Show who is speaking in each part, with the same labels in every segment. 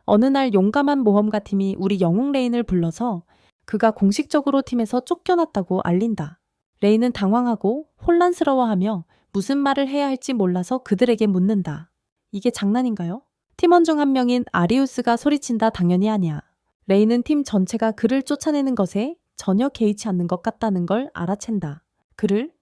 Speaker 1: 어느 날 용감한 모험가 팀이 우리 영웅 레인을 불러서 그가 공식적으로 팀에서 쫓겨났다고 알린다. 레인은 당황하고 혼란스러워하며 무슨 말을 해야 할지 몰라서 그들에게 묻는다. 이게 장난인가요? 팀원 중 한 명인 아리우스가 소리친다. 당연히 아니야. 레인은 팀 전체가 그를 쫓아내는 것에 전혀 개의치 않는 것 같다는 걸 알아챈다. 그를?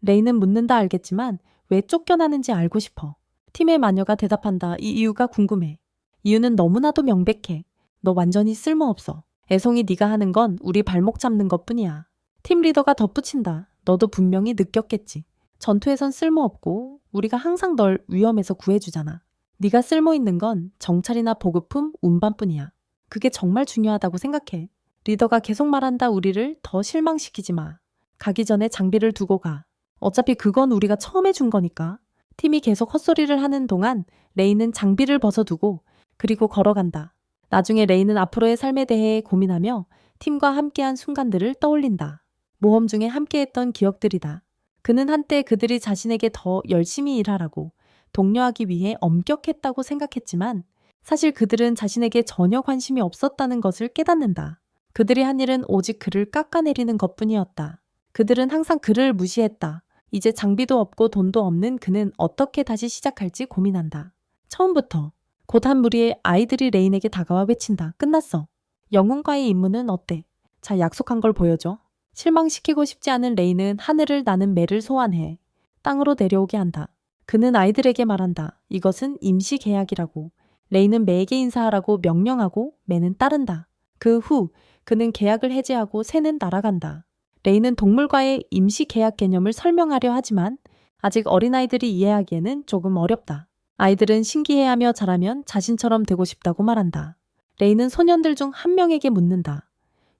Speaker 1: 레인은 묻는다. 알겠지만 왜 쫓겨나는지 알고 싶어. 팀의 마녀가 대답한다. 이 이유가 궁금해. 이유는 너무나도 명백해. 너 완전히 쓸모없어. 애송이 네가 하는 건 우리 발목 잡는 것뿐이야. 팀 리더가 덧붙인다. 너도 분명히 느꼈겠지. 전투에선 쓸모없고 우리가 항상 널 위험에서 구해주잖아. 네가 쓸모있는 건 정찰이나 보급품, 운반뿐이야. 그게 정말 중요하다고 생각해. 리더가 계속 말한다. 우리를 더 실망시키지 마. 가기 전에 장비를 두고 가. 어차피 그건 우리가 처음 해준 거니까. 팀이 계속 헛소리를 하는 동안 레이는 장비를 벗어두고 그리고 걸어간다. 나중에 레이는 앞으로의 삶에 대해 고민하며 팀과 함께한 순간들을 떠올린다. 모험 중에 함께했던 기억들이다. 그는 한때 그들이 자신에게 더 열심히 일하라고 독려하기 위해 엄격했다고 생각했지만 사실 그들은 자신에게 전혀 관심이 없었다는 것을 깨닫는다. 그들이 한 일은 오직 그를 깎아내리는 것뿐이었다. 그들은 항상 그를 무시했다. 이제 장비도 없고 돈도 없는 그는 어떻게 다시 시작할지 고민한다. 처음부터 곧 한 무리의 아이들이 레인에게 다가와 외친다. 끝났어. 영웅과의 임무는 어때? 자, 약속한 걸 보여줘. 실망시키고 싶지 않은 레인은 하늘을 나는 매를 소환해 땅으로 내려오게 한다. 그는 아이들에게 말한다. 이것은 임시 계약이라고. 레인은 매에게 인사하라고 명령하고 매는 따른다. 그 후 그는 계약을 해제하고 새는 날아간다. 레인은 동물과의 임시 계약 개념을 설명하려 하지만 아직 어린아이들이 이해하기에는 조금 어렵다. 아이들은 신기해하며 자라면 자신처럼 되고 싶다고 말한다. 레인은 소년들 중 한 명에게 묻는다.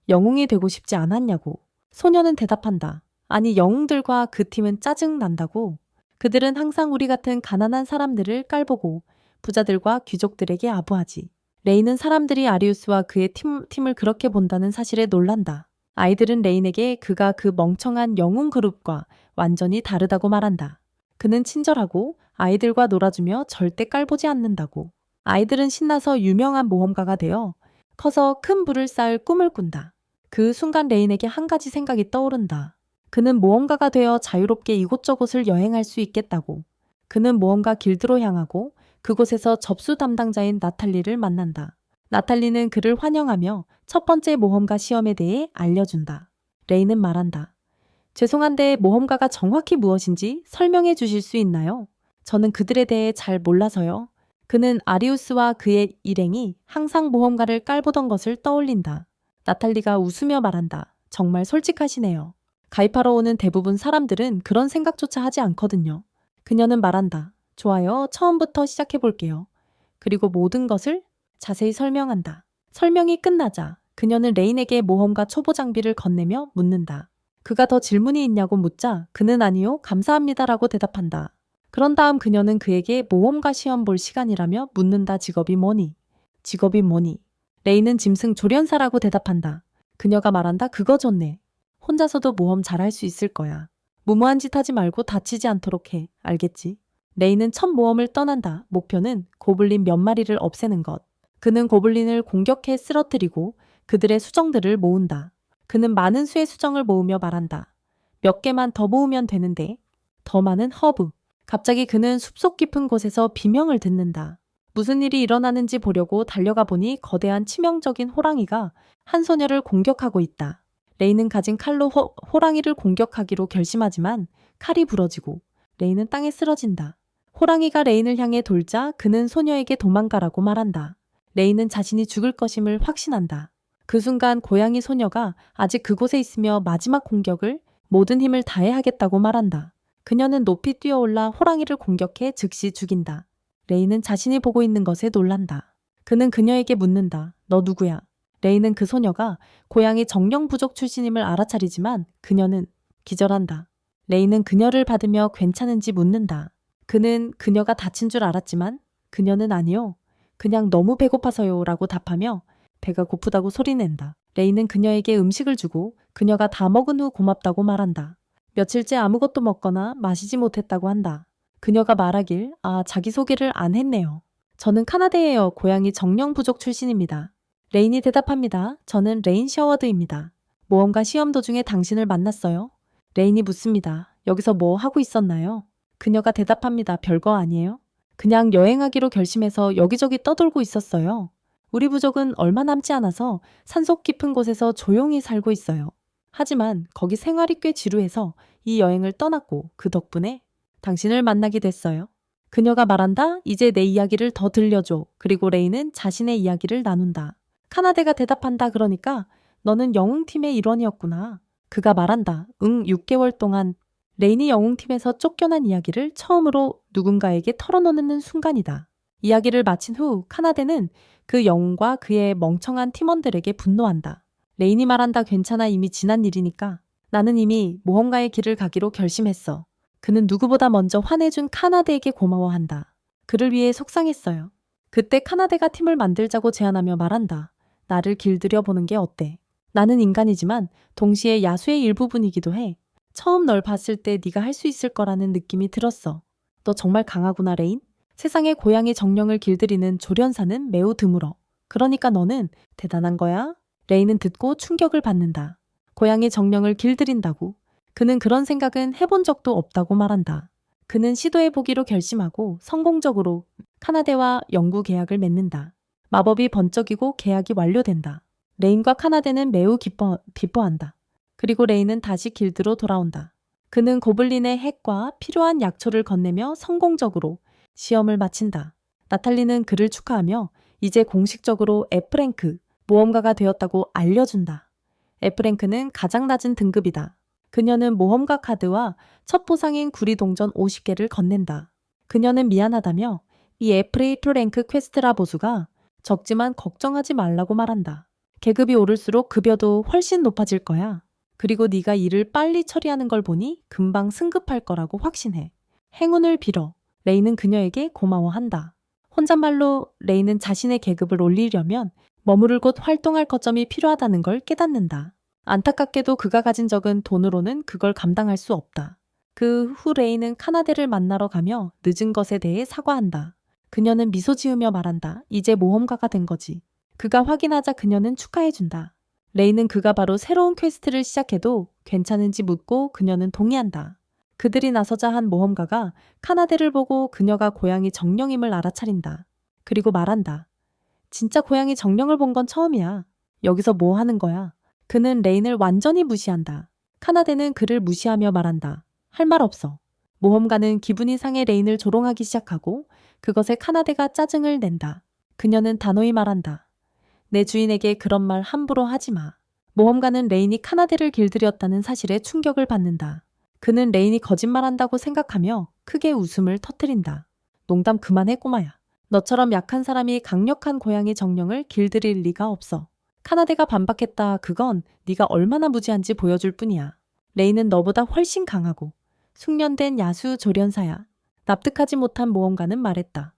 Speaker 1: 영웅이 되고 싶지 않았냐고. 소년은 대답한다. 아니, 영웅들과 그 팀은 짜증 난다고. 그들은 항상 우리 같은 가난한 사람들을 깔보고 부자들과 귀족들에게 아부하지. 레인은 사람들이 아리우스와 그의 팀을 그렇게 본다는 사실에 놀란다. 아이들은 레인에게 그가 그 멍청한 영웅 그룹과 완전히 다르다고 말한다. 그는 친절하고 아이들과 놀아주며 절대 깔보지 않는다고. 아이들은 신나서 유명한 모험가가 되어 커서 큰 부를 쌓을 꿈을 꾼다. 그 순간 레인에게 한 가지 생각이 떠오른다. 그는 모험가가 되어 자유롭게 이곳저곳을 여행할 수 있겠다고. 그는 모험가 길드로 향하고 그곳에서 접수 담당자인 나탈리를 만난다. 나탈리는 그를 환영하며 첫 번째 모험가 시험에 대해 알려준다. 레인은 말한다. 죄송한데 모험가가 정확히 무엇인지 설명해 주실 수 있나요? 저는 그들에 대해 잘 몰라서요. 그는 아리우스와 그의 일행이 항상 모험가를 깔보던 것을 떠올린다. 나탈리가 웃으며 말한다. 정말 솔직하시네요. 가입하러 오는 대부분 사람들은 그런 생각조차 하지 않거든요. 그녀는 말한다. 좋아요. 처음부터 시작해 볼게요. 그리고 모든 것을 자세히 설명한다. 설명이 끝나자 그녀는 레인에게 모험가 초보 장비를 건네며 묻는다. 그가 더 질문이 있냐고 묻자 그는 아니요, 감사합니다라고 대답한다. 그런 다음 그녀는 그에게 모험가 시험 볼 시간이라며 묻는다. 직업이 뭐니? 직업이 뭐니? 레인은 짐승 조련사라고 대답한다. 그녀가 말한다. 그거 좋네. 혼자서도 모험 잘할 수 있을 거야. 무모한 짓 하지 말고 다치지 않도록 해. 알겠지? 레인은 첫 모험을 떠난다. 목표는 고블린 몇 마리를 없애는 것. 그는 고블린을 공격해 쓰러뜨리고 그들의 수정들을 모은다. 그는 많은 수의 수정을 모으며 말한다. 몇 개만 더 모으면 되는데. 더 많은 허브. 갑자기 그는 숲속 깊은 곳에서 비명을 듣는다. 무슨 일이 일어나는지 보려고 달려가 보니 거대한 치명적인 호랑이가 한 소녀를 공격하고 있다. 레이는 가진 칼로 호랑이를 공격하기로 결심하지만 칼이 부러지고 레이는 땅에 쓰러진다. 호랑이가 레인을 향해 돌자 그는 소녀에게 도망가라고 말한다. 레이는 자신이 죽을 것임을 확신한다. 그 순간 고양이 소녀가 아직 그곳에 있으며 마지막 공격을 모든 힘을 다해 하겠다고 말한다. 그녀는 높이 뛰어올라 호랑이를 공격해 즉시 죽인다. 레이는 자신이 보고 있는 것에 놀란다. 그는 그녀에게 묻는다. 너 누구야? 레이는 그 소녀가 고양이 정령 부족 출신임을 알아차리지만 그녀는 기절한다. 레이는 그녀를 받으며 괜찮은지 묻는다. 그는 그녀가 다친 줄 알았지만 그녀는 아니요. 그냥 너무 배고파서요 라고 답하며 배가 고프다고 소리낸다. 레이는 그녀에게 음식을 주고 그녀가 다 먹은 후 고맙다고 말한다. 며칠째 아무것도 먹거나 마시지 못했다고 한다. 그녀가 말하길 자기소개를 안 했네요. 저는 카나다예요. 고양이 정령 부족 출신입니다. 레인이 대답합니다. 저는 레인 셔워드입니다. 모험가 시험 도중에 당신을 만났어요? 레인이 묻습니다. 여기서 뭐 하고 있었나요? 그녀가 대답합니다. 별거 아니에요. 그냥 여행하기로 결심해서 여기저기 떠돌고 있었어요. 우리 부족은 얼마 남지 않아서 산속 깊은 곳에서 조용히 살고 있어요. 하지만 거기 생활이 꽤 지루해서 이 여행을 떠났고 그 덕분에 당신을 만나게 됐어요. 그녀가 말한다. 이제 내 이야기를 더 들려줘. 그리고 레이는 자신의 이야기를 나눈다. 카나데가 대답한다. 그러니까 너는 영웅팀의 일원이었구나. 그가 말한다. 응, 6개월 동안 레인이 영웅팀에서 쫓겨난 이야기를 처음으로 누군가에게 털어놓는 순간이다. 이야기를 마친 후 카나데는 그 영웅과 그의 멍청한 팀원들에게 분노한다. 레인이 말한다. 괜찮아. 이미 지난 일이니까. 나는 이미 모험가의 길을 가기로 결심했어. 그는 누구보다 먼저 화내준 카나데에게 고마워한다. 그를 위해 속상했어요. 그때 카나데가 팀을 만들자고 제안하며 말한다. 나를 길들여 보는 게 어때? 나는 인간이지만 동시에 야수의 일부분이기도 해. 처음 널 봤을 때 네가 할 수 있을 거라는 느낌이 들었어. 너 정말 강하구나, 레인. 세상에 고양이 정령을 길들이는 조련사는 매우 드물어. 그러니까 너는 대단한 거야? 레인은 듣고 충격을 받는다. 고양이 정령을 길들인다고? 그는 그런 생각은 해본 적도 없다고 말한다. 그는 시도해보기로 결심하고 성공적으로 카나데와 연구 계약을 맺는다. 마법이 번쩍이고 계약이 완료된다. 레인과 카나데는 매우 기뻐한다. 그리고 레인은 다시 길드로 돌아온다. 그는 고블린의 핵과 필요한 약초를 건네며 성공적으로 시험을 마친다. 나탈리는 그를 축하하며 이제 공식적으로 F랭크 모험가가 되었다고 알려준다. F랭크는 가장 낮은 등급이다. 그녀는 모험가 카드와 첫 보상인 구리동전 50개를 건넨다. 그녀는 미안하다며 이 F2랭크 퀘스트라 보수가 적지만 걱정하지 말라고 말한다. 계급이 오를수록 급여도 훨씬 높아질 거야. 그리고 네가 일을 빨리 처리하는 걸 보니 금방 승급할 거라고 확신해. 행운을 빌어. 레이는 그녀에게 고마워한다. 혼잣말로 레이는 자신의 계급을 올리려면 머무를 곳 활동할 거점이 필요하다는 걸 깨닫는다. 안타깝게도 그가 가진 적은 돈으로는 그걸 감당할 수 없다. 그 후 레이는 카나데를 만나러 가며 늦은 것에 대해 사과한다. 그녀는 미소 지으며 말한다. 이제 모험가가 된 거지. 그가 확인하자 그녀는 축하해준다. 레이는 그가 바로 새로운 퀘스트를 시작해도 괜찮은지 묻고 그녀는 동의한다. 그들이 나서자 한 모험가가 카나데를 보고 그녀가 고양이 정령임을 알아차린다. 그리고 말한다. 진짜 고양이 정령을 본 건 처음이야. 여기서 뭐 하는 거야? 그는 레인을 완전히 무시한다. 카나데는 그를 무시하며 말한다. 할 말 없어. 모험가는 기분이 상해 레인을 조롱하기 시작하고 그것에 카나데가 짜증을 낸다. 그녀는 단호히 말한다. 내 주인에게 그런 말 함부로 하지 마. 모험가는 레인이 카나데를 길들였다는 사실에 충격을 받는다. 그는 레인이 거짓말한다고 생각하며 크게 웃음을 터뜨린다. 농담 그만해 꼬마야. 너처럼 약한 사람이 강력한 고양이 정령을 길들일 리가 없어. 카나데가 반박했다. 그건 네가 얼마나 무지한지 보여줄 뿐이야. 레인은 너보다 훨씬 강하고 숙련된 야수 조련사야. 납득하지 못한 모험가는 말했다.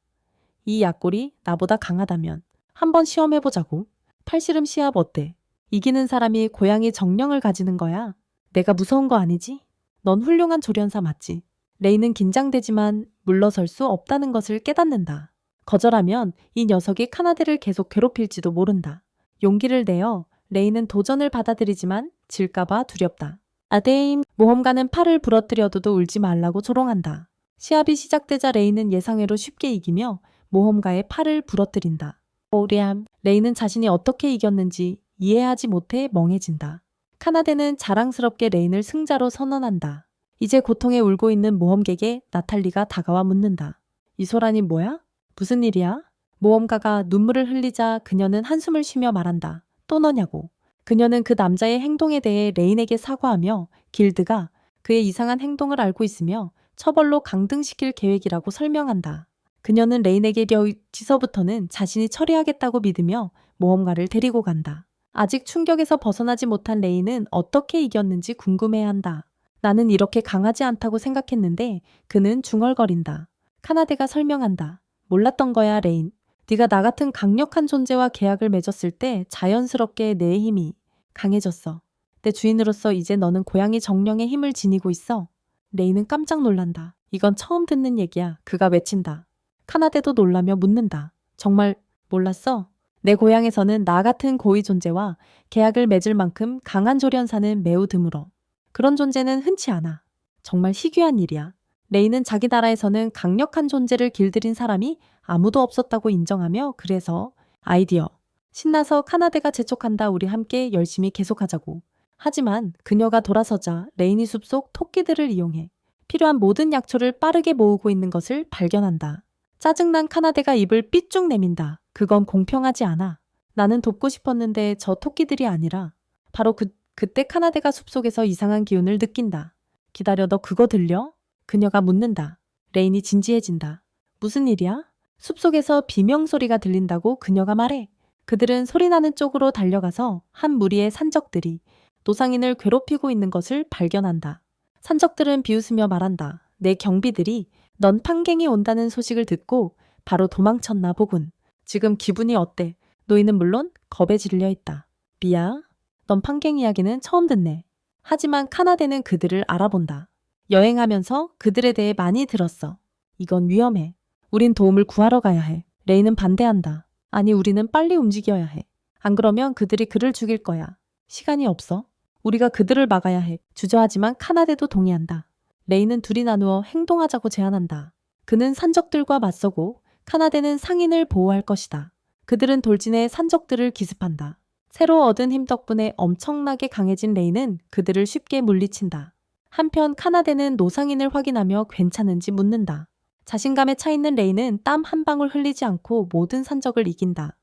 Speaker 1: 이 약골이 나보다 강하다면 한번 시험해보자고. 팔씨름 시합 어때? 이기는 사람이 고양이 정령을 가지는 거야. 내가 무서운 거 아니지? 넌 훌륭한 조련사 맞지? 레이는 긴장되지만 물러설 수 없다는 것을 깨닫는다. 거절하면 이 녀석이 카나데를 계속 괴롭힐지도 모른다. 용기를 내어 레이는 도전을 받아들이지만 질까봐 두렵다. 아데임, 모험가는 팔을 부러뜨려도 울지 말라고 조롱한다. 시합이 시작되자 레이는 예상외로 쉽게 이기며 모험가의 팔을 부러뜨린다. 오리암, 레이는 자신이 어떻게 이겼는지 이해하지 못해 멍해진다. 카나데는 자랑스럽게 레인을 승자로 선언한다. 이제 고통에 울고 있는 모험객에 나탈리가 다가와 묻는다. 이 소란이 뭐야? 무슨 일이야? 모험가가 눈물을 흘리자 그녀는 한숨을 쉬며 말한다. 또 너냐고. 그녀는 그 남자의 행동에 대해 레인에게 사과하며 길드가 그의 이상한 행동을 알고 있으며 처벌로 강등시킬 계획이라고 설명한다. 그녀는 레인에게 여기서부터는 자신이 처리하겠다고 믿으며 모험가를 데리고 간다. 아직 충격에서 벗어나지 못한 레인은 어떻게 이겼는지 궁금해한다. 나는 이렇게 강하지 않다고 생각했는데 그는 중얼거린다. 카나데가 설명한다. 몰랐던 거야, 레인. 네가 나 같은 강력한 존재와 계약을 맺었을 때 자연스럽게 내 힘이 강해졌어. 내 주인으로서 이제 너는 고양이 정령의 힘을 지니고 있어. 레인은 깜짝 놀란다. 이건 처음 듣는 얘기야. 그가 외친다. 카나데도 놀라며 묻는다. 정말 몰랐어? 내 고향에서는 나 같은 고위 존재와 계약을 맺을 만큼 강한 조련사는 매우 드물어. 그런 존재는 흔치 않아. 정말 희귀한 일이야. 레이는 자기 나라에서는 강력한 존재를 길들인 사람이 아무도 없었다고 인정하며 그래서 아이디어. 신나서 카나데가 재촉한다. 우리 함께 열심히 계속하자고. 하지만 그녀가 돌아서자 레인이 숲속 토끼들을 이용해 필요한 모든 약초를 빠르게 모으고 있는 것을 발견한다. 짜증난 카나데가 입을 삐쭉 내민다. 그건 공평하지 않아. 나는 돕고 싶었는데 저 토끼들이 아니라. 바로 그때 카나데가 숲속에서 이상한 기운을 느낀다. 기다려, 너 그거 들려? 그녀가 묻는다. 레인이 진지해진다. 무슨 일이야? 숲속에서 비명소리가 들린다고 그녀가 말해. 그들은 소리나는 쪽으로 달려가서 한 무리의 산적들이 노상인을 괴롭히고 있는 것을 발견한다. 산적들은 비웃으며 말한다. 내 경비들이 넌 판갱이 온다는 소식을 듣고 바로 도망쳤나 보군. 지금 기분이 어때? 노인은 물론 겁에 질려 있다. 미야, 넌 판갱 이야기는 처음 듣네. 하지만 카나데는 그들을 알아본다. 여행하면서 그들에 대해 많이 들었어. 이건 위험해. 우린 도움을 구하러 가야 해. 레이는 반대한다. 아니, 우리는 빨리 움직여야 해. 안 그러면 그들이 그를 죽일 거야. 시간이 없어. 우리가 그들을 막아야 해. 주저하지만 카나데도 동의한다. 레이는 둘이 나누어 행동하자고 제안한다. 그는 산적들과 맞서고 카나데는 상인을 보호할 것이다. 그들은 돌진해 산적들을 기습한다. 새로 얻은 힘 덕분에 엄청나게 강해진 레이는 그들을 쉽게 물리친다. 한편 카나데는 노상인을 확인하며 괜찮은지 묻는다. 자신감에 차 있는 레이는 땀 한 방울 흘리지 않고 모든 산적을 이긴다.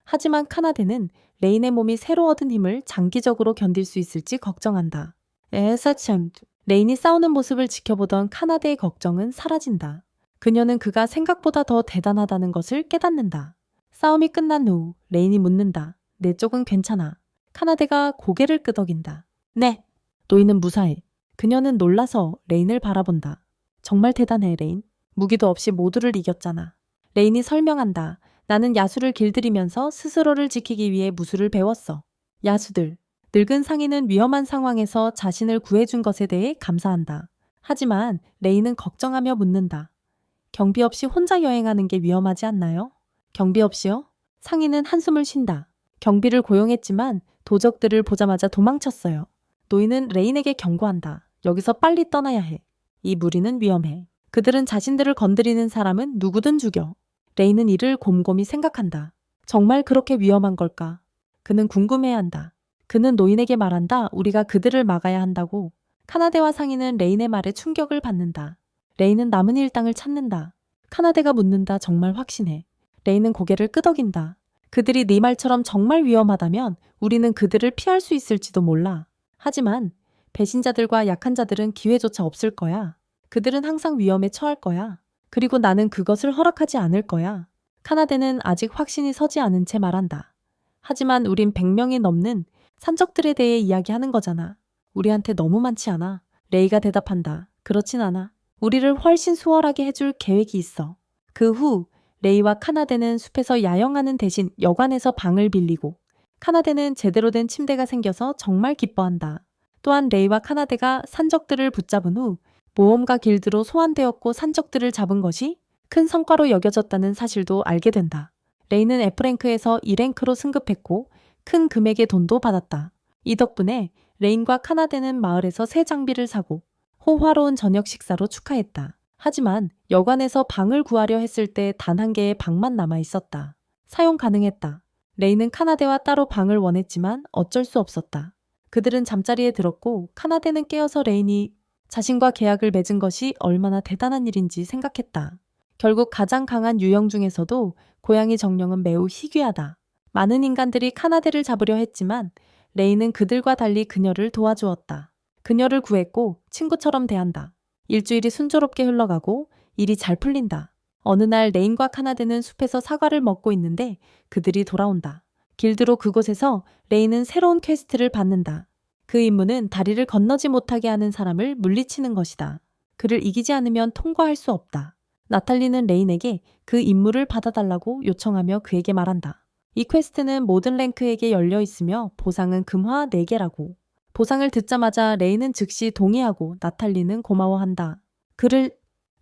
Speaker 1: 하지만 카나데는 레인의 몸이 새로 얻은 힘을 장기적으로 견딜 수 있을지 걱정한다. 참. 레인이 싸우는 모습을 지켜보던 카나데의 걱정은 사라진다. 그녀는 그가 생각보다 더 대단하다는 것을 깨닫는다. 싸움이 끝난 후 레인이 묻는다. 내 쪽은 괜찮아. 카나데가 고개를 끄덕인다. 네. 노인은 무사해. 그녀는 놀라서 레인을 바라본다. 정말 대단해, 레인. 무기도 없이 모두를 이겼잖아. 레인이 설명한다. 나는 야수를 길들이면서 스스로를 지키기 위해 무술을 배웠어. 야수들. 늙은 상인은 위험한 상황에서 자신을 구해준 것에 대해 감사한다. 하지만 레인은 걱정하며 묻는다. 경비 없이 혼자 여행하는 게 위험하지 않나요? 경비 없이요? 상인은 한숨을 쉰다. 경비를 고용했지만 도적들을 보자마자 도망쳤어요. 노인은 레인에게 경고한다. 여기서 빨리 떠나야 해. 이 무리는 위험해. 그들은 자신들을 건드리는 사람은 누구든 죽여. 레인은 이를 곰곰이 생각한다. 정말 그렇게 위험한 걸까? 그는 궁금해한다. 그는 노인에게 말한다. 우리가 그들을 막아야 한다고. 카나데와 상인은 레인의 말에 충격을 받는다. 레인은 남은 일당을 찾는다. 카나데가 묻는다. 정말 확신해. 레인은 고개를 끄덕인다. 그들이 네 말처럼 정말 위험하다면 우리는 그들을 피할 수 있을지도 몰라. 하지만 배신자들과 약한 자들은 기회조차 없을 거야. 그들은 항상 위험에 처할 거야. 그리고 나는 그것을 허락하지 않을 거야. 카나데는 아직 확신이 서지 않은 채 말한다. 하지만 우린 100명이 넘는 산적들에 대해 이야기하는 거잖아. 우리한테 너무 많지 않아. 레이가 대답한다. 그렇진 않아. 우리를 훨씬 수월하게 해줄 계획이 있어. 그 후 레이와 카나데는 숲에서 야영하는 대신 여관에서 방을 빌리고 카나데는 제대로 된 침대가 생겨서 정말 기뻐한다. 또한 레이와 카나데가 산적들을 붙잡은 후 모험가 길드로 소환되었고 산적들을 잡은 것이 큰 성과로 여겨졌다는 사실도 알게 된다. 레이는 F랭크에서 E랭크로 승급했고 큰 금액의 돈도 받았다. 이 덕분에 레인과 카나데는 마을에서 새 장비를 사고 호화로운 저녁 식사로 축하했다. 하지만 여관에서 방을 구하려 했을 때 단 한 개의 방만 남아 있었다. 사용 가능했다. 레인은 카나데와 따로 방을 원했지만 어쩔 수 없었다. 그들은 잠자리에 들었고 카나데는 깨어서 레인이 자신과 계약을 맺은 것이 얼마나 대단한 일인지 생각했다. 결국 가장 강한 유형 중에서도 고양이 정령은 매우 희귀하다. 많은 인간들이 카나데를 잡으려 했지만 레인은 그들과 달리 그녀를 도와주었다. 그녀를 구했고 친구처럼 대한다. 일주일이 순조롭게 흘러가고 일이 잘 풀린다. 어느 날 레인과 카나데는 숲에서 사과를 먹고 있는데 그들이 돌아온다. 길드로 그곳에서 레인은 새로운 퀘스트를 받는다. 그 임무는 다리를 건너지 못하게 하는 사람을 물리치는 것이다. 그를 이기지 않으면 통과할 수 없다. 나탈리는 레인에게 그 임무를 받아달라고 요청하며 그에게 말한다. 이 퀘스트는 모든 랭크에게 열려 있으며 보상은 금화 4개라고. 보상을 듣자마자 레인은 즉시 동의하고 나탈리는 고마워한다. 그를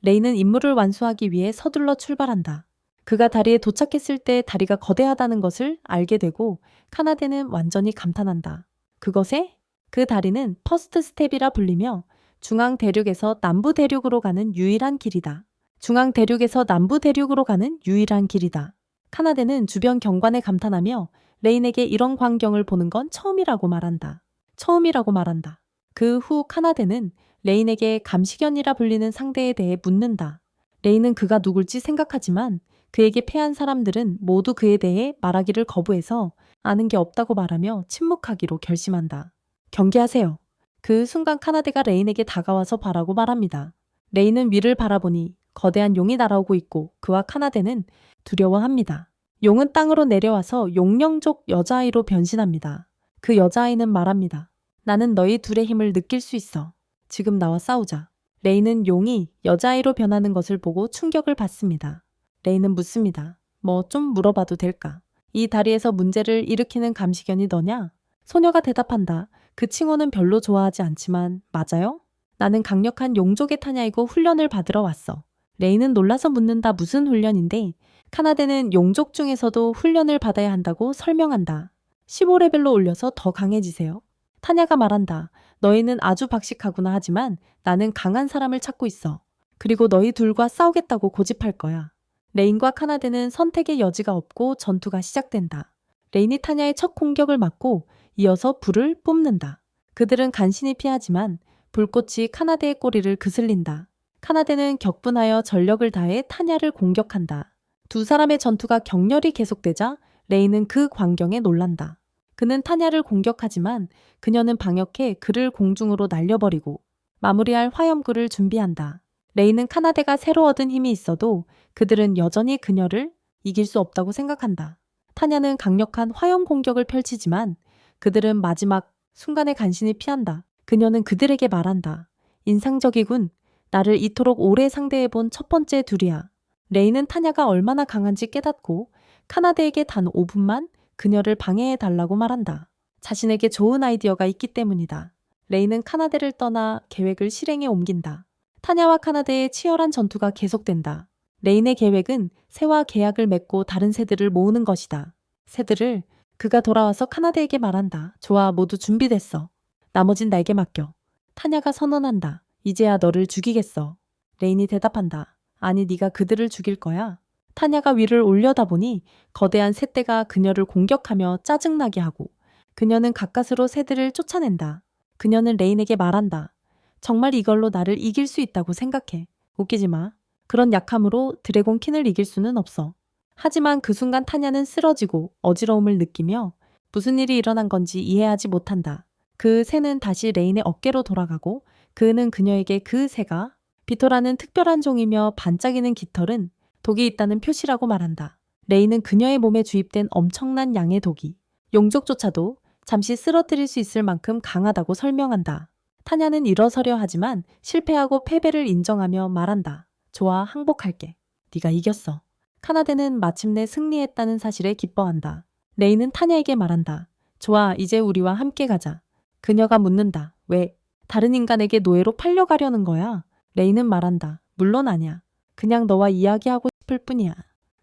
Speaker 1: 레이는 임무를 완수하기 위해 서둘러 출발한다. 그가 다리에 도착했을 때 다리가 거대하다는 것을 알게 되고 카나데는 완전히 감탄한다. 그것에 그 다리는 퍼스트 스텝이라 불리며 중앙 대륙에서 남부 대륙으로 가는 유일한 길이다. 중앙 대륙에서 남부 대륙으로 가는 유일한 길이다. 카나데는 주변 경관에 감탄하며 레인에게 이런 광경을 보는 건 처음이라고 말한다. 처음이라고 말한다. 그 후 카나데는 레인에게 감시견이라 불리는 상대에 대해 묻는다. 레인은 그가 누굴지 생각하지만 그에게 패한 사람들은 모두 그에 대해 말하기를 거부해서 아는 게 없다고 말하며 침묵하기로 결심한다. 경계하세요. 그 순간 카나데가 레인에게 다가와서 바라고 말합니다. 레인은 위를 바라보니 거대한 용이 날아오고 있고 그와 카나데는 두려워합니다. 용은 땅으로 내려와서 용령족 여자아이로 변신합니다. 그 여자아이는 말합니다. 나는 너희 둘의 힘을 느낄 수 있어. 지금 나와 싸우자. 레인은 용이 여자아이로 변하는 것을 보고 충격을 받습니다. 레인은 묻습니다. 뭐 좀 물어봐도 될까? 이 다리에서 문제를 일으키는 감시견이 너냐? 소녀가 대답한다. 그 칭호는 별로 좋아하지 않지만 맞아요? 나는 강력한 용족의 타냐이고 훈련을 받으러 왔어. 레인은 놀라서 묻는다. 무슨 훈련인데? 카나데는 용족 중에서도 훈련을 받아야 한다고 설명한다. 15레벨로 올려서 더 강해지세요. 타냐가 말한다. 너희는 아주 박식하구나 하지만 나는 강한 사람을 찾고 있어. 그리고 너희 둘과 싸우겠다고 고집할 거야. 레인과 카나데는 선택의 여지가 없고 전투가 시작된다. 레인이 타냐의 첫 공격을 맞고 이어서 불을 뿜는다. 그들은 간신히 피하지만 불꽃이 카나데의 꼬리를 그슬린다. 카나데는 격분하여 전력을 다해 타냐를 공격한다. 두 사람의 전투가 격렬히 계속되자 레인은 그 광경에 놀란다. 그는 타냐를 공격하지만 그녀는 방역해 그를 공중으로 날려버리고 마무리할 화염구를 준비한다. 레인은 카나데가 새로 얻은 힘이 있어도 그들은 여전히 그녀를 이길 수 없다고 생각한다. 타냐는 강력한 화염 공격을 펼치지만 그들은 마지막 순간에 간신히 피한다. 그녀는 그들에게 말한다. 인상적이군. 나를 이토록 오래 상대해본 첫 번째 둘이야. 레인은 타냐가 얼마나 강한지 깨닫고 카나데에게 단 5분만 그녀를 방해해달라고 말한다. 자신에게 좋은 아이디어가 있기 때문이다. 레인은 카나데를 떠나 계획을 실행에 옮긴다. 타냐와 카나데의 치열한 전투가 계속된다. 레인의 계획은 새와 계약을 맺고 다른 새들을 모으는 것이다. 새들을 그가 돌아와서 카나데에게 말한다. 좋아, 모두 준비됐어. 나머진 나에게 맡겨. 타냐가 선언한다. 이제야 너를 죽이겠어. 레인이 대답한다. 아니, 네가 그들을 죽일 거야. 타냐가 위를 올려다보니 거대한 새떼가 그녀를 공격하며 짜증나게 하고 그녀는 가까스로 새들을 쫓아낸다. 그녀는 레인에게 말한다. 정말 이걸로 나를 이길 수 있다고 생각해. 웃기지 마. 그런 약함으로 드래곤 킨을 이길 수는 없어. 하지만 그 순간 타냐는 쓰러지고 어지러움을 느끼며 무슨 일이 일어난 건지 이해하지 못한다. 그 새는 다시 레인의 어깨로 돌아가고 그는 그녀에게 그 새가 비토라는 특별한 종이며 반짝이는 깃털은 독이 있다는 표시라고 말한다. 레인은 그녀의 몸에 주입된 엄청난 양의 독이 용족조차도 잠시 쓰러뜨릴 수 있을 만큼 강하다고 설명한다. 타냐는 일어서려 하지만 실패하고 패배를 인정하며 말한다. 좋아, 항복할게. 네가 이겼어. 카나데는 마침내 승리했다는 사실에 기뻐한다. 레인은 타냐에게 말한다. 좋아, 이제 우리와 함께 가자. 그녀가 묻는다. 왜? 다른 인간에게 노예로 팔려가려는 거야? 레인은 말한다. 물론 아니야. 그냥 너와 이야기하고 싶을 뿐이야.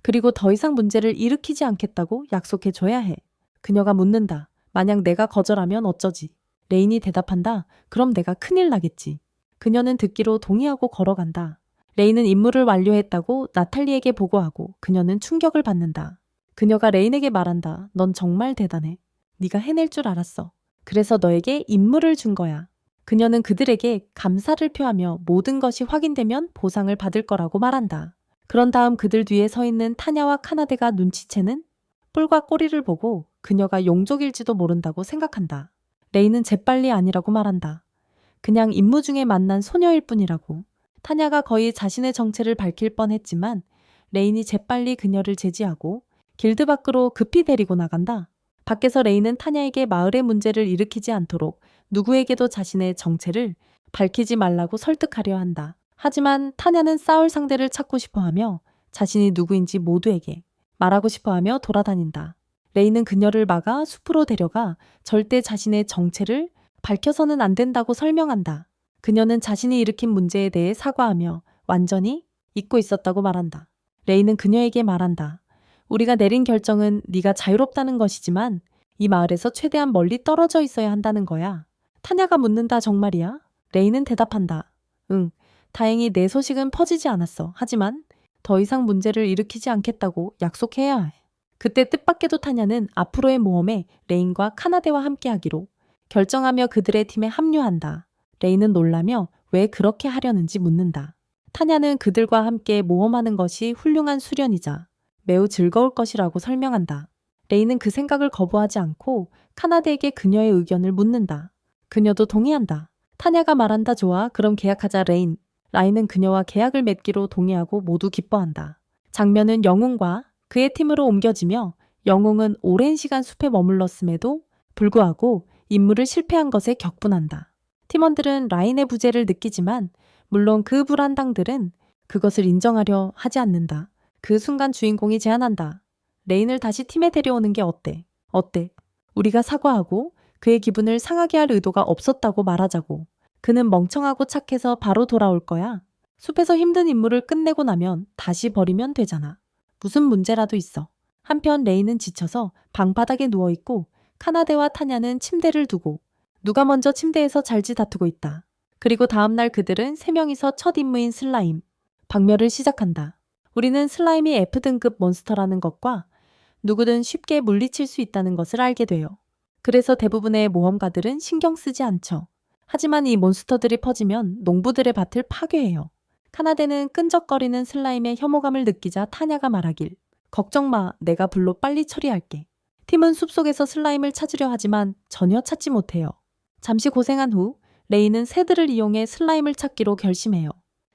Speaker 1: 그리고 더 이상 문제를 일으키지 않겠다고 약속해줘야 해. 그녀가 묻는다. 만약 내가 거절하면 어쩌지? 레인이 대답한다. 그럼 내가 큰일 나겠지. 그녀는 듣기로 동의하고 걸어간다. 레인은 임무를 완료했다고 나탈리에게 보고하고 그녀는 충격을 받는다. 그녀가 레인에게 말한다. 넌 정말 대단해. 네가 해낼 줄 알았어. 그래서 너에게 임무를 준 거야. 그녀는 그들에게 감사를 표하며 모든 것이 확인되면 보상을 받을 거라고 말한다. 그런 다음 그들 뒤에 서 있는 타냐와 카나데가 눈치채는 뿔과 꼬리를 보고 그녀가 용족일지도 모른다고 생각한다. 레인은 재빨리 아니라고 말한다. 그냥 임무 중에 만난 소녀일 뿐이라고. 타냐가 거의 자신의 정체를 밝힐 뻔했지만 레인이 재빨리 그녀를 제지하고 길드 밖으로 급히 데리고 나간다. 밖에서 레인은 타냐에게 마을의 문제를 일으키지 않도록 누구에게도 자신의 정체를 밝히지 말라고 설득하려 한다. 하지만 타냐는 싸울 상대를 찾고 싶어하며 자신이 누구인지 모두에게 말하고 싶어하며 돌아다닌다. 레인은 그녀를 막아 숲으로 데려가 절대 자신의 정체를 밝혀서는 안 된다고 설명한다. 그녀는 자신이 일으킨 문제에 대해 사과하며 완전히 잊고 있었다고 말한다. 레이는 그녀에게 말한다. 우리가 내린 결정은 네가 자유롭다는 것이지만 이 마을에서 최대한 멀리 떨어져 있어야 한다는 거야. 타냐가 묻는다. 정말이야? 레이는 대답한다. 응. 다행히 내 소식은 퍼지지 않았어. 하지만 더 이상 문제를 일으키지 않겠다고 약속해야 해. 그때 뜻밖에도 타냐는 앞으로의 모험에 레인과 카나데와 함께하기로 결정하며 그들의 팀에 합류한다. 레인은 놀라며 왜 그렇게 하려는지 묻는다. 타냐는 그들과 함께 모험하는 것이 훌륭한 수련이자 매우 즐거울 것이라고 설명한다. 레인은 그 생각을 거부하지 않고 카나데에게 그녀의 의견을 묻는다. 그녀도 동의한다. 타냐가 말한다. 좋아, 그럼 계약하자. 레인. 라인은 그녀와 계약을 맺기로 동의하고 모두 기뻐한다. 장면은 영웅과 그의 팀으로 옮겨지며 영웅은 오랜 시간 숲에 머물렀음에도 불구하고 임무를 실패한 것에 격분한다. 팀원들은 라인의 부재를 느끼지만 물론 그 불안당들은 그것을 인정하려 하지 않는다. 그 순간 주인공이 제안한다. 레인을 다시 팀에 데려오는 게 어때? 어때? 우리가 사과하고 그의 기분을 상하게 할 의도가 없었다고 말하자고. 그는 멍청하고 착해서 바로 돌아올 거야. 숲에서 힘든 임무를 끝내고 나면 다시 버리면 되잖아. 무슨 문제라도 있어. 한편 레이는 지쳐서 방바닥에 누워있고 카나데와 타냐는 침대를 두고 누가 먼저 침대에서 잘지 다투고 있다. 그리고 다음날 그들은 세 명이서 첫 임무인 슬라임, 박멸을 시작한다. 우리는 슬라임이 F등급 몬스터라는 것과 누구든 쉽게 물리칠 수 있다는 것을 알게 돼요. 그래서 대부분의 모험가들은 신경 쓰지 않죠. 하지만 이 몬스터들이 퍼지면 농부들의 밭을 파괴해요. 카나데는 끈적거리는 슬라임의 혐오감을 느끼자 타냐가 말하길. 걱정 마, 내가 불로 빨리 처리할게. 팀은 숲속에서 슬라임을 찾으려 하지만 전혀 찾지 못해요. 잠시 고생한 후 레이는 새들을 이용해 슬라임을 찾기로 결심해요.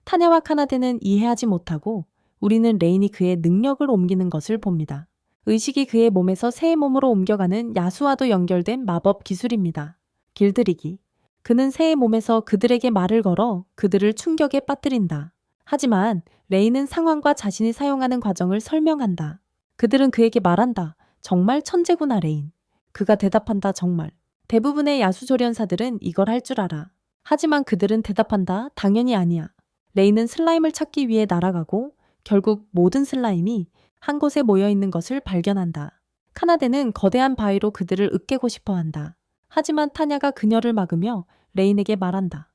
Speaker 1: 타냐와 카나데는 이해하지 못하고 우리는 레인이 그의 능력을 옮기는 것을 봅니다. 의식이 그의 몸에서 새의 몸으로 옮겨가는 야수와도 연결된 마법 기술입니다. 길들이기. 그는 새의 몸에서 그들에게 말을 걸어 그들을 충격에 빠뜨린다. 하지만 레이는 상황과 자신이 사용하는 과정을 설명한다. 그들은 그에게 말한다. 정말 천재구나 레인. 그가 대답한다. 정말. 대부분의 야수조련사들은 이걸 할 줄 알아. 하지만 그들은 대답한다. 당연히 아니야. 레이는 슬라임을 찾기 위해 날아가고 결국 모든 슬라임이 한 곳에 모여있는 것을 발견한다. 카나데는 거대한 바위로 그들을 으깨고 싶어한다. 하지만 타냐가 그녀를 막으며 레인에게 말한다.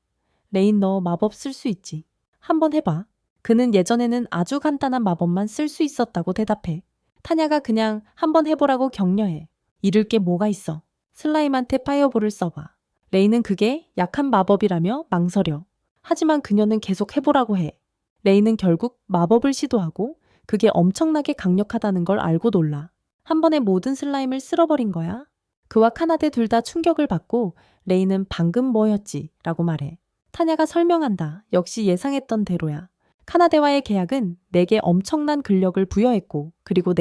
Speaker 1: 레인, 너 마법 쓸 수 있지. 한번 해봐. 그는 예전에는 아주 간단한 마법만 쓸 수 있었다고 대답해. 타냐가 그냥 한번 해보라고 격려해. 잃을 게 뭐가 있어. 슬라임한테 파이어볼을 써봐. 레인은 그게 약한 마법이라며 망설여. 하지만 그녀는 계속 해보라고 해. 레인은 결국 마법을 시도하고 그게 엄청나게 강력하다는 걸 알고 놀라. 한 번에 모든 슬라임을 쓸어버린 거야. 그와 카나데 둘 다 충격을 받고 레이는 방금 뭐였지? 라고 말해. 타냐가 설명한다. 역시 예상했던 대로야. 카나데와의 계약은 내게 엄청난 근력을 부여했고 그리고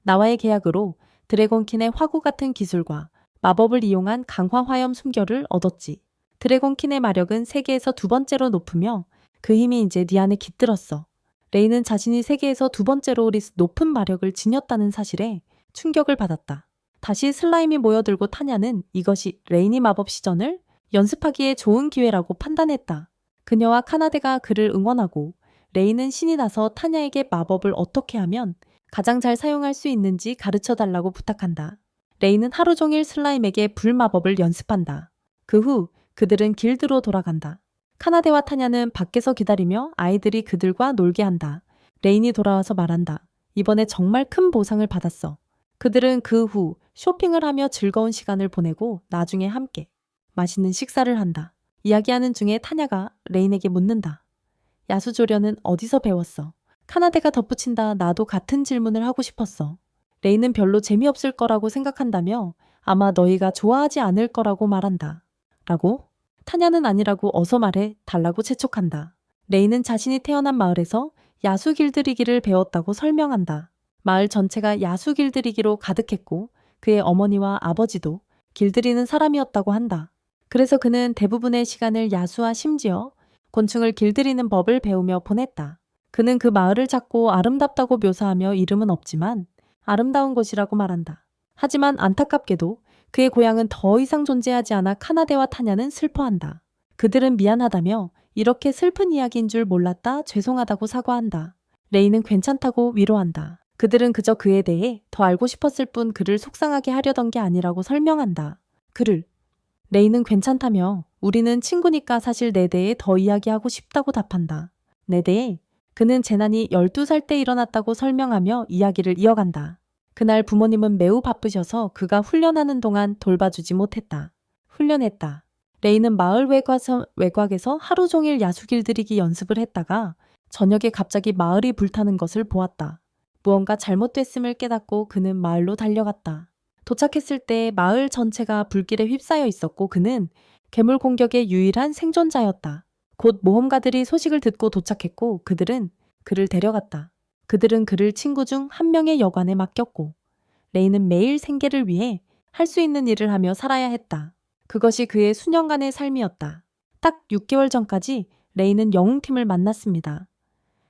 Speaker 1: 나와의 계약으로 드래곤킨의 화구 같은 기술과 마법을 이용한 강화 화염 숨결을 얻었지. 드래곤킨의 마력은 세계에서 두 번째로 높으며 그 힘이 이제 네 안에 깃들었어. 레이는 자신이 세계에서 두 번째로 높은 마력을 지녔다는 사실에 충격을 받았다. 다시 슬라임이 모여들고 타냐는 이것이 레인이 마법 시전을 연습하기에 좋은 기회라고 판단했다. 그녀와 카나데가 그를 응원하고 레인은 신이 나서 타냐에게 마법을 어떻게 하면 가장 잘 사용할 수 있는지 가르쳐 달라고 부탁한다. 레인은 하루 종일 슬라임에게 불마법을 연습한다. 그 후 그들은 길드로 돌아간다. 카나데와 타냐는 밖에서 기다리며 아이들이 그들과 놀게 한다. 레인이 돌아와서 말한다. 이번에 정말 큰 보상을 받았어. 그들은 그 후 쇼핑을 하며 즐거운 시간을 보내고 나중에 함께 맛있는 식사를 한다. 이야기하는 중에 타냐가 레인에게 묻는다. 야수조련은 어디서 배웠어? 카나데가 덧붙인다. 나도 같은 질문을 하고 싶었어. 레인은 별로 재미없을 거라고 생각한다며 아마 너희가 좋아하지 않을 거라고 말한다. 라고? 타냐는 아니라고 어서 말해 달라고 재촉한다. 레인은 자신이 태어난 마을에서 야수 길들이기를 배웠다고 설명한다. 마을 전체가 야수 길들이기로 가득했고 그의 어머니와 아버지도 길들이는 사람이었다고 한다. 그래서 그는 대부분의 시간을 야수와 심지어 곤충을 길들이는 법을 배우며 보냈다. 그는 그 마을을 작고 아름답다고 묘사하며 이름은 없지만 아름다운 곳이라고 말한다. 하지만 안타깝게도 그의 고향은 더 이상 존재하지 않아 카나데와 타냐는 슬퍼한다. 그들은 미안하다며 이렇게 슬픈 이야기인 줄 몰랐다. 죄송하다고 사과한다. 레이는 괜찮다고 위로한다. 그들은 그저 그에 대해 더 알고 싶었을 뿐 그를 속상하게 하려던 게 아니라고 설명한다. 그를. 레이는 괜찮다며 우리는 친구니까 사실 내 대해 더 이야기하고 싶다고 답한다. 내 대해? 그는 재난이 12살 때 일어났다고 설명하며 이야기를 이어간다. 그날 부모님은 매우 바쁘셔서 그가 훈련하는 동안 돌봐주지 못했다. 훈련했다. 레이는 마을 외곽에서 하루 종일 야수길 들이기 연습을 했다가 저녁에 갑자기 마을이 불타는 것을 보았다. 무언가 잘못됐음을 깨닫고 그는 마을로 달려갔다. 도착했을 때 마을 전체가 불길에 휩싸여 있었고 그는 괴물 공격의 유일한 생존자였다. 곧 모험가들이 소식을 듣고 도착했고 그들은 그를 데려갔다. 그들은 그를 친구 중 한 명의 여관에 맡겼고 레이는 매일 생계를 위해 할 수 있는 일을 하며 살아야 했다. 그것이 그의 수년간의 삶이었다. 딱 6개월 전까지 레이는 영웅팀을 만났습니다.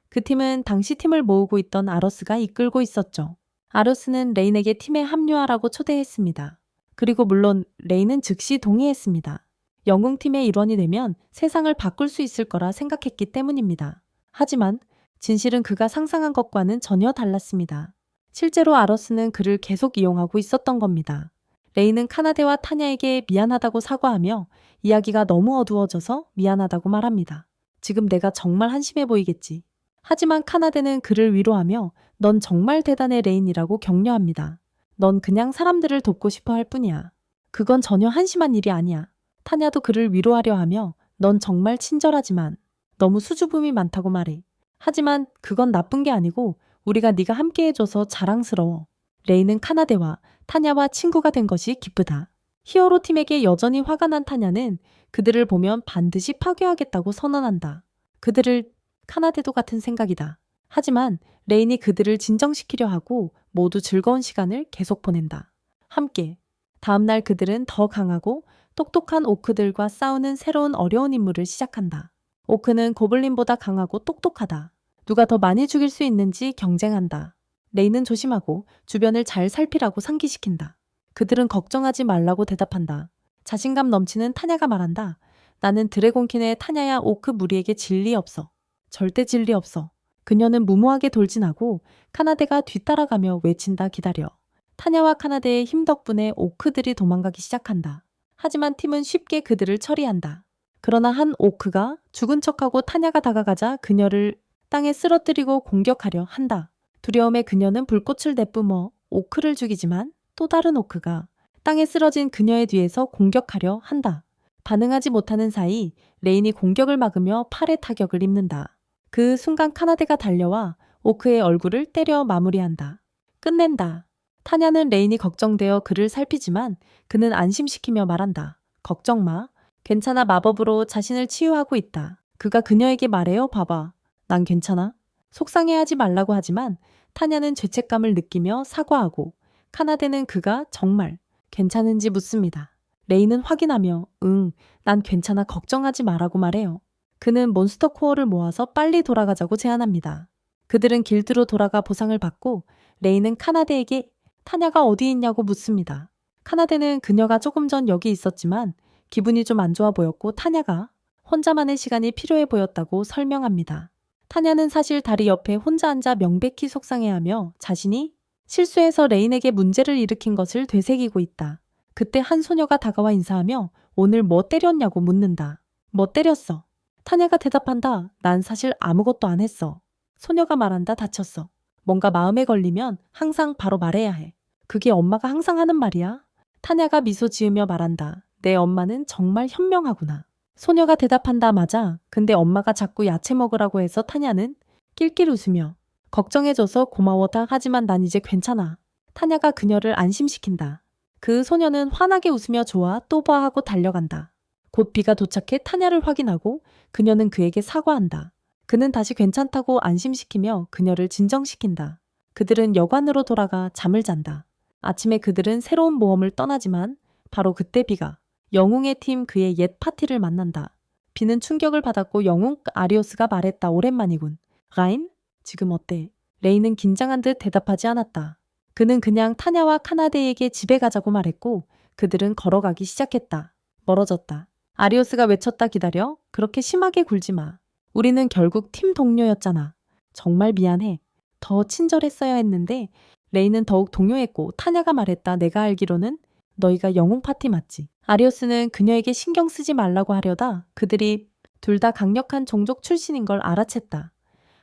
Speaker 1: 그 팀은 당시 팀을 모으고 있던 아러스가 이끌고 있었죠. 아러스는 레인에게 팀에 합류하라고 초대했습니다. 그리고 물론 레인은 즉시 동의했습니다. 영웅팀의 일원이 되면 세상을 바꿀 수 있을 거라 생각했기 때문입니다. 하지만 진실은 그가 상상한 것과는 전혀 달랐습니다. 실제로 아러스는 그를 계속 이용하고 있었던 겁니다. 레인은 카나데와 타냐에게 미안하다고 사과하며 이야기가 너무 어두워져서 미안하다고 말합니다. 지금 내가 정말 한심해 보이겠지. 하지만 카나데는 그를 위로하며 넌 정말 대단해 레인이라고 격려합니다. 넌 그냥 사람들을 돕고 싶어 할 뿐이야. 그건 전혀 한심한 일이 아니야. 타냐도 그를 위로하려 하며 넌 정말 친절하지만 너무 수줍음이 많다고 말해. 하지만 그건 나쁜 게 아니고 우리가 네가 함께 해줘서 자랑스러워. 레인은 카나데와 타냐와 친구가 된 것이 기쁘다. 히어로 팀에게 여전히 화가 난 타냐는 그들을 보면 반드시 파괴하겠다고 선언한다. 그들을 카나데도 같은 생각이다. 하지만 레인이 그들을 진정시키려 하고 모두 즐거운 시간을 계속 보낸다. 함께. 다음날 그들은 더 강하고 똑똑한 오크들과 싸우는 새로운 어려운 임무를 시작한다. 오크는 고블린보다 강하고 똑똑하다. 누가 더 많이 죽일 수 있는지 경쟁한다. 레인은 조심하고 주변을 잘 살피라고 상기시킨다. 그들은 걱정하지 말라고 대답한다. 자신감 넘치는 타냐가 말한다. 나는 드래곤킨의 타냐야 오크 무리에게 진리 없어. 절대 진리 없어. 그녀는 무모하게 돌진하고 카나데가 뒤따라가며 외친다. 기다려. 타냐와 카나데의 힘 덕분에 오크들이 도망가기 시작한다. 하지만 팀은 쉽게 그들을 처리한다. 그러나 한 오크가 죽은 척하고 타냐가 다가가자 그녀를 땅에 쓰러뜨리고 공격하려 한다. 두려움에 그녀는 불꽃을 내뿜어 오크를 죽이지만 또 다른 오크가 땅에 쓰러진 그녀의 뒤에서 공격하려 한다. 반응하지 못하는 사이 레인이 공격을 막으며 팔에 타격을 입는다. 그 순간 카나데가 달려와 오크의 얼굴을 때려 마무리한다. 끝낸다. 타냐는 레인이 걱정되어 그를 살피지만 그는 안심시키며 말한다. 걱정 마. 괜찮아. 마법으로 자신을 치유하고 있다. 그가 그녀에게 말해요. 봐봐. 난 괜찮아. 속상해하지 말라고 하지만 타냐는 죄책감을 느끼며 사과하고 카나데는 그가 정말 괜찮은지 묻습니다. 레인은 확인하며 응, 난 괜찮아. 걱정하지 마라고 말해요. 그는 몬스터 코어를 모아서 빨리 돌아가자고 제안합니다. 그들은 길드로 돌아가 보상을 받고 레인은 카나데에게 타냐가 어디 있냐고 묻습니다. 카나데는 그녀가 조금 전 여기 있었지만 기분이 좀 안 좋아 보였고 타냐가 혼자만의 시간이 필요해 보였다고 설명합니다. 타냐는 사실 다리 옆에 혼자 앉아 명백히 속상해하며 자신이 실수해서 레인에게 문제를 일으킨 것을 되새기고 있다. 그때 한 소녀가 다가와 인사하며 오늘 뭐 때렸냐고 묻는다. 뭐 때렸어? 타냐가 대답한다. 난 사실 아무것도 안 했어. 소녀가 말한다. 다쳤어. 뭔가 마음에 걸리면 항상 바로 말해야 해. 그게 엄마가 항상 하는 말이야. 타냐가 미소 지으며 말한다. 내 엄마는 정말 현명하구나. 소녀가 대답한다. 맞아. 근데 엄마가 자꾸 야채 먹으라고 해서 타냐는 낄낄 웃으며 걱정해줘서 고마워다. 하지만 난 이제 괜찮아. 타냐가 그녀를 안심시킨다. 그 소녀는 환하게 웃으며 좋아 또 봐 하고 달려간다. 곧 비가 도착해 타냐를 확인하고 그녀는 그에게 사과한다. 그는 다시 괜찮다고 안심시키며 그녀를 진정시킨다. 그들은 여관으로 돌아가 잠을 잔다. 아침에 그들은 새로운 모험을 떠나지만 바로 그때 비가 영웅의 팀 그의 옛 파티를 만난다. 비는 충격을 받았고 영웅 아리오스가 말했다. 오랜만이군. 라인? 지금 어때? 레이는 긴장한 듯 대답하지 않았다. 그는 그냥 타냐와 카나데에게 집에 가자고 말했고 그들은 걸어가기 시작했다. 멀어졌다. 아리오스가 외쳤다. 기다려. 그렇게 심하게 굴지 마. 우리는 결국 팀 동료였잖아. 정말 미안해. 더 친절했어야 했는데 레이는 더욱 동요했고 타냐가 말했다. 내가 알기로는 너희가 영웅 파티 맞지? 아리오스는 그녀에게 신경 쓰지 말라고 하려다 그들이 둘 다 강력한 종족 출신인 걸 알아챘다.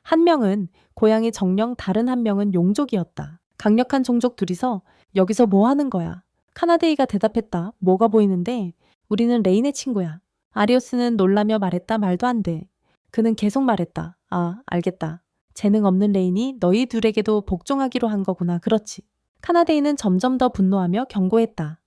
Speaker 1: 한 명은 고향이 정령 다른 한 명은 용족이었다. 강력한 종족 둘이서 여기서 뭐 하는 거야? 카나데이가 대답했다. 뭐가 보이는데? 우리는 레인의 친구야. 아리오스는 놀라며 말했다. 말도 안 돼. 그는 계속 말했다. 아, 알겠다. 재능 없는 레인이 너희 둘에게도 복종하기로 한 거구나. 그렇지. 카나데이는 점점 더 분노하며 경고했다.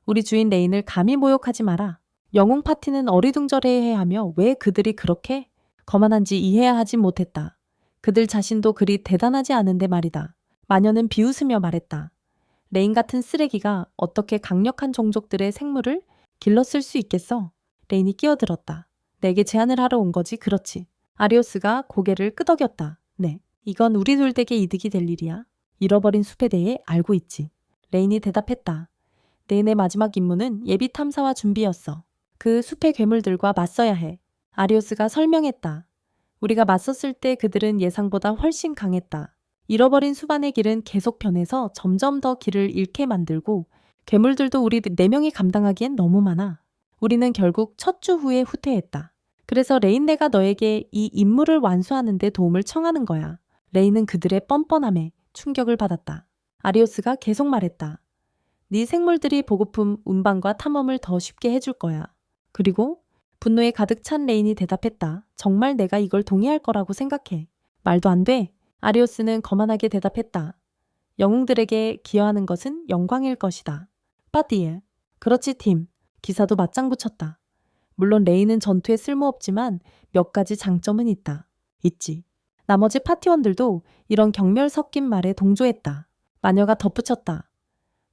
Speaker 1: 우리 주인 레인을 감히 모욕하지 마라. 영웅 파티는 어리둥절해야 하며 왜 그들이 그렇게 거만한지 이해하지 못했다. 그들 자신도 그리 대단하지 않은데 말이다. 마녀는 비웃으며 말했다. 레인 같은 쓰레기가 어떻게 강력한 종족들의 생물을 길렀을 수 있겠어? 레인이 끼어들었다. 내게 제안을 하러 온 거지, 그렇지. 아리오스가 고개를 끄덕였다. 네, 이건 우리 둘 댁에 이득이 될 일이야. 잃어버린 숲에 대해 알고 있지. 레인이 대답했다. 내내 마지막 임무는 예비 탐사와 준비였어. 그 숲의 괴물들과 맞서야 해. 아리오스가 설명했다. 우리가 맞섰을 때 그들은 예상보다 훨씬 강했다. 잃어버린 숲안의 길은 계속 변해서 점점 더 길을 잃게 만들고 괴물들도 우리 4명이 감당하기엔 너무 많아. 우리는 결국 첫 주 후에 후퇴했다. 그래서 레인네가 너에게 이 임무를 완수하는 데 도움을 청하는 거야. 레인은 그들의 뻔뻔함에 충격을 받았다. 아리오스가 계속 말했다. 네 생물들이 보급품 운반과 탐험을 더 쉽게 해줄 거야. 그리고 분노에 가득 찬 레인이 대답했다. 정말 내가 이걸 동의할 거라고 생각해. 말도 안 돼. 아리오스는 거만하게 대답했다. 영웅들에게 기여하는 것은 영광일 것이다. 빠디에. 그렇지 팀. 기사도 맞장 붙였다. 물론 레인은 전투에 쓸모없지만 몇 가지 장점은 있다. 있지. 나머지 파티원들도 이런 경멸 섞인 말에 동조했다. 마녀가 덧붙였다.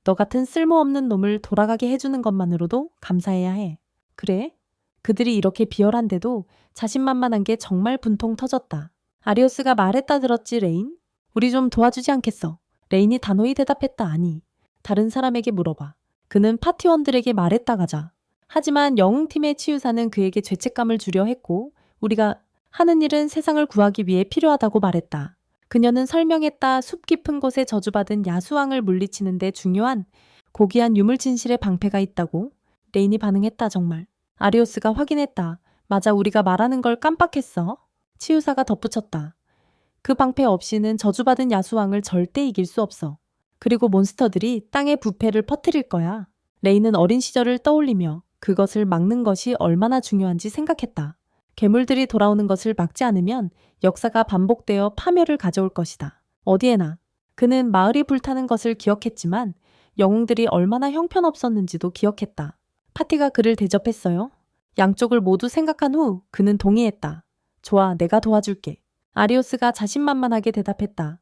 Speaker 1: 너 같은 쓸모없는 놈을 돌아가게 해주는 것만으로도 감사해야 해. 그래? 그들이 이렇게 비열한데도 자신만만한 게 정말 분통 터졌다. 아리오스가 말했다 들었지 레인? 우리 좀 도와주지 않겠어? 레인이 단호히 대답했다. 아니. 다른 사람에게 물어봐. 그는 파티원들에게 말했다 가자. 하지만 영웅팀의 치유사는 그에게 죄책감을 주려 했고 우리가 하는 일은 세상을 구하기 위해 필요하다고 말했다. 그녀는 설명했다. 숲 깊은 곳에 저주받은 야수왕을 물리치는 데 중요한 고귀한 유물 진실의 방패가 있다고. 레인이 반응했다. 정말. 아리오스가 확인했다. 맞아, 우리가 말하는 걸 깜빡했어. 치유사가 덧붙였다. 그 방패 없이는 저주받은 야수왕을 절대 이길 수 없어. 그리고 몬스터들이 땅에 부패를 퍼뜨릴 거야. 레인은 어린 시절을 떠올리며 그것을 막는 것이 얼마나 중요한지 생각했다. 괴물들이 돌아오는 것을 막지 않으면 역사가 반복되어 파멸을 가져올 것이다. 어디에나. 그는 마을이 불타는 것을 기억했지만 영웅들이 얼마나 형편없었는지도 기억했다. 파티가 그를 대접했어요. 양쪽을 모두 생각한 후 그는 동의했다. 좋아, 내가 도와줄게. 아리오스가 자신만만하게 대답했다.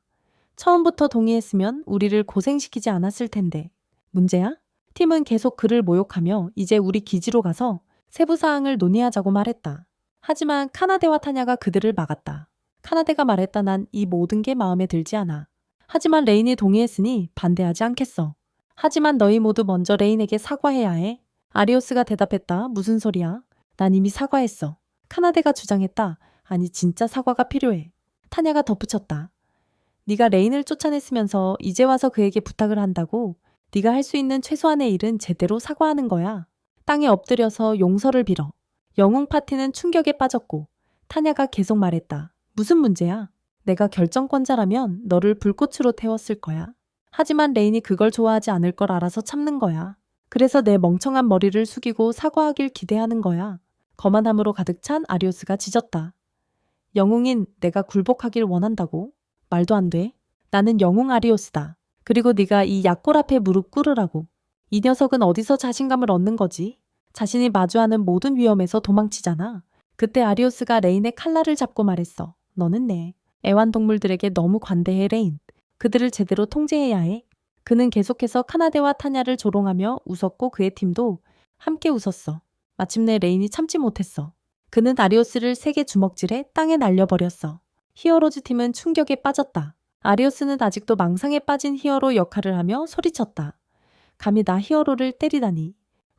Speaker 1: 처음부터 동의했으면 우리를 고생시키지 않았을 텐데. 문제야? 팀은 계속 그를 모욕하며 이제 우리 기지로 가서 세부 사항을 논의하자고 말했다. 하지만 카나데와 타냐가 그들을 막았다. 카나데가 말했다. 난 이 모든 게 마음에 들지 않아. 하지만 레인이 동의했으니 반대하지 않겠어. 하지만 너희 모두 먼저 레인에게 사과해야 해. 아리오스가 대답했다. 무슨 소리야? 난 이미 사과했어. 카나데가 주장했다. 아니 진짜 사과가 필요해. 타냐가 덧붙였다. 네가 레인을 쫓아냈으면서 이제 와서 그에게 부탁을 한다고? 네가 할 수 있는 최소한의 일은 제대로 사과하는 거야. 땅에 엎드려서 용서를 빌어. 영웅 파티는 충격에 빠졌고 타냐가 계속 말했다. 무슨 문제야? 내가 결정권자라면 너를 불꽃으로 태웠을 거야. 하지만 레인이 그걸 좋아하지 않을 걸 알아서 참는 거야. 그래서 내 멍청한 머리를 숙이고 사과하길 기대하는 거야. 거만함으로 가득 찬 아리오스가 짖었다. 영웅인 내가 굴복하길 원한다고? 말도 안 돼. 나는 영웅 아리오스다. 그리고 네가 이 약골 앞에 무릎 꿇으라고. 이 녀석은 어디서 자신감을 얻는 거지? 자신이 마주하는 모든 위험에서 도망치잖아. 그때 아리오스가 레인의 칼날을 잡고 말했어. 너는 내 애완동물들에게 너무 관대해 레인. 그들을 제대로 통제해야 해. 그는 계속해서 카나데와 타냐를 조롱하며 웃었고 그의 팀도 함께 웃었어. 마침내 레인이 참지 못했어. 그는 아리오스를 세게 주먹질해 땅에 날려버렸어. 히어로즈 팀은 충격에 빠졌다. 아리오스는 아직도 망상에 빠진 히어로 역할을 하며 소리쳤다. 감히 나 히어로를 때리다니.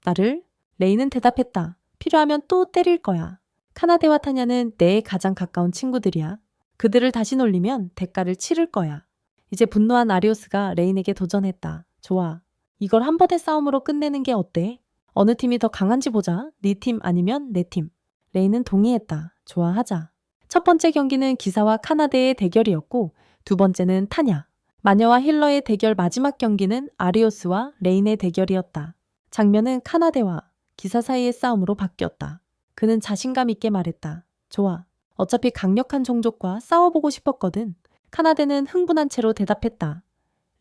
Speaker 1: 나를? 레인은 대답했다. 필요하면 또 때릴 거야. 카나데와 타냐는 내 가장 가까운 친구들이야. 그들을 다시 놀리면 대가를 치를 거야. 이제 분노한 아리오스가 레인에게 도전했다. 좋아. 이걸 한 번의 싸움으로 끝내는 게 어때? 어느 팀이 더 강한지 보자. 네 팀 아니면 내 팀. 레인은 동의했다. 좋아하자. 첫 번째 경기는 기사와 카나데의 대결이었고 두 번째는 타냐, 마녀와 힐러의 대결 마지막 경기는 아리오스와 레인의 대결이었다. 장면은 카나데와 기사 사이의 싸움으로 바뀌었다. 그는 자신감 있게 말했다. 좋아. 어차피 강력한 종족과 싸워보고 싶었거든. 카나데는 흥분한 채로 대답했다.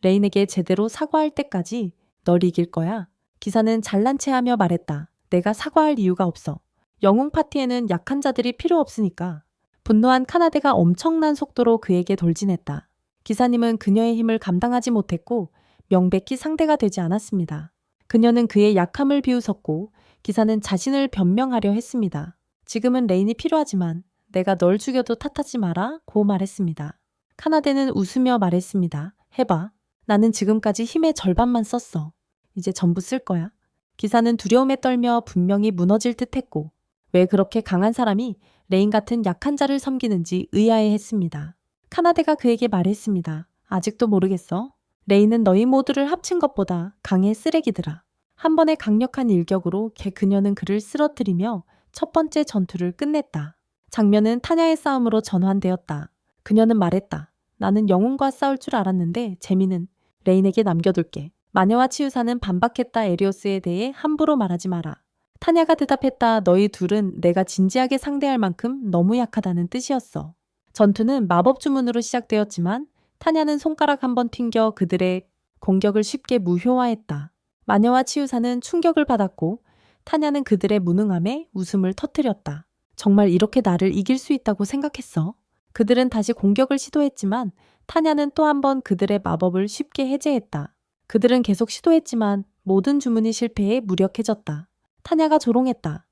Speaker 1: 레인에게 제대로 사과할 때까지 널 이길 거야. 기사는 잘난 체하며 말했다. 내가 사과할 이유가 없어. 영웅 파티에는 약한 자들이 필요 없으니까. 분노한 카나데가 엄청난 속도로 그에게 돌진했다. 기사님은 그녀의 힘을 감당하지 못했고 명백히 상대가 되지 않았습니다. 그녀는 그의 약함을 비웃었고 기사는 자신을 변명하려 했습니다. 지금은 레인이 필요하지만 내가 널 죽여도 탓하지 마라 고 말했습니다. 카나데는 웃으며 말했습니다. 해봐. 나는 지금까지 힘의 절반만 썼어. 이제 전부 쓸 거야. 기사는 두려움에 떨며 분명히 무너질 듯했고 왜 그렇게 강한 사람이 레인 같은 약한 자를 섬기는지 의아해했습니다. 카나데가 그에게 말했습니다. 아직도 모르겠어? 레인은 너희 모두를 합친 것보다 강해 쓰레기들아. 한 번의 강력한 일격으로 그녀는 그를 쓰러뜨리며 첫 번째 전투를 끝냈다. 장면은 타냐의 싸움으로 전환되었다. 그녀는 말했다. 나는 영웅과 싸울 줄 알았는데 재미는 레인에게 남겨둘게. 마녀와 치유사는 반박했다. 에리오스에 대해 함부로 말하지 마라. 타냐가 대답했다. 너희 둘은 내가 진지하게 상대할 만큼 너무 약하다는 뜻이었어. 전투는 마법 주문으로 시작되었지만 타냐는 손가락 한번 튕겨 그들의 공격을 쉽게 무효화했다. 마녀와 치유사는 충격을 받았고 타냐는 그들의 무능함에 웃음을 터뜨렸다. 정말 이렇게 나를 이길 수 있다고 생각했어? 그들은 다시 공격을 시도했지만 타냐는 또 한 번 그들의 마법을 쉽게 해제했다. 그들은 계속 시도했지만 모든 주문이 실패해 무력해졌다. 타냐가 조롱했다.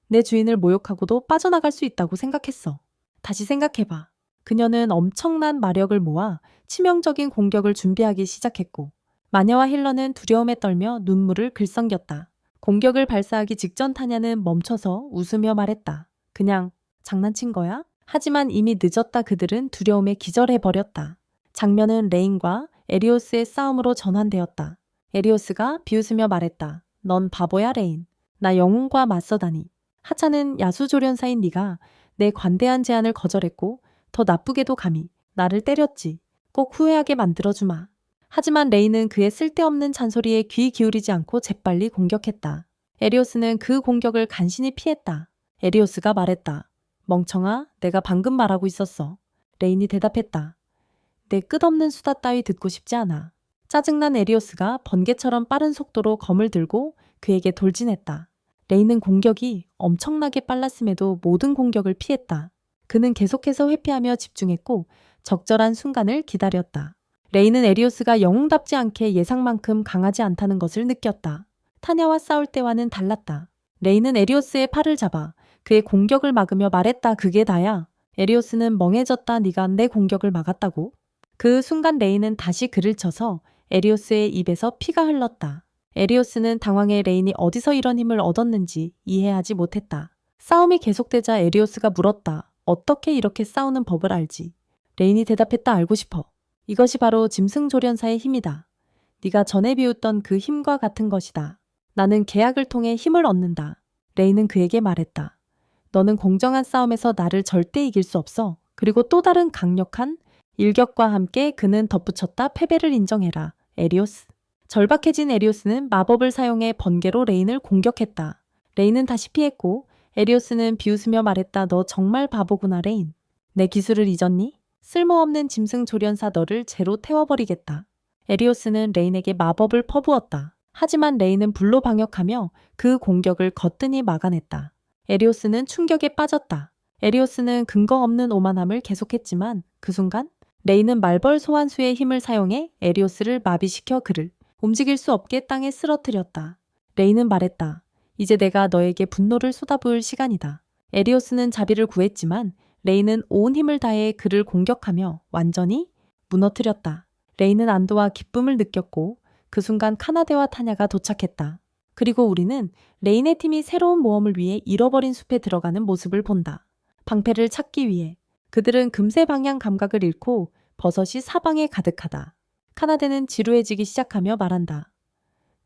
Speaker 1: 내 주인을 모욕하고도 빠져나갈 수 있다고 생각했어. 다시 생각해봐. 그녀는 엄청난 마력을 모아 치명적인 공격을 준비하기 시작했고 마녀와 힐러는 두려움에 떨며 눈물을 글썽겼다. 공격을 발사하기 직전 타냐는 멈춰서 웃으며 말했다. 그냥 장난친 거야? 하지만 이미 늦었다. 그들은 두려움에 기절해버렸다. 장면은 레인과 에리오스의 싸움으로 전환되었다. 에리오스가 비웃으며 말했다. 넌 바보야 레인. 나 영웅과 맞서다니. 하찮은 야수조련사인 네가 내 관대한 제안을 거절했고 더 나쁘게도 감히 나를 때렸지. 꼭 후회하게 만들어주마. 하지만 레인은 그의 쓸데없는 잔소리에 귀 기울이지 않고 재빨리 공격했다. 에리오스는 그 공격을 간신히 피했다. 에리오스가 말했다. 멍청아, 내가 방금 말하고 있었어. 레인이 대답했다. 내 끝없는 수다 따위 듣고 싶지 않아. 짜증난 에리오스가 번개처럼 빠른 속도로 검을 들고 그에게 돌진했다. 레인은 공격이 엄청나게 빨랐음에도 모든 공격을 피했다. 그는 계속해서 회피하며 집중했고 적절한 순간을 기다렸다. 레인은 에리오스가 영웅답지 않게 예상만큼 강하지 않다는 것을 느꼈다. 타냐와 싸울 때와는 달랐다. 레인은 에리오스의 팔을 잡아 그의 공격을 막으며 말했다. 그게 다야. 에리오스는 멍해졌다. 네가 내 공격을 막았다고? 그 순간 레인은 다시 그를 쳐서 에리오스의 입에서 피가 흘렀다. 에리오스는 당황해 레인이 어디서 이런 힘을 얻었는지 이해하지 못했다. 싸움이 계속되자 에리오스가 물었다. 어떻게 이렇게 싸우는 법을 알지? 레인이 대답했다. 알고 싶어. 이것이 바로 짐승조련사의 힘이다. 네가 전에 비웃던 그 힘과 같은 것이다. 나는 계약을 통해 힘을 얻는다. 레인은 그에게 말했다. 너는 공정한 싸움에서 나를 절대 이길 수 없어. 그리고 또 다른 강력한 일격과 함께 그는 덧붙였다. 패배를 인정해라. 에리오스. 절박해진 에리오스는 마법을 사용해 번개로 레인을 공격했다. 레인은 다시 피했고 에리오스는 비웃으며 말했다. 너 정말 바보구나 레인. 내 기술을 잊었니? 쓸모없는 짐승 조련사 너를 재로 태워버리겠다. 에리오스는 레인에게 마법을 퍼부었다. 하지만 레인은 불로 방역하며 그 공격을 거뜬히 막아냈다. 에리오스는 충격에 빠졌다. 에리오스는 근거 없는 오만함을 계속했지만 그 순간 레인은 말벌 소환수의 힘을 사용해 에리오스를 마비시켜 그를 움직일 수 없게 땅에 쓰러뜨렸다. 레인은 말했다. 이제 내가 너에게 분노를 쏟아부을 시간이다. 에리오스는 자비를 구했지만 레인은 온 힘을 다해 그를 공격하며 완전히 무너뜨렸다. 레인은 안도와 기쁨을 느꼈고 그 순간 카나데와 타냐가 도착했다. 그리고 우리는 레인의 팀이 새로운 모험을 위해 잃어버린 숲에 들어가는 모습을 본다. 방패를 찾기 위해. 그들은 금세 방향 감각을 잃고 버섯이 사방에 가득하다. 카나데는 지루해지기 시작하며 말한다.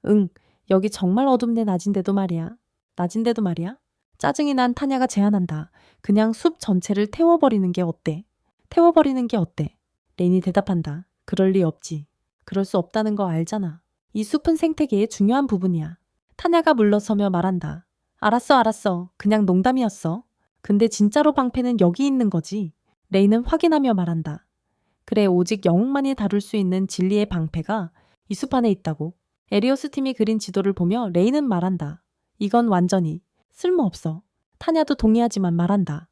Speaker 1: 응, 여기 정말 어둡네. 낮인데도 말이야. 낮인데도 말이야? 짜증이 난 타냐가 제안한다. 그냥 숲 전체를 태워버리는 게 어때? 태워버리는 게 어때? 레인이 대답한다. 그럴 리 없지. 그럴 수 없다는 거 알잖아. 이 숲은 생태계의 중요한 부분이야. 타냐가 물러서며 말한다. 알았어, 알았어. 그냥 농담이었어. 근데 진짜로 방패는 여기 있는 거지. 레인은 확인하며 말한다. 그래, 오직 영웅만이 다룰 수 있는 진리의 방패가 이 숲 안에 있다고. 에리오스 팀이 그린 지도를 보며 레인은 말한다. 이건 완전히 쓸모없어. 타냐도 동의하지만 말한다.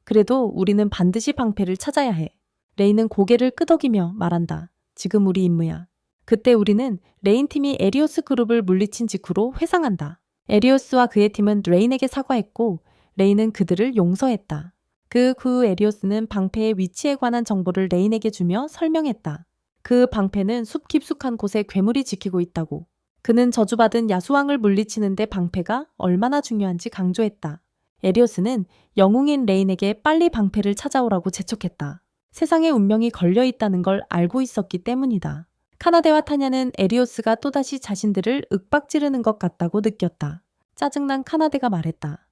Speaker 1: 그래도 우리는 반드시 방패를 찾아야 해. 레인은 고개를 끄덕이며 말한다. 지금 우리 임무야. 그때 우리는 레인 팀이 에리오스 그룹을 물리친 직후로 회상한다. 에리오스와 그의 팀은 레인에게 사과했고 레인은 그들을 용서했다. 그 후 에리오스는 방패의 위치에 관한 정보를 레인에게 주며 설명했다. 그 방패는 숲 깊숙한 곳에 괴물이 지키고 있다고. 그는 저주받은 야수왕을 물리치는데 방패가 얼마나 중요한지 강조했다. 에리오스는 영웅인 레인에게 빨리 방패를 찾아오라고 재촉했다. 세상의 운명이 걸려 있다는 걸 알고 있었기 때문이다. 카나데와 타냐는 에리오스가 또다시 자신들을 윽박지르는 것 같다고 느꼈다. 짜증난 카나데가 말했다.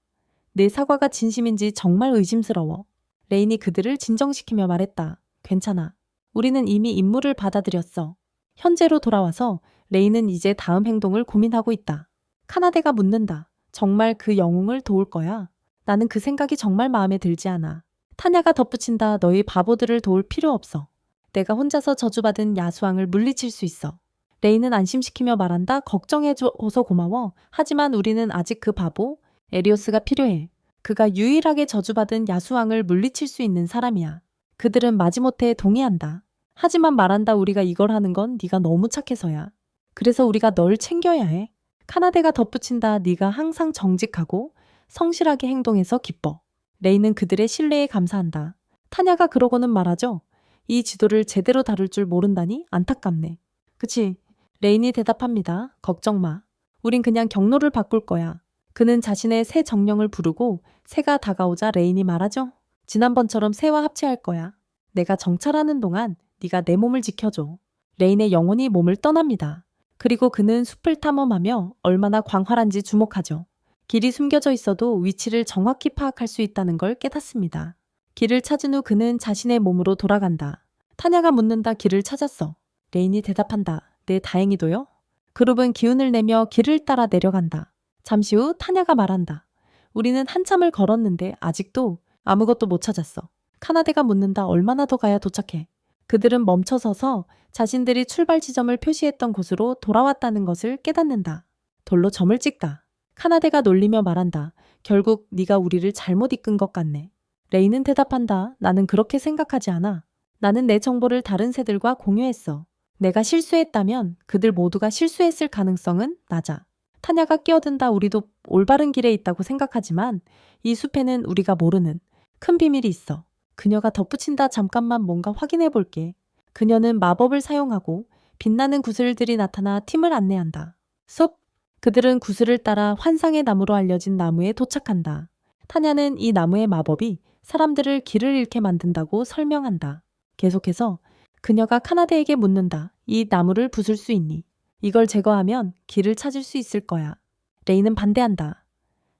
Speaker 1: 내 사과가 진심인지 정말 의심스러워. 레인이 그들을 진정시키며 말했다. 괜찮아. 우리는 이미 임무를 받아들였어. 현재로 돌아와서 레인은 이제 다음 행동을 고민하고 있다. 카나데가 묻는다. 정말 그 영웅을 도울 거야? 나는 그 생각이 정말 마음에 들지 않아. 타냐가 덧붙인다. 너희 바보들을 도울 필요 없어. 내가 혼자서 저주받은 야수왕을 물리칠 수 있어. 레인은 안심시키며 말한다. 걱정해줘서 고마워. 하지만 우리는 아직 그 바보 에리오스가 필요해. 그가 유일하게 저주받은 야수왕을 물리칠 수 있는 사람이야. 그들은 마지못해 동의한다. 하지만 말한다. 우리가 이걸 하는 건 네가 너무 착해서야. 그래서 우리가 널 챙겨야 해. 카나데가 덧붙인다. 네가 항상 정직하고 성실하게 행동해서 기뻐. 레인은 그들의 신뢰에 감사한다. 타냐가 그러고는 말하죠. 이 지도를 제대로 다룰 줄 모른다니 안타깝네. 그치? 레인이 대답합니다. 걱정 마. 우린 그냥 경로를 바꿀 거야. 그는 자신의 새 정령을 부르고 새가 다가오자 레인이 말하죠. 지난번처럼 새와 합체할 거야. 내가 정찰하는 동안 네가 내 몸을 지켜줘. 레인의 영혼이 몸을 떠납니다. 그리고 그는 숲을 탐험하며 얼마나 광활한지 주목하죠. 길이 숨겨져 있어도 위치를 정확히 파악할 수 있다는 걸 깨닫습니다. 길을 찾은 후 그는 자신의 몸으로 돌아간다. 타냐가 묻는다. 길을 찾았어. 레인이 대답한다. 네, 다행히도요. 그룹은 기운을 내며 길을 따라 내려간다. 잠시 후 타냐가 말한다. 우리는 한참을 걸었는데 아직도 아무것도 못 찾았어. 카나데가 묻는다. 얼마나 더 가야 도착해? 그들은 멈춰서서 자신들이 출발 지점을 표시했던 곳으로 돌아왔다는 것을 깨닫는다. 돌로 점을 찍다. 카나데가 놀리며 말한다. 결국 네가 우리를 잘못 이끈 것 같네. 레이는 대답한다. 나는 그렇게 생각하지 않아. 나는 내 정보를 다른 새들과 공유했어. 내가 실수했다면 그들 모두가 실수했을 가능성은 낮아. 타냐가 끼어든다. 우리도 올바른 길에 있다고 생각하지만 이 숲에는 우리가 모르는 큰 비밀이 있어. 그녀가 덧붙인다. 잠깐만 뭔가 확인해 볼게. 그녀는 마법을 사용하고 빛나는 구슬들이 나타나 팀을 안내한다. 숲! 그들은 구슬을 따라 환상의 나무로 알려진 나무에 도착한다. 타냐는 이 나무의 마법이 사람들을 길을 잃게 만든다고 설명한다. 계속해서 그녀가 카나데에게 묻는다. 이 나무를 부술 수 있니? 이걸 제거하면 길을 찾을 수 있을 거야. 레이는 반대한다.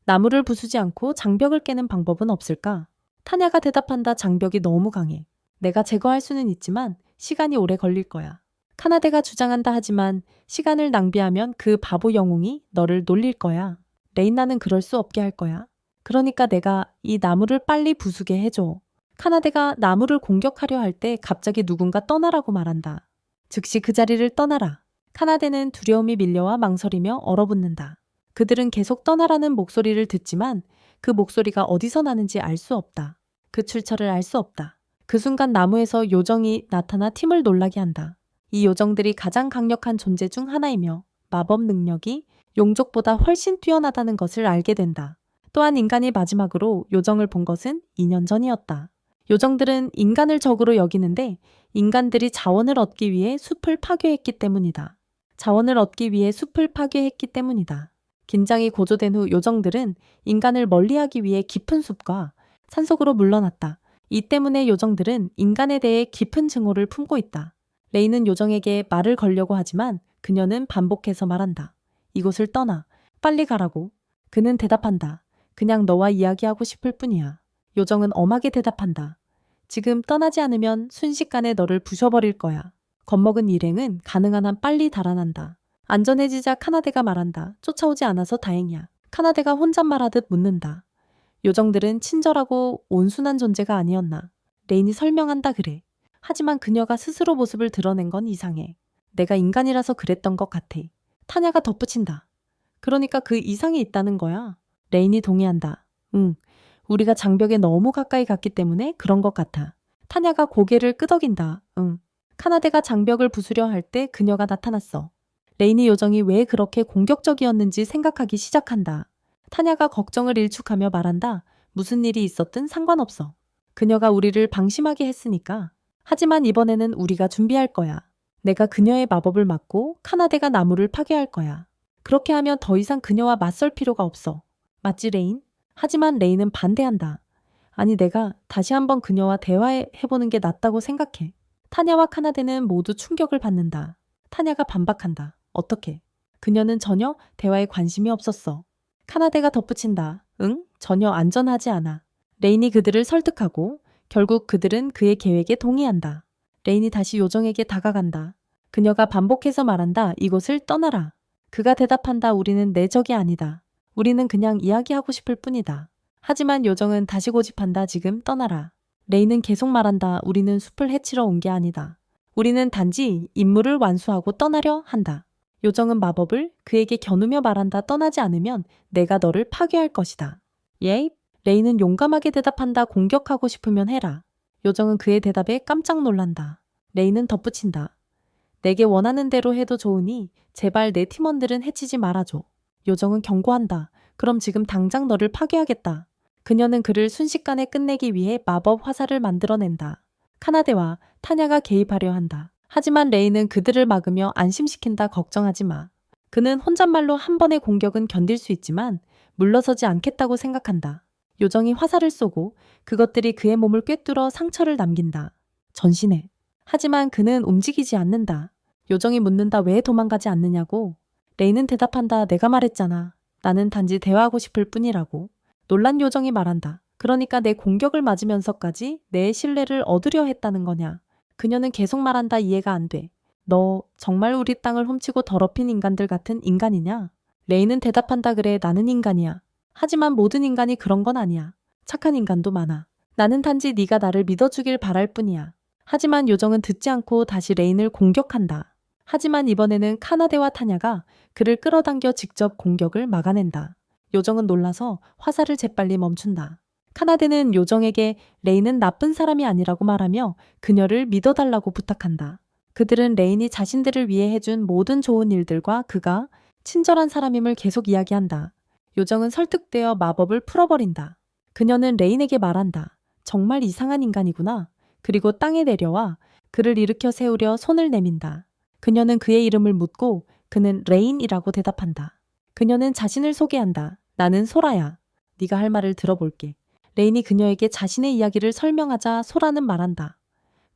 Speaker 1: 나무를 부수지 않고 장벽을 깨는 방법은 없을까? 타냐가 대답한다. 장벽이 너무 강해. 내가 제거할 수는 있지만 시간이 오래 걸릴 거야. 카나데가 주장한다. 하지만 시간을 낭비하면 그 바보 영웅이 너를 놀릴 거야. 레인 나는 그럴 수 없게 할 거야. 그러니까 내가 이 나무를 빨리 부수게 해줘. 카나데가 나무를 공격하려 할 때 갑자기 누군가 떠나라고 말한다. 즉시 그 자리를 떠나라. 카나데는 두려움이 밀려와 망설이며 얼어붙는다. 그들은 계속 떠나라는 목소리를 듣지만 그 목소리가 어디서 나는지 알 수 없다. 그 출처를 알 수 없다. 그 순간 나무에서 요정이 나타나 팀을 놀라게 한다. 이 요정들이 가장 강력한 존재 중 하나이며 마법 능력이 용족보다 훨씬 뛰어나다는 것을 알게 된다. 또한 인간이 마지막으로 요정을 본 것은 2년 전이었다. 요정들은 인간을 적으로 여기는데 인간들이 자원을 얻기 위해 숲을 파괴했기 때문이다. 자원을 얻기 위해 숲을 파괴했기 때문이다. 긴장이 고조된 후 요정들은 인간을 멀리하기 위해 깊은 숲과 산속으로 물러났다. 이 때문에 요정들은 인간에 대해 깊은 증오를 품고 있다. 레이는 요정에게 말을 걸려고 하지만 그녀는 반복해서 말한다. 이곳을 떠나. 빨리 가라고. 그는 대답한다. 그냥 너와 이야기하고 싶을 뿐이야. 요정은 엄하게 대답한다. 지금 떠나지 않으면 순식간에 너를 부셔버릴 거야. 겁먹은 일행은 가능한 한 빨리 달아난다. 안전해지자 카나데가 말한다. 쫓아오지 않아서 다행이야. 카나데가 혼잣말하듯 묻는다. 요정들은 친절하고 온순한 존재가 아니었나. 레인이 설명한다 그래. 하지만 그녀가 스스로 모습을 드러낸 건 이상해. 내가 인간이라서 그랬던 것 같아. 타냐가 덧붙인다. 그러니까 그 이상이 있다는 거야. 레인이 동의한다. 응. 우리가 장벽에 너무 가까이 갔기 때문에 그런 것 같아. 타냐가 고개를 끄덕인다. 응. 카나데가 장벽을 부수려 할 때 그녀가 나타났어. 레인이 요정이 왜 그렇게 공격적이었는지 생각하기 시작한다. 타냐가 걱정을 일축하며 말한다. 무슨 일이 있었든 상관없어. 그녀가 우리를 방심하게 했으니까. 하지만 이번에는 우리가 준비할 거야. 내가 그녀의 마법을 막고 카나데가 나무를 파괴할 거야. 그렇게 하면 더 이상 그녀와 맞설 필요가 없어. 맞지, 레인? 하지만 레인은 반대한다. 아니, 내가 다시 한번 그녀와 대화해보는 게 낫다고 생각해. 타냐와 카나데는 모두 충격을 받는다. 타냐가 반박한다. 어떻게? 그녀는 전혀 대화에 관심이 없었어. 카나데가 덧붙인다. 응? 전혀 안전하지 않아. 레인이 그들을 설득하고 결국 그들은 그의 계획에 동의한다. 레인이 다시 요정에게 다가간다. 그녀가 반복해서 말한다. 이곳을 떠나라. 그가 대답한다. 우리는 내 적이 아니다. 우리는 그냥 이야기하고 싶을 뿐이다. 하지만 요정은 다시 고집한다. 지금 떠나라. 레인은 계속 말한다. 우리는 숲을 해치러 온 게 아니다. 우리는 단지 임무를 완수하고 떠나려 한다. 요정은 마법을 그에게 겨누며 말한다. 떠나지 않으면 내가 너를 파괴할 것이다. 예? 레인은 용감하게 대답한다. 공격하고 싶으면 해라. 요정은 그의 대답에 깜짝 놀란다. 레인은 덧붙인다. 내게 원하는 대로 해도 좋으니 제발 내 팀원들은 해치지 말아줘. 요정은 경고한다. 그럼 지금 당장 너를 파괴하겠다. 그녀는 그를 순식간에 끝내기 위해 마법 화살을 만들어낸다. 카나데와 타냐가 개입하려 한다. 하지만 레이는 그들을 막으며 안심시킨다. 걱정하지 마. 그는 혼잣말로 한 번의 공격은 견딜 수 있지만 물러서지 않겠다고 생각한다. 요정이 화살을 쏘고 그것들이 그의 몸을 꿰뚫어 상처를 남긴다. 전신에. 하지만 그는 움직이지 않는다. 요정이 묻는다. 왜 도망가지 않느냐고. 레이는 대답한다. 내가 말했잖아. 나는 단지 대화하고 싶을 뿐이라고. 놀란 요정이 말한다. 그러니까 내 공격을 맞으면서까지 내 신뢰를 얻으려 했다는 거냐. 그녀는 계속 말한다. 이해가 안 돼. 너 정말 우리 땅을 훔치고 더럽힌 인간들 같은 인간이냐? 레이는 대답한다. 그래, 나는 인간이야. 하지만 모든 인간이 그런 건 아니야. 착한 인간도 많아. 나는 단지 네가 나를 믿어주길 바랄 뿐이야. 하지만 요정은 듣지 않고 다시 레인을 공격한다. 하지만 이번에는 카나데와 타냐가 그를 끌어당겨 직접 공격을 막아낸다. 요정은 놀라서 화살을 재빨리 멈춘다. 카나데는 요정에게 레인은 나쁜 사람이 아니라고 말하며 그녀를 믿어달라고 부탁한다. 그들은 레인이 자신들을 위해 해준 모든 좋은 일들과 그가 친절한 사람임을 계속 이야기한다. 요정은 설득되어 마법을 풀어버린다. 그녀는 레인에게 말한다. 정말 이상한 인간이구나. 그리고 땅에 내려와 그를 일으켜 세우려 손을 내민다. 그녀는 그의 이름을 묻고 그는 레인이라고 대답한다. 그녀는 자신을 소개한다. 나는 소라야. 네가 할 말을 들어볼게. 레인이 그녀에게 자신의 이야기를 설명하자 소라는 말한다.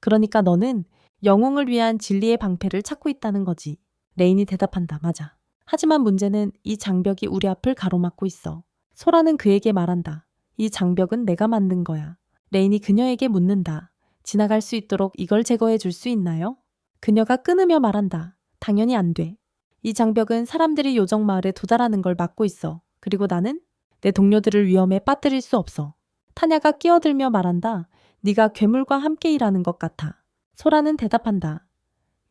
Speaker 1: 그러니까 너는 영웅을 위한 진리의 방패를 찾고 있다는 거지. 레인이 대답한다. 맞아. 하지만 문제는 이 장벽이 우리 앞을 가로막고 있어. 소라는 그에게 말한다. 이 장벽은 내가 만든 거야. 레인이 그녀에게 묻는다. 지나갈 수 있도록 이걸 제거해 줄 수 있나요? 그녀가 끊으며 말한다. 당연히 안 돼. 이 장벽은 사람들이 요정 마을에 도달하는 걸 막고 있어. 그리고 나는 내 동료들을 위험에 빠뜨릴 수 없어. 타냐가 끼어들며 말한다. 네가 괴물과 함께 일하는 것 같아. 소라는 대답한다.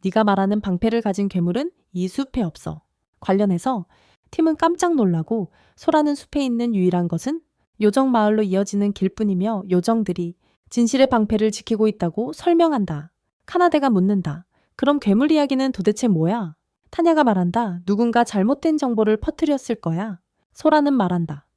Speaker 1: 네가 말하는 방패를 가진 괴물은 이 숲에 없어. 관련해서 팀은 깜짝 놀라고 소라는 숲에 있는 유일한 것은 요정 마을로 이어지는 길뿐이며 요정들이 진실의 방패를 지키고 있다고 설명한다. 카나데가 묻는다. 그럼 괴물 이야기는 도대체 뭐야? 타냐가 말한다. 누군가 잘못된 정보를 퍼뜨렸을 거야. 소라는 말한다.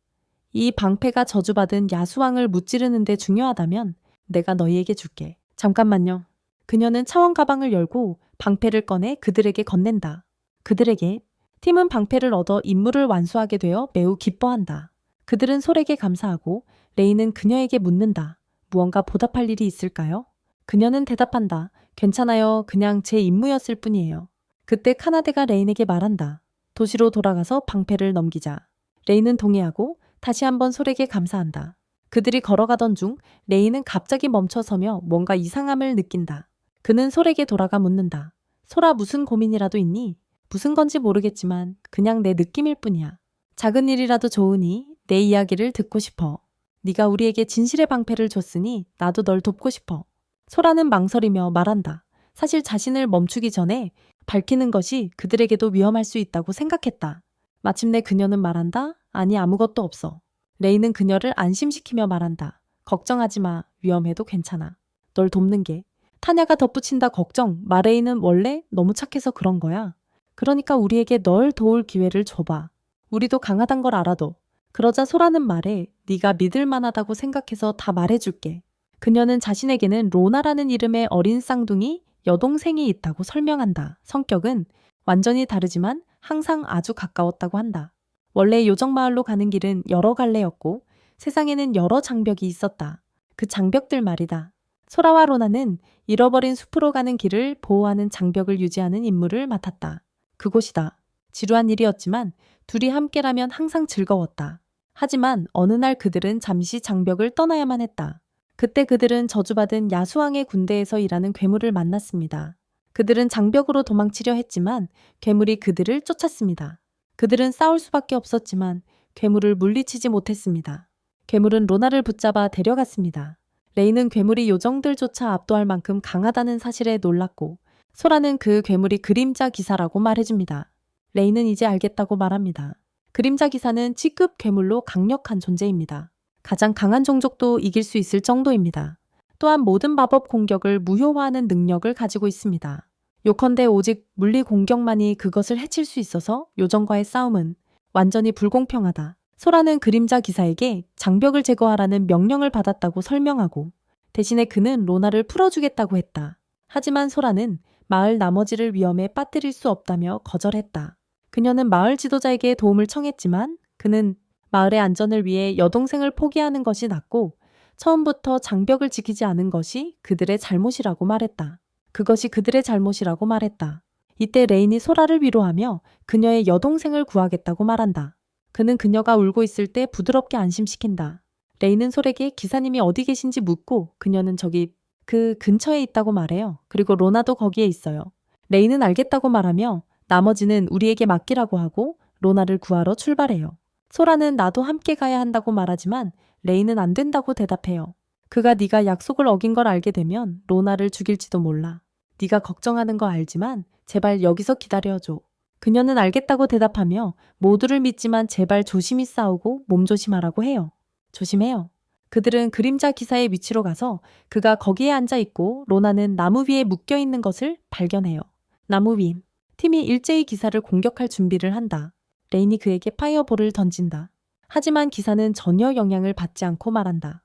Speaker 1: 이 방패가 저주받은 야수왕을 무찌르는 데 중요하다면 내가 너희에게 줄게. 잠깐만요. 그녀는 차원 가방을 열고 방패를 꺼내 그들에게 건넨다. 그들에게 팀은 방패를 얻어 임무를 완수하게 되어 매우 기뻐한다. 그들은 솔에게 감사하고 레이는 그녀에게 묻는다. 무언가 보답할 일이 있을까요? 그녀는 대답한다. 괜찮아요. 그냥 제 임무였을 뿐이에요. 그때 카나데가 레인에게 말한다. 도시로 돌아가서 방패를 넘기자. 레인은 동의하고 다시 한번 솔에게 감사한다. 그들이 걸어가던 중 레인은 갑자기 멈춰서며 뭔가 이상함을 느낀다. 그는 솔에게 돌아가 묻는다. 솔아, 무슨 고민이라도 있니? 무슨 건지 모르겠지만 그냥 내 느낌일 뿐이야. 작은 일이라도 좋으니 내 이야기를 듣고 싶어. 네가 우리에게 진실의 방패를 줬으니 나도 널 돕고 싶어. 소라는 망설이며 말한다. 사실 자신을 멈추기 전에 밝히는 것이 그들에게도 위험할 수 있다고 생각했다. 마침내 그녀는 말한다. 아니, 아무것도 없어. 레이는 그녀를 안심시키며 말한다. 걱정하지 마. 위험해도 괜찮아. 널 돕는 게. 타냐가 덧붙인다. 걱정. 마레이는 원래 너무 착해서 그런 거야. 그러니까 우리에게 널 도울 기회를 줘봐. 우리도 강하단 걸 알아도. 그러자 소라는 말에 네가 믿을 만하다고 생각해서 다 말해줄게. 그녀는 자신에게는 로나라는 이름의 어린 쌍둥이 여동생이 있다고 설명한다. 성격은 완전히 다르지만 항상 아주 가까웠다고 한다. 원래 요정마을로 가는 길은 여러 갈래였고 세상에는 여러 장벽이 있었다. 그 장벽들 말이다. 소라와 로나는 잃어버린 숲으로 가는 길을 보호하는 장벽을 유지하는 임무를 맡았다. 그곳이다. 지루한 일이었지만 둘이 함께라면 항상 즐거웠다. 하지만 어느 날 그들은 잠시 장벽을 떠나야만 했다. 그때 그들은 저주받은 야수왕의 군대에서 일하는 괴물을 만났습니다. 그들은 장벽으로 도망치려 했지만 괴물이 그들을 쫓았습니다. 그들은 싸울 수밖에 없었지만 괴물을 물리치지 못했습니다. 괴물은 로나를 붙잡아 데려갔습니다. 레이는 괴물이 요정들조차 압도할 만큼 강하다는 사실에 놀랐고 소라는 그 괴물이 그림자 기사라고 말해줍니다. 레이는 이제 알겠다고 말합니다. 그림자 기사는 G급 괴물로 강력한 존재입니다. 가장 강한 종족도 이길 수 있을 정도입니다. 또한 모든 마법 공격을 무효화하는 능력을 가지고 있습니다. 요컨대 오직 물리 공격만이 그것을 해칠 수 있어서 요정과의 싸움은 완전히 불공평하다. 소라는 그림자 기사에게 장벽을 제거하라는 명령을 받았다고 설명하고 대신에 그는 로나를 풀어주겠다고 했다. 하지만 소라는 마을 나머지를 위험에 빠뜨릴 수 없다며 거절했다. 그녀는 마을 지도자에게 도움을 청했지만 그는 마을의 안전을 위해 여동생을 포기하는 것이 낫고 처음부터 장벽을 지키지 않은 것이 그들의 잘못이라고 말했다. 그것이 그들의 잘못이라고 말했다. 이때 레인이 소라를 위로하며 그녀의 여동생을 구하겠다고 말한다. 그는 그녀가 울고 있을 때 부드럽게 안심시킨다. 레인은 솔에게 기사님이 어디 계신지 묻고 그녀는 저기 그 근처에 있다고 말해요. 그리고 로나도 거기에 있어요. 레인은 알겠다고 말하며 나머지는 우리에게 맡기라고 하고 로나를 구하러 출발해요. 소라는 나도 함께 가야 한다고 말하지만 레이는 안 된다고 대답해요. 그가 네가 약속을 어긴 걸 알게 되면 로나를 죽일지도 몰라. 네가 걱정하는 거 알지만 제발 여기서 기다려줘. 그녀는 알겠다고 대답하며 모두를 믿지만 제발 조심히 싸우고 몸조심하라고 해요. 조심해요. 그들은 그림자 기사의 위치로 가서 그가 거기에 앉아 있고 로나는 나무 위에 묶여 있는 것을 발견해요. 나무 위. 팀이 일제히 기사를 공격할 준비를 한다. 레인이 그에게 파이어볼을 던진다. 하지만 기사는 전혀 영향을 받지 않고 말한다.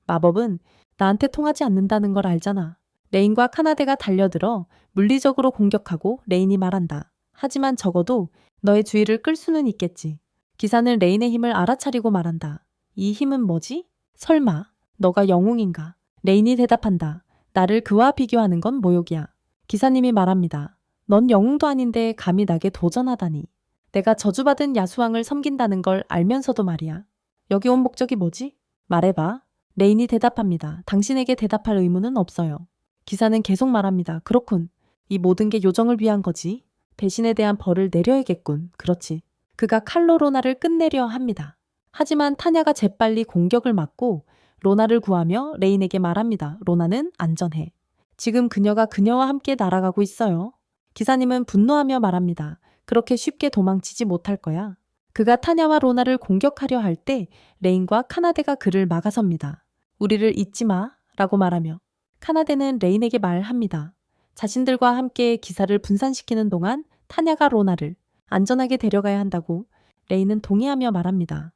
Speaker 1: 마법은 나한테 통하지 않는다는 걸 알잖아. 레인과 카나데가 달려들어 물리적으로 공격하고 레인이 말한다. 하지만 적어도 너의 주의를 끌 수는 있겠지. 기사는 레인의 힘을 알아차리고 말한다. 이 힘은 뭐지? 설마 너가 영웅인가? 레인이 대답한다. 나를 그와 비교하는 건 모욕이야. 기사님이 말합니다. 넌 영웅도 아닌데 감히 나에게 도전하다니. 내가 저주받은 야수왕을 섬긴다는 걸 알면서도 말이야. 여기 온 목적이 뭐지? 말해봐. 레인이 대답합니다. 당신에게 대답할 의무는 없어요. 기사는 계속 말합니다. 그렇군. 이 모든 게 요정을 위한 거지. 배신에 대한 벌을 내려야겠군. 그렇지. 그가 칼로 로나를 끝내려 합니다. 하지만 타냐가 재빨리 공격을 막고 로나를 구하며 레인에게 말합니다. 로나는 안전해. 지금 그녀가 그녀와 함께 날아가고 있어요. 기사님은 분노하며 말합니다. 그렇게 쉽게 도망치지 못할 거야. 그가 타냐와 로나를 공격하려 할 때 레인과 카나데가 그를 막아섭니다. 우리를 잊지 마 라고 말하며 카나데는 레인에게 말합니다. 자신들과 함께 기사를 분산시키는 동안 타냐가 로나를 안전하게 데려가야 한다고 레인은 동의하며 말합니다.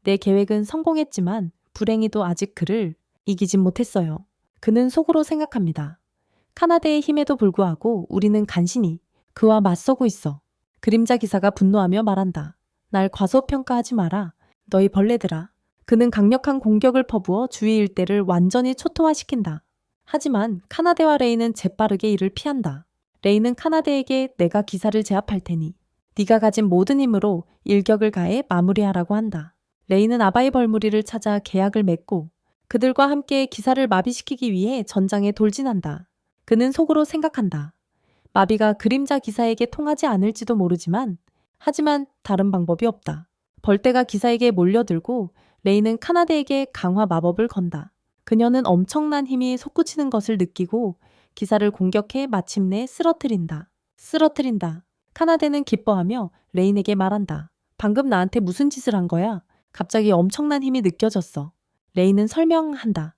Speaker 1: 내 계획은 성공했지만 불행히도 아직 그를 이기진 못했어요. 그는 속으로 생각합니다. 카나데의 힘에도 불구하고 우리는 간신히 그와 맞서고 있어. 그림자 기사가 분노하며 말한다. 날 과소평가하지 마라. 너희 벌레들아. 그는 강력한 공격을 퍼부어 주위 일대를 완전히 초토화시킨다. 하지만 카나데와 레이는 재빠르게 이를 피한다. 레이는 카나데에게 내가 기사를 제압할 테니 네가 가진 모든 힘으로 일격을 가해 마무리하라고 한다. 레이는 아바이 벌무리를 찾아 계약을 맺고 그들과 함께 기사를 마비시키기 위해 전장에 돌진한다. 그는 속으로 생각한다. 마비가 그림자 기사에게 통하지 않을지도 모르지만 하지만 다른 방법이 없다. 벌떼가 기사에게 몰려들고 레이는 카나데에게 강화 마법을 건다. 그녀는 엄청난 힘이 솟구치는 것을 느끼고 기사를 공격해 마침내 쓰러뜨린다. 쓰러뜨린다. 카나데는 기뻐하며 레인에게 말한다. 방금 나한테 무슨 짓을 한 거야? 갑자기 엄청난 힘이 느껴졌어. 레인은 설명한다.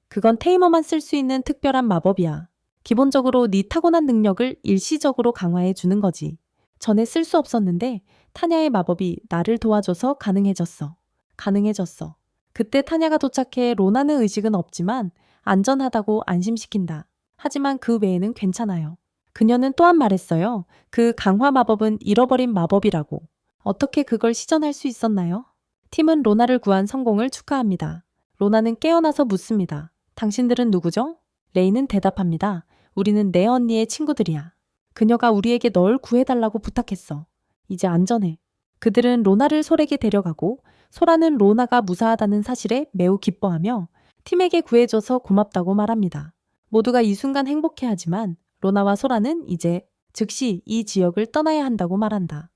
Speaker 1: 그건 테이머만 쓸 수 있는 특별한 마법이야. 기본적으로 네 타고난 능력을 일시적으로 강화해 주는 거지. 전에 쓸 수 없었는데 타냐의 마법이 나를 도와줘서 가능해졌어. 가능해졌어. 그때 타냐가 도착해 로나는 의식은 없지만 안전하다고 안심시킨다. 하지만 그 외에는 괜찮아요. 그녀는 또한 말했어요. 그 강화 마법은 잃어버린 마법이라고. 어떻게 그걸 시전할 수 있었나요? 팀은 로나를 구한 성공을 축하합니다. 로나는 깨어나서 묻습니다. 당신들은 누구죠? 레이는 대답합니다. 우리는 내 언니의 친구들이야. 그녀가 우리에게 널 구해달라고 부탁했어. 이제 안전해. 그들은 로나를 솔에게 데려가고 소라는 로나가 무사하다는 사실에 매우 기뻐하며 팀에게 구해줘서 고맙다고 말합니다. 모두가 이 순간 행복해하지만 로나와 소라는 이제 즉시 이 지역을 떠나야 한다고 말한다.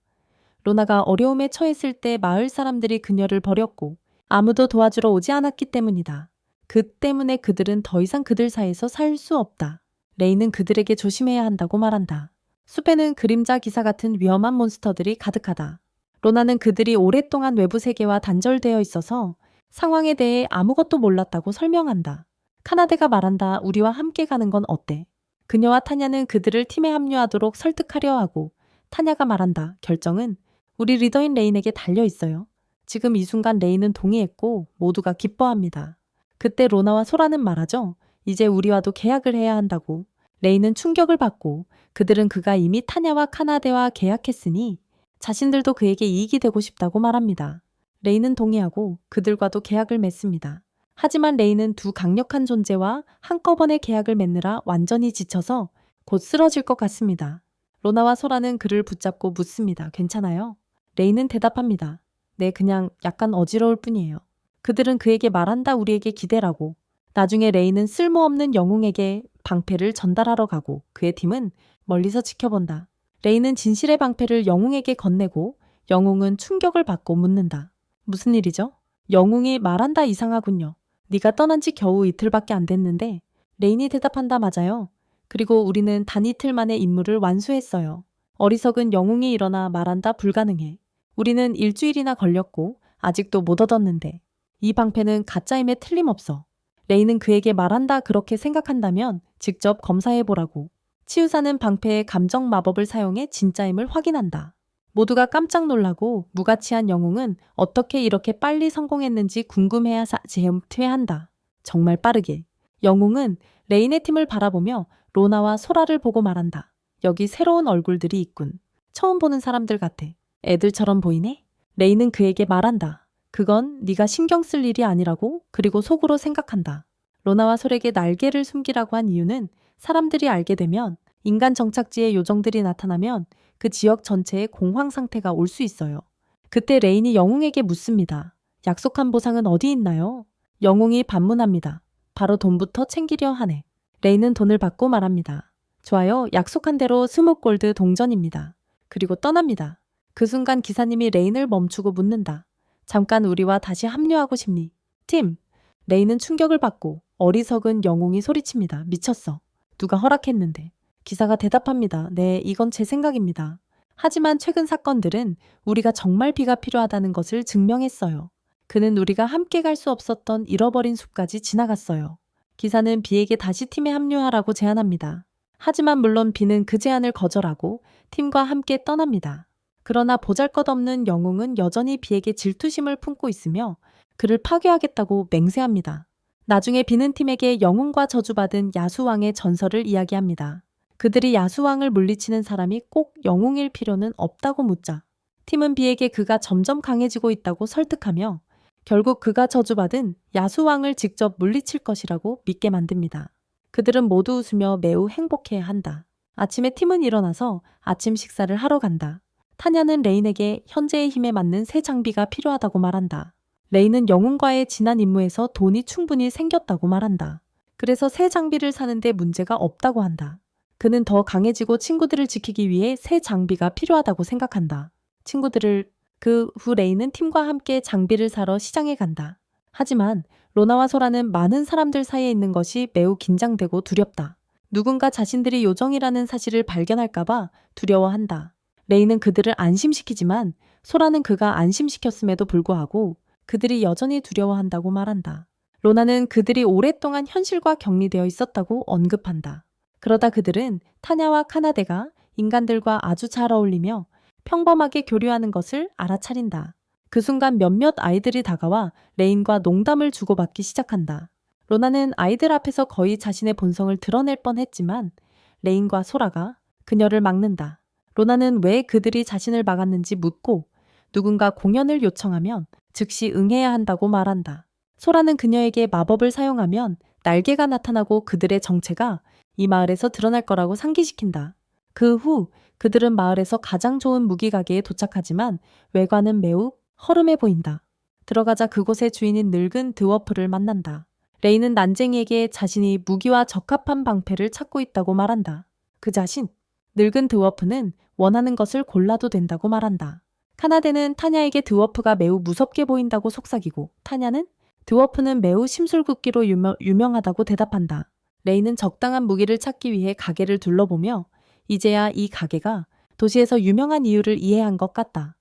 Speaker 1: 로나가 어려움에 처했을 때 마을 사람들이 그녀를 버렸고 아무도 도와주러 오지 않았기 때문이다. 그 때문에 그들은 더 이상 그들 사이에서 살 수 없다. 레이는 그들에게 조심해야 한다고 말한다. 숲에는 그림자 기사 같은 위험한 몬스터들이 가득하다. 로나는 그들이 오랫동안 외부 세계와 단절되어 있어서 상황에 대해 아무것도 몰랐다고 설명한다. 카나데가 말한다. 우리와 함께 가는 건 어때? 그녀와 타냐는 그들을 팀에 합류하도록 설득하려 하고 타냐가 말한다. 결정은 우리 리더인 레인에게 달려 있어요. 지금 이 순간 레인은 동의했고 모두가 기뻐합니다. 그때 로나와 소라는 말하죠. 이제 우리와도 계약을 해야 한다고. 레인은 충격을 받고 그들은 그가 이미 타냐와 카나데와 계약했으니 자신들도 그에게 이익이 되고 싶다고 말합니다. 레인은 동의하고 그들과도 계약을 맺습니다. 하지만 레인은 두 강력한 존재와 한꺼번에 계약을 맺느라 완전히 지쳐서 곧 쓰러질 것 같습니다. 로나와 소라는 그를 붙잡고 묻습니다. 괜찮아요? 레인은 대답합니다. 네, 그냥 약간 어지러울 뿐이에요. 그들은 그에게 말한다. 우리에게 기대라고. 나중에 레인은 쓸모없는 영웅에게 방패를 전달하러 가고 그의 팀은 멀리서 지켜본다. 레인은 진실의 방패를 영웅에게 건네고 영웅은 충격을 받고 묻는다. 무슨 일이죠? 영웅이 말한다. 이상하군요. 네가 떠난 지 겨우 이틀밖에 안 됐는데. 레인이 대답한다. 맞아요. 그리고 우리는 단 이틀 만에 임무를 완수했어요. 어리석은 영웅이 일어나 말한다. 불가능해. 우리는 일주일이나 걸렸고 아직도 못 얻었는데 이 방패는 가짜임에 틀림없어. 레이는 그에게 말한다. 그렇게 생각한다면 직접 검사해보라고. 치유사는 방패의 감정 마법을 사용해 진짜임을 확인한다. 모두가 깜짝 놀라고 무가치한 영웅은 어떻게 이렇게 빨리 성공했는지 궁금해야 재퇴한다. 정말 빠르게. 영웅은 레인의 팀을 바라보며 로나와 소라를 보고 말한다. 여기 새로운 얼굴들이 있군. 처음 보는 사람들 같아. 애들처럼 보이네? 레인은 그에게 말한다. 그건 네가 신경 쓸 일이 아니라고. 그리고 속으로 생각한다. 로나와 솔에게 날개를 숨기라고 한 이유는 사람들이 알게 되면 인간 정착지에 요정들이 나타나면 그 지역 전체에 공황 상태가 올 수 있어요. 그때 레인이 영웅에게 묻습니다. 약속한 보상은 어디 있나요? 영웅이 반문합니다. 바로 돈부터 챙기려 하네. 레인은 돈을 받고 말합니다. 좋아요. 약속한 대로 20골드 동전입니다. 그리고 떠납니다. 그 순간 기사님이 레인을 멈추고 묻는다. 잠깐 우리와 다시 합류하고 싶니? 팀! 레인은 충격을 받고 어리석은 영웅이 소리칩니다. 미쳤어. 누가 허락했는데. 기사가 대답합니다. 네, 이건 제 생각입니다. 하지만 최근 사건들은 우리가 정말 비가 필요하다는 것을 증명했어요. 그는 우리가 함께 갈 수 없었던 잃어버린 숲까지 지나갔어요. 기사는 비에게 다시 팀에 합류하라고 제안합니다. 하지만 물론 비는 그 제안을 거절하고 팀과 함께 떠납니다. 그러나 보잘것없는 영웅은 여전히 비에게 질투심을 품고 있으며 그를 파괴하겠다고 맹세합니다. 나중에 비는 팀에게 영웅과 저주받은 야수왕의 전설을 이야기합니다. 그들이 야수왕을 물리치는 사람이 꼭 영웅일 필요는 없다고 묻자 팀은 비에게 그가 점점 강해지고 있다고 설득하며 결국 그가 저주받은 야수왕을 직접 물리칠 것이라고 믿게 만듭니다. 그들은 모두 웃으며 매우 행복해야 한다. 아침에 팀은 일어나서 아침 식사를 하러 간다. 타냐는 레인에게 현재의 힘에 맞는 새 장비가 필요하다고 말한다. 레인은 영웅과의 지난 임무에서 돈이 충분히 생겼다고 말한다. 그래서 새 장비를 사는데 문제가 없다고 한다. 그는 더 강해지고 친구들을 지키기 위해 새 장비가 필요하다고 생각한다. 그 후 레인은 팀과 함께 장비를 사러 시장에 간다. 하지만 로나와 소라는 많은 사람들 사이에 있는 것이 매우 긴장되고 두렵다. 누군가 자신들이 요정이라는 사실을 발견할까봐 두려워한다. 레인은 그들을 안심시키지만 소라는 그가 안심시켰음에도 불구하고 그들이 여전히 두려워한다고 말한다. 로나는 그들이 오랫동안 현실과 격리되어 있었다고 언급한다. 그러다 그들은 타냐와 카나데가 인간들과 아주 잘 어울리며 평범하게 교류하는 것을 알아차린다. 그 순간 몇몇 아이들이 다가와 레인과 농담을 주고받기 시작한다. 로나는 아이들 앞에서 거의 자신의 본성을 드러낼 뻔했지만 레인과 소라가 그녀를 막는다. 로나는 왜 그들이 자신을 막았는지 묻고 누군가 공연을 요청하면 즉시 응해야 한다고 말한다. 소라는 그녀에게 마법을 사용하면 날개가 나타나고 그들의 정체가 이 마을에서 드러날 거라고 상기시킨다. 그 후 그들은 마을에서 가장 좋은 무기 가게에 도착하지만 외관은 매우 허름해 보인다. 들어가자 그곳의 주인인 늙은 드워프를 만난다. 레이는 난쟁이에게 자신이 무기와 적합한 방패를 찾고 있다고 말한다. 그 자신, 늙은 드워프는 원하는 것을 골라도 된다고 말한다. 카나데는 타냐에게 드워프가 매우 무섭게 보인다고 속삭이고 타냐는 드워프는 매우 심술궂기로 유명하다고 대답한다. 레이는 적당한 무기를 찾기 위해 가게를 둘러보며 이제야 이 가게가 도시에서 유명한 이유를 이해한 것 같다.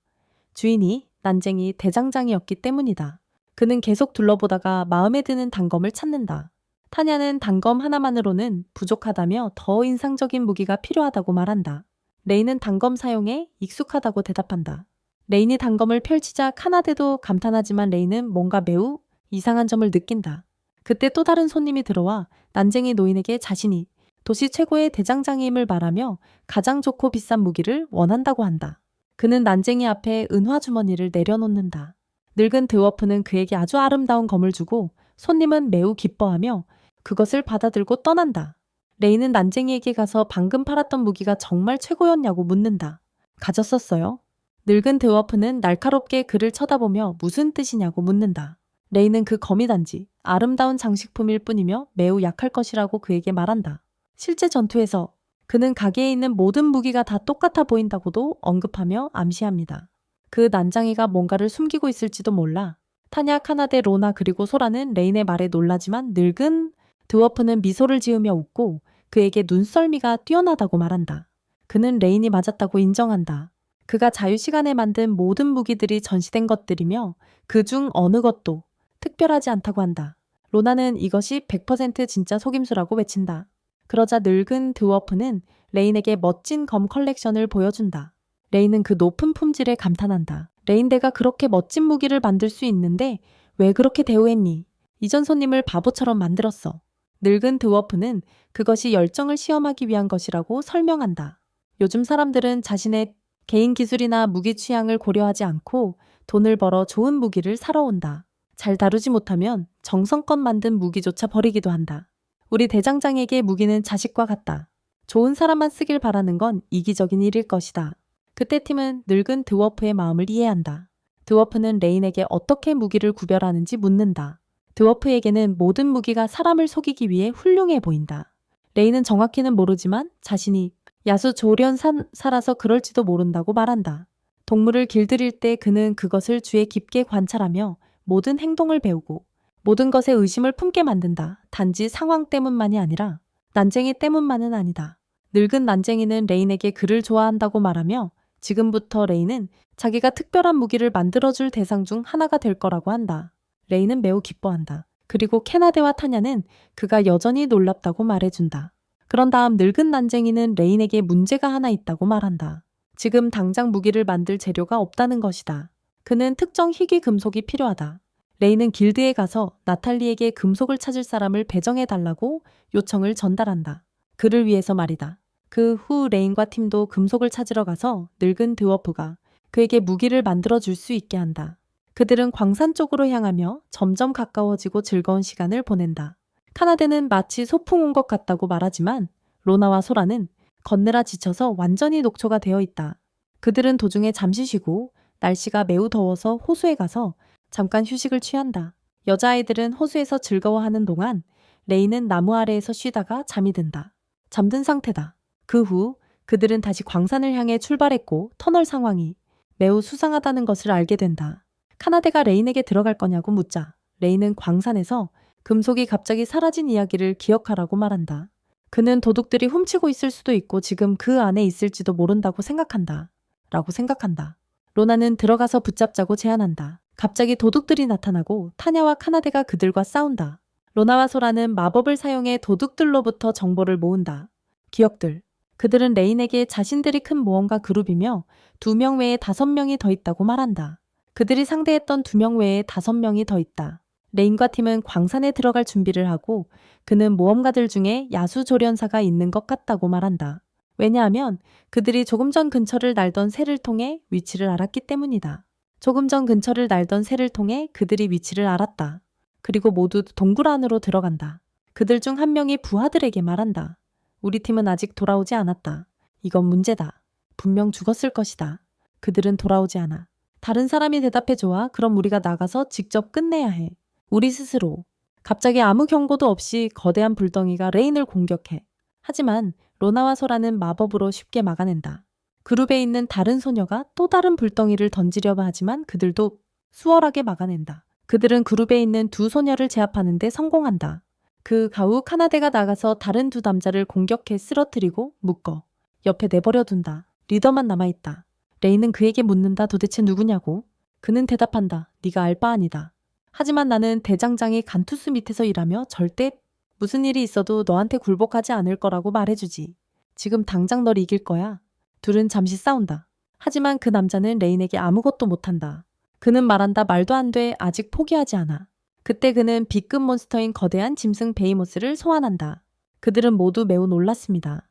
Speaker 1: 주인이 난쟁이 대장장이었기 때문이다. 그는 계속 둘러보다가 마음에 드는 단검을 찾는다. 타냐는 단검 하나만으로는 부족하다며 더 인상적인 무기가 필요하다고 말한다. 레이는 단검 사용에 익숙하다고 대답한다. 레인이 단검을 펼치자 카나데도 감탄하지만 레이는 뭔가 매우 이상한 점을 느낀다. 그때 또 다른 손님이 들어와 난쟁이 노인에게 자신이 도시 최고의 대장장이임을 말하며 가장 좋고 비싼 무기를 원한다고 한다. 그는 난쟁이 앞에 은화 주머니를 내려놓는다. 늙은 드워프는 그에게 아주 아름다운 검을 주고 손님은 매우 기뻐하며 그것을 받아들고 떠난다. 레이는 난쟁이에게 가서 방금 팔았던 무기가 정말 최고였냐고 묻는다. 가졌었어요? 늙은 드워프는 날카롭게 그를 쳐다보며 무슨 뜻이냐고 묻는다. 레이는 그 검이 단지 아름다운 장식품일 뿐이며 매우 약할 것이라고 그에게 말한다. 실제 전투에서 그는 가게에 있는 모든 무기가 다 똑같아 보인다고도 언급하며 암시합니다. 그 난장이가 뭔가를 숨기고 있을지도 몰라. 타냐, 카나데, 로나 그리고 소라는 레인의 말에 놀라지만 늙은 드워프는 미소를 지으며 웃고 그에게 눈썰미가 뛰어나다고 말한다. 그는 레인이 맞았다고 인정한다. 그가 자유시간에 만든 모든 무기들이 전시된 것들이며 그중 어느 것도 특별하지 않다고 한다. 로나는 이것이 100% 진짜 속임수라고 외친다. 그러자 늙은 드워프는 레인에게 멋진 검 컬렉션을 보여준다. 레인은 그 높은 품질에 감탄한다. 레인 내가 그렇게 멋진 무기를 만들 수 있는데 왜 그렇게 대우했니? 이전 손님을 바보처럼 만들었어. 늙은 드워프는 그것이 열정을 시험하기 위한 것이라고 설명한다. 요즘 사람들은 자신의 개인 기술이나 무기 취향을 고려하지 않고 돈을 벌어 좋은 무기를 사러 온다. 잘 다루지 못하면 정성껏 만든 무기조차 버리기도 한다. 우리 대장장에게 무기는 자식과 같다. 좋은 사람만 쓰길 바라는 건 이기적인 일일 것이다. 그때 팀은 늙은 드워프의 마음을 이해한다. 드워프는 레인에게 어떻게 무기를 구별하는지 묻는다. 드워프에게는 모든 무기가 사람을 속이기 위해 훌륭해 보인다. 레인은 정확히는 모르지만 자신이 야수 조련사라서 그럴지도 모른다고 말한다. 동물을 길들일 때 그는 그것을 주의 깊게 관찰하며 모든 행동을 배우고 모든 것에 의심을 품게 만든다. 단지 상황 때문만이 아니라 난쟁이 때문만은 아니다. 늙은 난쟁이는 레인에게 그를 좋아한다고 말하며 지금부터 레인은 자기가 특별한 무기를 만들어줄 대상 중 하나가 될 거라고 한다. 레인은 매우 기뻐한다. 그리고 캐나데와 타냐는 그가 여전히 놀랍다고 말해준다. 그런 다음 늙은 난쟁이는 레인에게 문제가 하나 있다고 말한다. 지금 당장 무기를 만들 재료가 없다는 것이다. 그는 특정 희귀 금속이 필요하다. 레인은 길드에 가서 나탈리에게 금속을 찾을 사람을 배정해달라고 요청을 전달한다. 그를 위해서 말이다. 그 후 레인과 팀도 금속을 찾으러 가서 늙은 드워프가 그에게 무기를 만들어 줄 수 있게 한다. 그들은 광산 쪽으로 향하며 점점 가까워지고 즐거운 시간을 보낸다. 카나데는 마치 소풍 온 것 같다고 말하지만 로나와 소라는 걷느라 지쳐서 완전히 녹초가 되어 있다. 그들은 도중에 잠시 쉬고 날씨가 매우 더워서 호수에 가서 잠깐 휴식을 취한다. 여자아이들은 호수에서 즐거워하는 동안 레이는 나무 아래에서 쉬다가 잠이 든다. 잠든 상태다. 그 후 그들은 다시 광산을 향해 출발했고 터널 상황이 매우 수상하다는 것을 알게 된다. 카나데가 레인에게 들어갈 거냐고 묻자 레인은 광산에서 금속이 갑자기 사라진 이야기를 기억하라고 말한다. 그는 도둑들이 훔치고 있을 수도 있고 지금 그 안에 있을지도 모른다고 생각한다. 라고 생각한다. 로나는 들어가서 붙잡자고 제안한다. 갑자기 도둑들이 나타나고 타냐와 카나데가 그들과 싸운다. 로나와 소라는 마법을 사용해 도둑들로부터 정보를 모은다. 기억들. 그들은 레인에게 자신들이 큰 모험가 그룹이며 2명 외에 5명이 더 있다고 말한다. 그들이 상대했던 2명 외에 5명이 더 있다. 레인과 팀은 광산에 들어갈 준비를 하고 그는 모험가들 중에 야수조련사가 있는 것 같다고 말한다. 왜냐하면 그들이 조금 전 근처를 날던 새를 통해 위치를 알았기 때문이다. 조금 전 근처를 날던 새를 통해 그들이 위치를 알았다. 그리고 모두 동굴 안으로 들어간다. 그들 중 한 명이 부하들에게 말한다. 우리 팀은 아직 돌아오지 않았다. 이건 문제다. 분명 죽었을 것이다. 그들은 돌아오지 않아. 다른 사람이 대답해 좋아. 그럼 우리가 나가서 직접 끝내야 해. 우리 스스로. 갑자기 아무 경고도 없이 거대한 불덩이가 레인을 공격해. 하지만 로나와 소라는 마법으로 쉽게 막아낸다. 그룹에 있는 다른 소녀가 또 다른 불덩이를 던지려고 하지만 그들도 수월하게 막아낸다. 그들은 그룹에 있는 2 소녀를 제압하는 데 성공한다. 그 가후 카나데가 나가서 다른 2 남자를 공격해 쓰러뜨리고 묶어 옆에 내버려 둔다. 리더만 남아있다. 레인은 그에게 묻는다. 도대체 누구냐고? 그는 대답한다. 네가 알 바 아니다. 하지만 나는 대장장이 간투스 밑에서 일하며 절대 무슨 일이 있어도 너한테 굴복하지 않을 거라고 말해주지. 지금 당장 널 이길 거야. 둘은 잠시 싸운다. 하지만 그 남자는 레인에게 아무것도 못한다. 그는 말한다. 말도 안 돼. 아직 포기하지 않아. 그때 그는 B급 몬스터인 거대한 짐승 베이모스를 소환한다. 그들은 모두 매우 놀랐습니다.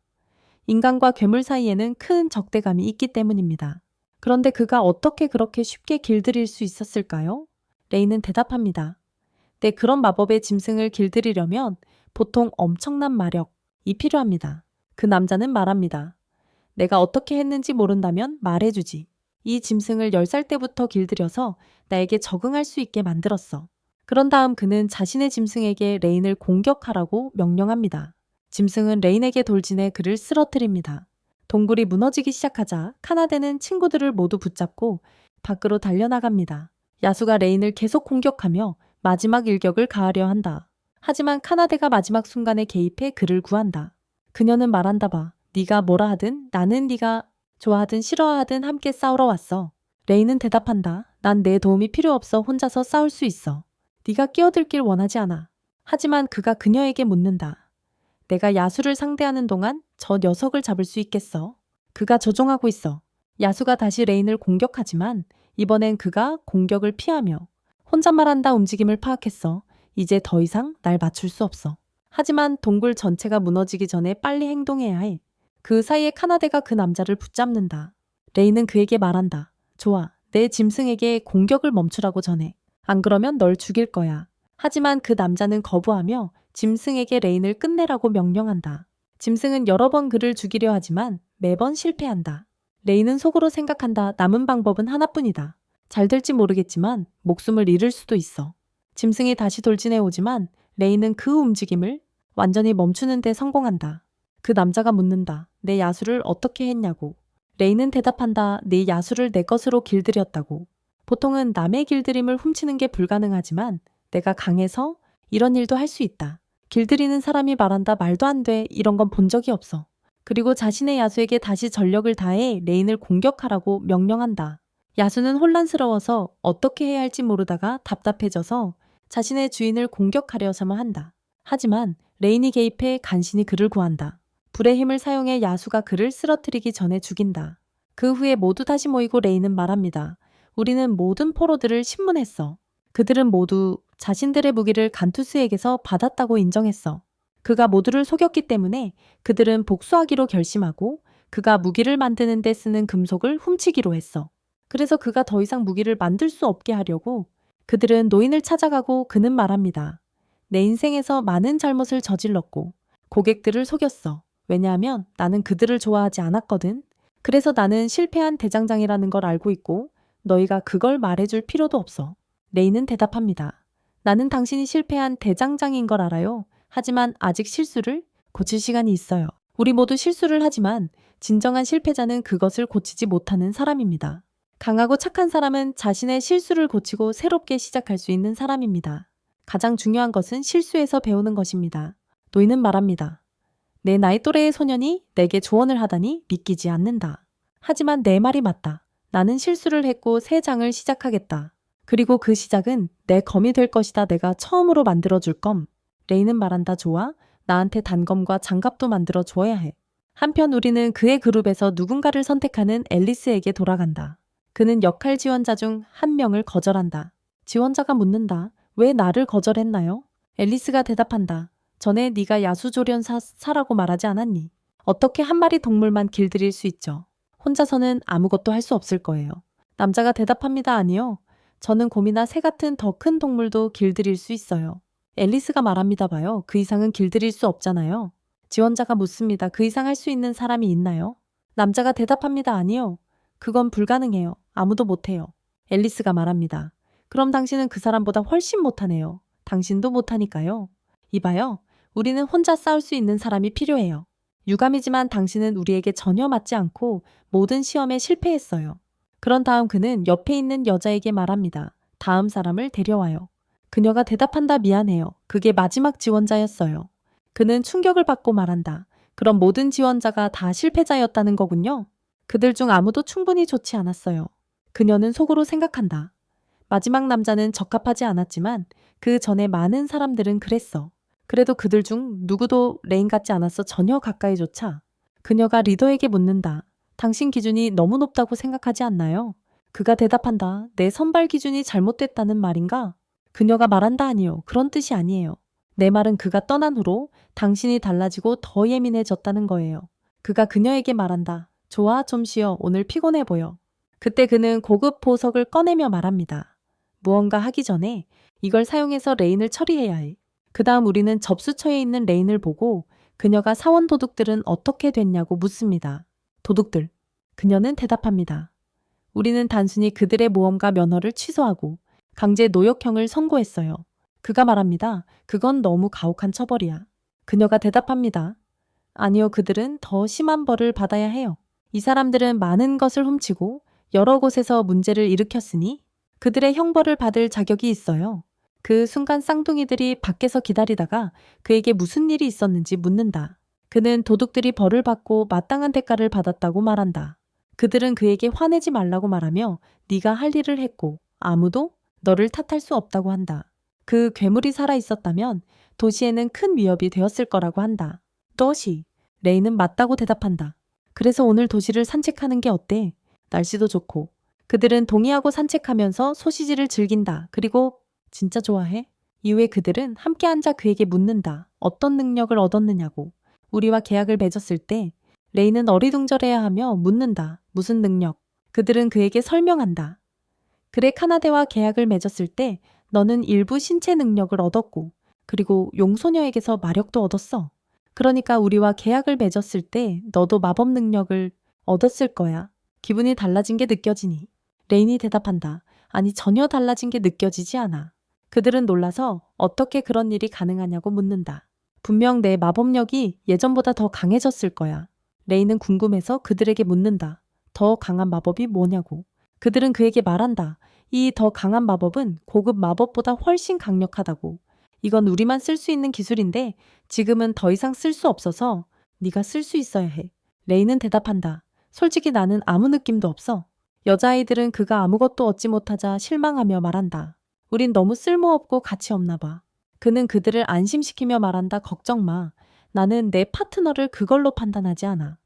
Speaker 1: 인간과 괴물 사이에는 큰 적대감이 있기 때문입니다. 그런데 그가 어떻게 그렇게 쉽게 길들일 수 있었을까요? 레이는 대답합니다. 네, 그런 마법의 짐승을 길들이려면 보통 엄청난 마력이 필요합니다. 그 남자는 말합니다. 내가 어떻게 했는지 모른다면 말해주지. 이 짐승을 10살 때부터 길들여서 나에게 적응할 수 있게 만들었어. 그런 다음 그는 자신의 짐승에게 레인을 공격하라고 명령합니다. 짐승은 레인에게 돌진해 그를 쓰러뜨립니다. 동굴이 무너지기 시작하자 카나데는 친구들을 모두 붙잡고 밖으로 달려나갑니다. 야수가 레인을 계속 공격하며 마지막 일격을 가하려 한다. 하지만 카나데가 마지막 순간에 개입해 그를 구한다. 그녀는 말한다. 봐. 네가 뭐라 하든 나는 네가 좋아하든 싫어하든 함께 싸우러 왔어. 레인은 대답한다. 난 내 도움이 필요 없어. 혼자서 싸울 수 있어. 네가 끼어들길 원하지 않아. 하지만 그가 그녀에게 묻는다. 내가 야수를 상대하는 동안 저 녀석을 잡을 수 있겠어? 그가 조종하고 있어. 야수가 다시 레인을 공격하지만 이번엔 그가 공격을 피하며 혼잣말한다. 움직임을 파악했어. 이제 더 이상 날 맞출 수 없어. 하지만 동굴 전체가 무너지기 전에 빨리 행동해야 해. 그 사이에 카나데가 그 남자를 붙잡는다. 레인은 그에게 말한다. 좋아. 내 짐승에게 공격을 멈추라고 전해. 안 그러면 널 죽일 거야. 하지만 그 남자는 거부하며 짐승에게 레인을 끝내라고 명령한다. 짐승은 여러 번 그를 죽이려 하지만 매번 실패한다. 레인은 속으로 생각한다. 남은 방법은 하나뿐이다. 잘 될지 모르겠지만 목숨을 잃을 수도 있어. 짐승이 다시 돌진해 오지만 레인은 그 움직임을 완전히 멈추는 데 성공한다. 그 남자가 묻는다. 내 야수를 어떻게 했냐고. 레인은 대답한다. 네 야수를 내 것으로 길들였다고. 보통은 남의 길들임을 훔치는 게 불가능하지만 내가 강해서 이런 일도 할 수 있다. 길들이는 사람이 말한다. 말도 안 돼. 이런 건 본 적이 없어. 그리고 자신의 야수에게 다시 전력을 다해 레인을 공격하라고 명령한다. 야수는 혼란스러워서 어떻게 해야 할지 모르다가 답답해져서 자신의 주인을 공격하려서만 한다. 하지만 레인이 개입해 간신히 그를 구한다. 불의 힘을 사용해 야수가 그를 쓰러뜨리기 전에 죽인다. 그 후에 모두 다시 모이고 레인은 말합니다. 우리는 모든 포로들을 신문했어. 그들은 모두 자신들의 무기를 간투스에게서 받았다고 인정했어. 그가 모두를 속였기 때문에 그들은 복수하기로 결심하고 그가 무기를 만드는 데 쓰는 금속을 훔치기로 했어. 그래서 그가 더 이상 무기를 만들 수 없게 하려고 그들은 노인을 찾아가고 그는 말합니다. 내 인생에서 많은 잘못을 저질렀고 고객들을 속였어. 왜냐하면 나는 그들을 좋아하지 않았거든. 그래서 나는 실패한 대장장이라는 걸 알고 있고 너희가 그걸 말해줄 필요도 없어. 레이는 대답합니다. 나는 당신이 실패한 대장장인 걸 알아요. 하지만 아직 실수를 고칠 시간이 있어요. 우리 모두 실수를 하지만 진정한 실패자는 그것을 고치지 못하는 사람입니다. 강하고 착한 사람은 자신의 실수를 고치고 새롭게 시작할 수 있는 사람입니다. 가장 중요한 것은 실수에서 배우는 것입니다. 노인은 말합니다. 내 나이 또래의 소년이 내게 조언을 하다니 믿기지 않는다. 하지만 내 말이 맞다. 나는 실수를 했고 새 장을 시작하겠다. 그리고 그 시작은 내 검이 될 것이다. 내가 처음으로 만들어줄 검. 레이는 말한다. 좋아. 나한테 단검과 장갑도 만들어 줘야 해. 한편 우리는 그의 그룹에서 누군가를 선택하는 앨리스에게 돌아간다. 그는 역할 지원자 중 한 명을 거절한다. 지원자가 묻는다. 왜 나를 거절했나요? 앨리스가 대답한다. 전에 네가 야수조련사라고 말하지 않았니? 어떻게 한 마리 동물만 길들일 수 있죠? 혼자서는 아무것도 할 수 없을 거예요. 남자가 대답합니다. 아니요. 저는 곰이나 새 같은 더 큰 동물도 길들일 수 있어요. 앨리스가 말합니다. 봐요. 그 이상은 길들일 수 없잖아요. 지원자가 묻습니다. 그 이상 할 수 있는 사람이 있나요? 남자가 대답합니다. 아니요. 그건 불가능해요. 아무도 못해요. 앨리스가 말합니다. 그럼 당신은 그 사람보다 훨씬 못하네요. 당신도 못하니까요. 이봐요. 우리는 혼자 싸울 수 있는 사람이 필요해요. 유감이지만 당신은 우리에게 전혀 맞지 않고 모든 시험에 실패했어요. 그런 다음 그는 옆에 있는 여자에게 말합니다. 다음 사람을 데려와요. 그녀가 대답한다. 미안해요. 그게 마지막 지원자였어요. 그는 충격을 받고 말한다. 그럼 모든 지원자가 다 실패자였다는 거군요. 그들 중 아무도 충분히 좋지 않았어요. 그녀는 속으로 생각한다. 마지막 남자는 적합하지 않았지만 그 전에 많은 사람들은 그랬어. 그래도 그들 중 누구도 레인 같지 않았어. 전혀 가까이조차. 그녀가 리더에게 묻는다. 당신 기준이 너무 높다고 생각하지 않나요? 그가 대답한다. 내 선발 기준이 잘못됐다는 말인가? 그녀가 말한다. 아니요. 그런 뜻이 아니에요. 내 말은 그가 떠난 후로 당신이 달라지고 더 예민해졌다는 거예요. 그가 그녀에게 말한다. 좋아, 좀 쉬어. 오늘 피곤해 보여. 그때 그는 고급 보석을 꺼내며 말합니다. 무언가 하기 전에 이걸 사용해서 레인을 처리해야 해. 그 다음 우리는 접수처에 있는 레인을 보고 그녀가 사원 도둑들은 어떻게 됐냐고 묻습니다. 도둑들. 그녀는 대답합니다. 우리는 단순히 그들의 모험가 면허를 취소하고 강제 노역형을 선고했어요. 그가 말합니다. 그건 너무 가혹한 처벌이야. 그녀가 대답합니다. 아니요, 그들은 더 심한 벌을 받아야 해요. 이 사람들은 많은 것을 훔치고 여러 곳에서 문제를 일으켰으니 그들의 형벌을 받을 자격이 있어요. 그 순간 쌍둥이들이 밖에서 기다리다가 그에게 무슨 일이 있었는지 묻는다. 그는 도둑들이 벌을 받고 마땅한 대가를 받았다고 말한다. 그들은 그에게 화내지 말라고 말하며 네가 할 일을 했고 아무도 너를 탓할 수 없다고 한다. 그 괴물이 살아 있었다면 도시에는 큰 위협이 되었을 거라고 한다. 도시. 레이는 맞다고 대답한다. 그래서 오늘 도시를 산책하는 게 어때? 날씨도 좋고. 그들은 동의하고 산책하면서 소시지를 즐긴다. 그리고 진짜 좋아해? 이후에 그들은 함께 앉아 그에게 묻는다. 어떤 능력을 얻었느냐고. 우리와 계약을 맺었을 때 레이는 어리둥절해야 하며 묻는다. 무슨 능력? 그들은 그에게 설명한다. 그래, 카나데와 계약을 맺었을 때 너는 일부 신체 능력을 얻었고 그리고 용소녀에게서 마력도 얻었어. 그러니까 우리와 계약을 맺었을 때 너도 마법 능력을 얻었을 거야. 기분이 달라진 게 느껴지니? 레인이 대답한다. 아니, 전혀 달라진 게 느껴지지 않아. 그들은 놀라서 어떻게 그런 일이 가능하냐고 묻는다. 분명 내 마법력이 예전보다 더 강해졌을 거야. 레인은 궁금해서 그들에게 묻는다. 더 강한 마법이 뭐냐고. 그들은 그에게 말한다. 이 더 강한 마법은 고급 마법보다 훨씬 강력하다고. 이건 우리만 쓸 수 있는 기술인데 지금은 더 이상 쓸 수 없어서 네가 쓸 수 있어야 해. 레이는 대답한다. 솔직히 나는 아무 느낌도 없어. 여자아이들은 그가 아무것도 얻지 못하자 실망하며 말한다. 우린 너무 쓸모없고 가치 없나 봐. 그는 그들을 안심시키며 말한다. 걱정 마. 나는 내 파트너를 그걸로 판단하지 않아.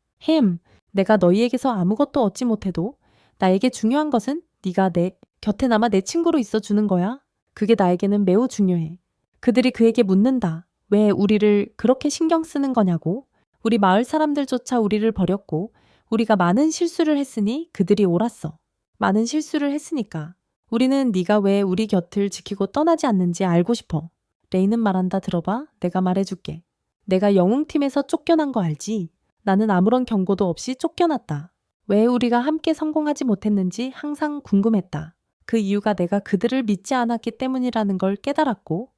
Speaker 1: 내가 너희에게서 아무것도 얻지 못해도 나에게 중요한 것은 네가 내 곁에 남아 내 친구로 있어 주는 거야. 그게 나에게는 매우 중요해. 그들이 그에게 묻는다. 왜 우리를 그렇게 신경 쓰는 거냐고. 우리 마을 사람들조차 우리를 버렸고 우리가 많은 실수를 했으니 그들이 옳았어. 많은 실수를 했으니까. 우리는 네가 왜 우리 곁을 지키고 떠나지 않는지 알고 싶어. 레이는 말한다. 들어봐. 내가 말해줄게. 내가 영웅팀에서 쫓겨난 거 알지? 나는 아무런 경고도 없이 쫓겨났다. 왜 우리가 함께 성공하지 못했는지 항상 궁금했다. 그 이유가 내가 그들을 믿지 않았기 때문이라는 걸 깨달았고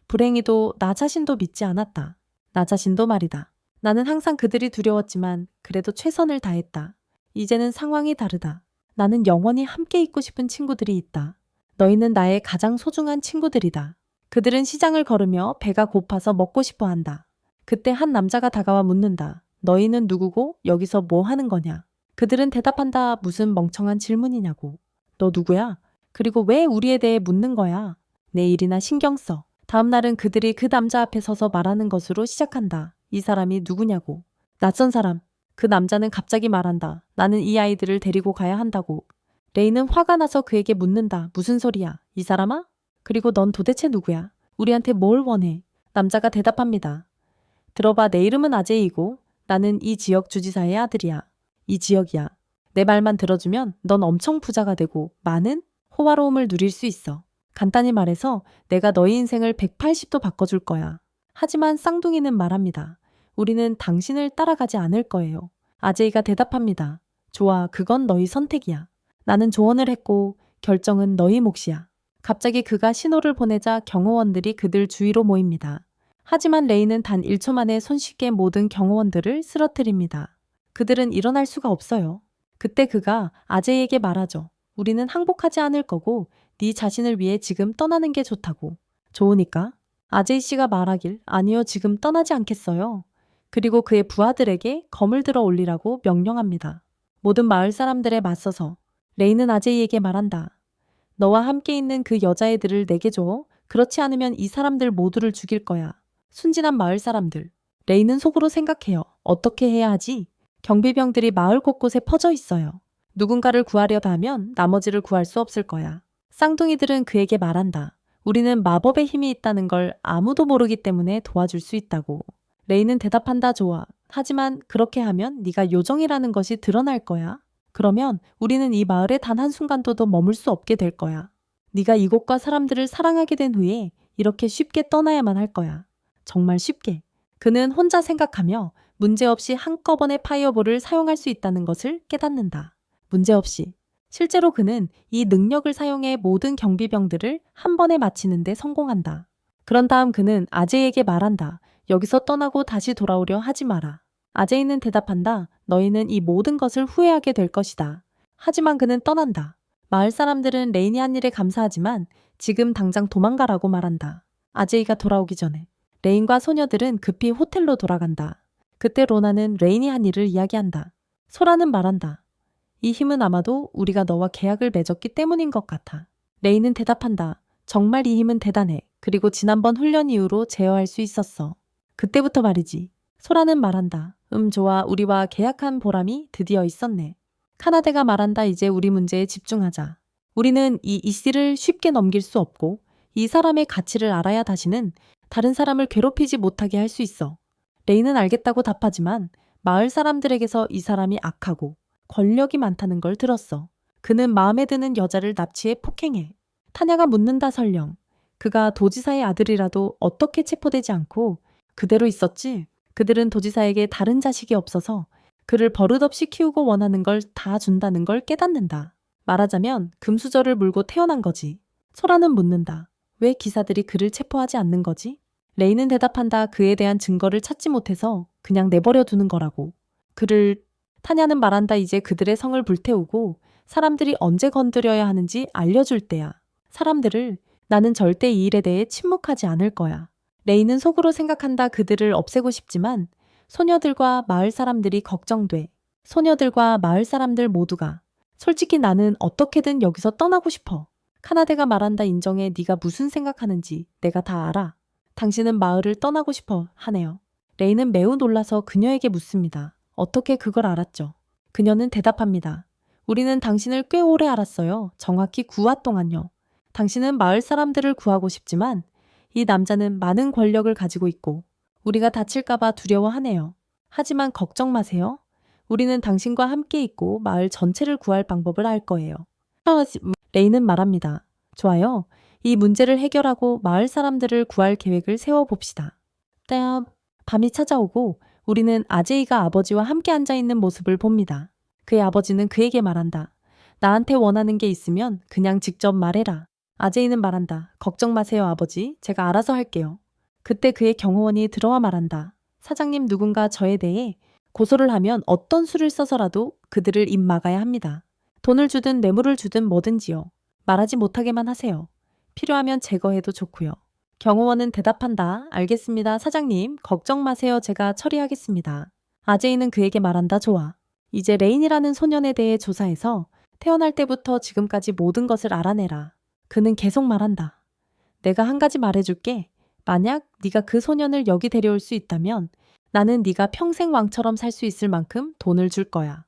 Speaker 1: 불행히도 나 자신도 믿지 않았다. 나 자신도 말이다. 나는 항상 그들이 두려웠지만 그래도 최선을 다했다. 이제는 상황이 다르다. 나는 영원히 함께 있고 싶은 친구들이 있다. 너희는 나의 가장 소중한 친구들이다. 그들은 시장을 걸으며 배가 고파서 먹고 싶어 한다. 그때 한 남자가 다가와 묻는다. 너희는 누구고 여기서 뭐 하는 거냐? 그들은 대답한다. 무슨 멍청한 질문이냐고. 너 누구야? 그리고 왜 우리에 대해 묻는 거야? 내 일이나 신경 써. 다음 날은 그들이 그 남자 앞에 서서 말하는 것으로 시작한다. 이 사람이 누구냐고. 낯선 사람. 그 남자는 갑자기 말한다. 나는 이 아이들을 데리고 가야 한다고. 레이는 화가 나서 그에게 묻는다. 무슨 소리야? 이 사람아? 그리고 넌 도대체 누구야? 우리한테 뭘 원해? 남자가 대답합니다. 들어봐. 내 이름은 아제이고 나는 이 지역 주지사의 아들이야. 이 지역이야. 내 말만 들어주면 넌 엄청 부자가 되고 많은 호화로움을 누릴 수 있어. 간단히 말해서 내가 너희 인생을 180도 바꿔줄 거야. 하지만 쌍둥이는 말합니다. 우리는 당신을 따라가지 않을 거예요. 아제이가 대답합니다. 좋아, 그건 너희 선택이야. 나는 조언을 했고 결정은 너희 몫이야. 갑자기 그가 신호를 보내자 경호원들이 그들 주위로 모입니다. 하지만 레이는 단 1초 만에 손쉽게 모든 경호원들을 쓰러뜨립니다. 그들은 일어날 수가 없어요. 그때 그가 아제이에게 말하죠. 우리는 항복하지 않을 거고 네 자신을 위해 지금 떠나는 게 좋다고. 좋으니까? 아제이 씨가 말하길 아니요 지금 떠나지 않겠어요. 그리고 그의 부하들에게 검을 들어 올리라고 명령합니다. 모든 마을 사람들에 맞서서 레이는 아제이에게 말한다. 너와 함께 있는 그 여자애들을 내게 줘. 그렇지 않으면 이 사람들 모두를 죽일 거야. 순진한 마을 사람들. 레이는 속으로 생각해요. 어떻게 해야 하지? 경비병들이 마을 곳곳에 퍼져 있어요. 누군가를 구하려다 하면 나머지를 구할 수 없을 거야. 쌍둥이들은 그에게 말한다. 우리는 마법의 힘이 있다는 걸 아무도 모르기 때문에 도와줄 수 있다고. 레이는 대답한다. 좋아. 하지만 그렇게 하면 네가 요정이라는 것이 드러날 거야. 그러면 우리는 이 마을에 단 한순간도 더 머물 수 없게 될 거야. 네가 이곳과 사람들을 사랑하게 된 후에 이렇게 쉽게 떠나야만 할 거야. 정말 쉽게. 그는 혼자 생각하며 문제없이 한꺼번에 파이어볼을 사용할 수 있다는 것을 깨닫는다. 문제없이. 실제로 그는 이 능력을 사용해 모든 경비병들을 한 번에 마치는 데 성공한다. 그런 다음 그는 아제이에게 말한다. 여기서 떠나고 다시 돌아오려 하지 마라. 아제이는 대답한다. 너희는 이 모든 것을 후회하게 될 것이다. 하지만 그는 떠난다. 마을 사람들은 레인이 한 일에 감사하지만 지금 당장 도망가라고 말한다. 아제이가 돌아오기 전에. 레인과 소녀들은 급히 호텔로 돌아간다. 그때 로나는 레인이 한 일을 이야기한다. 소라는 말한다. 이 힘은 아마도 우리가 너와 계약을 맺었기 때문인 것 같아. 레인은 대답한다. 정말 이 힘은 대단해. 그리고 지난번 훈련 이후로 제어할 수 있었어. 그때부터 말이지. 소라는 말한다. 좋아. 우리와 계약한 보람이 드디어 있었네. 카나데가 말한다. 이제 우리 문제에 집중하자. 우리는 이 이씨를 쉽게 넘길 수 없고 이 사람의 가치를 알아야 다시는 다른 사람을 괴롭히지 못하게 할 수 있어. 레이는 알겠다고 답하지만 마을 사람들에게서 이 사람이 악하고 권력이 많다는 걸 들었어. 그는 마음에 드는 여자를 납치해 폭행해. 타냐가 묻는다. 설령 그가 도지사의 아들이라도 어떻게 체포되지 않고 그대로 있었지? 그들은 도지사에게 다른 자식이 없어서 그를 버릇없이 키우고 원하는 걸 다 준다는 걸 깨닫는다. 말하자면 금수저를 물고 태어난 거지. 소라는 묻는다. 왜 기사들이 그를 체포하지 않는 거지? 레이는 대답한다. 그에 대한 증거를 찾지 못해서 그냥 내버려 두는 거라고. 타냐는 말한다. 이제 그들의 성을 불태우고 사람들이 언제 건드려야 하는지 알려줄 때야. 사람들을 나는 절대 이 일에 대해 침묵하지 않을 거야. 레이는 속으로 생각한다. 그들을 없애고 싶지만 소녀들과 마을 사람들이 걱정돼. 소녀들과 마을 사람들 모두가. 솔직히 나는 어떻게든 여기서 떠나고 싶어. 카나데가 말한다. 인정해. 네가 무슨 생각하는지 내가 다 알아. 당신은 마을을 떠나고 싶어 하네요. 레이는 매우 놀라서 그녀에게 묻습니다. 어떻게 그걸 알았죠? 그녀는 대답합니다. 우리는 당신을 꽤 오래 알았어요. 정확히 9화 동안요. 당신은 마을 사람들을 구하고 싶지만 이 남자는 많은 권력을 가지고 있고 우리가 다칠까봐 두려워하네요. 하지만 걱정 마세요. 우리는 당신과 함께 있고 마을 전체를 구할 방법을 알 거예요. 레이는 말합니다. 좋아요. 이 문제를 해결하고 마을 사람들을 구할 계획을 세워봅시다. 밤이 찾아오고 우리는 아제이가 아버지와 함께 앉아있는 모습을 봅니다. 그의 아버지는 그에게 말한다. 나한테 원하는 게 있으면 그냥 직접 말해라. 아제이는 말한다. 걱정 마세요, 아버지. 제가 알아서 할게요. 그때 그의 경호원이 들어와 말한다. 사장님, 누군가 저에 대해 고소를 하면 어떤 수를 써서라도 그들을 입 막아야 합니다. 돈을 주든 뇌물을 주든 뭐든지요. 말하지 못하게만 하세요. 필요하면 제거해도 좋고요. 경호원은 대답한다. 알겠습니다, 사장님. 걱정 마세요. 제가 처리하겠습니다. 아제이는 그에게 말한다. 좋아. 이제 레인이라는 소년에 대해 조사해서 태어날 때부터 지금까지 모든 것을 알아내라. 그는 계속 말한다. 내가 한 가지 말해줄게. 만약 네가 그 소년을 여기 데려올 수 있다면 나는 네가 평생 왕처럼 살 수 있을 만큼 돈을 줄 거야.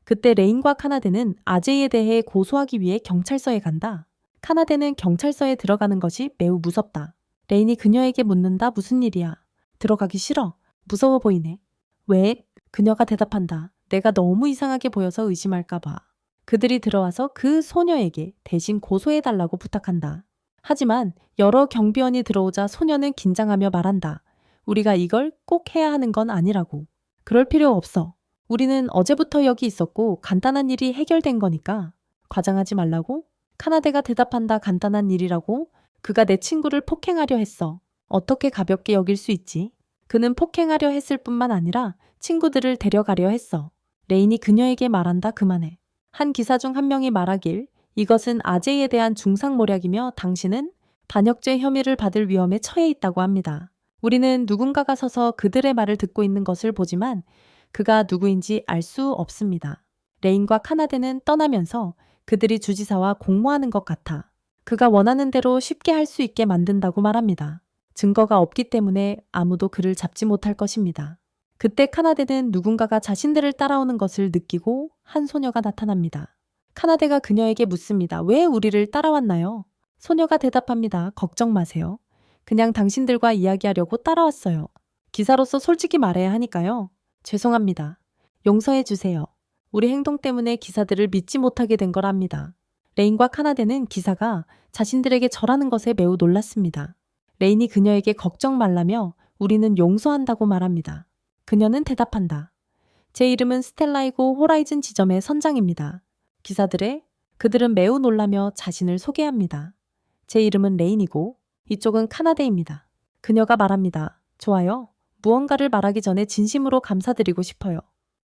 Speaker 1: 그때 레인과 카나데는 아제이에 대해 고소하기 위해 경찰서에 간다. 카나데는 경찰서에 들어가는 것이 매우 무섭다. 레인이 그녀에게 묻는다. 무슨 일이야? 들어가기 싫어. 무서워 보이네. 왜? 그녀가 대답한다. 내가 너무 이상하게 보여서 의심할까 봐. 그들이 들어와서 그 소녀에게 대신 고소해달라고 부탁한다. 하지만 여러 경비원이 들어오자 소녀는 긴장하며 말한다. 우리가 이걸 꼭 해야 하는 건 아니라고. 그럴 필요 없어. 우리는 어제부터 여기 있었고 간단한 일이 해결된 거니까. 과장하지 말라고? 카나데가 대답한다. 간단한 일이라고? 그가 내 친구를 폭행하려 했어. 어떻게 가볍게 여길 수 있지? 그는 폭행하려 했을 뿐만 아니라 친구들을 데려가려 했어. 레인이 그녀에게 말한다. 그만해. 한 기사 중 한 명이 말하길 이것은 아제이에 대한 중상모략이며 당신은 반역죄 혐의를 받을 위험에 처해 있다고 합니다. 우리는 누군가가 서서 그들의 말을 듣고 있는 것을 보지만 그가 누구인지 알 수 없습니다. 레인과 카나데는 떠나면서 그들이 주지사와 공모하는 것 같아 그가 원하는 대로 쉽게 할 수 있게 만든다고 말합니다. 증거가 없기 때문에 아무도 그를 잡지 못할 것입니다. 그때 카나데는 누군가가 자신들을 따라오는 것을 느끼고 한 소녀가 나타납니다. 카나데가 그녀에게 묻습니다. 왜 우리를 따라왔나요? 소녀가 대답합니다. 걱정 마세요. 그냥 당신들과 이야기하려고 따라왔어요. 기사로서 솔직히 말해야 하니까요. 죄송합니다. 용서해 주세요. 우리 행동 때문에 기사들을 믿지 못하게 된 거랍니다. 레인과 카나데는 기사가 자신들에게 절하는 것에 매우 놀랐습니다. 레인이 그녀에게 걱정 말라며 우리는 용서한다고 말합니다. 그녀는 대답한다. 제 이름은 스텔라이고 호라이즌 지점의 선장입니다. 그들은 매우 놀라며 자신을 소개합니다. 제 이름은 레인이고 이쪽은 카나데입니다. 그녀가 말합니다. 좋아요. 무언가를 말하기 전에 진심으로 감사드리고 싶어요.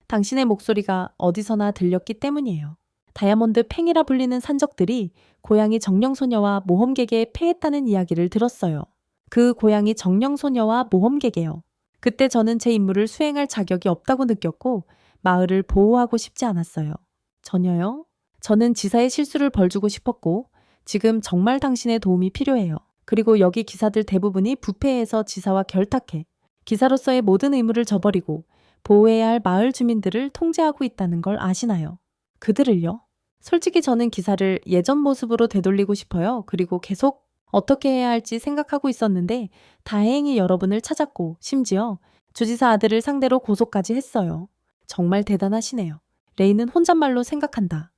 Speaker 1: 당신의 목소리가 어디서나 들렸기 때문이에요. 다이아몬드 팽이라 불리는 산적들이 고양이 정령소녀와 모험객에 패했다는 이야기를 들었어요. 그 고양이 정령소녀와 모험객이에요. 그때 저는 제 임무를 수행할 자격이 없다고 느꼈고 마을을 보호하고 싶지 않았어요. 전혀요? 저는 지사의 실수를 벌주고 싶었고 지금 정말 당신의 도움이 필요해요. 그리고 여기 기사들 대부분이 부패해서 지사와 결탁해. 기사로서의 모든 의무를 저버리고 보호해야 할 마을 주민들을 통제하고 있다는 걸 아시나요? 그들을요? 솔직히 저는 기사를 예전 모습으로 되돌리고 싶어요. 그리고 계속 어떻게 해야 할지 생각하고 있었는데 다행히 여러분을 찾았고 심지어 주지사 아들을 상대로 고소까지 했어요. 정말 대단하시네요. 레이는 혼잣말로 생각한다.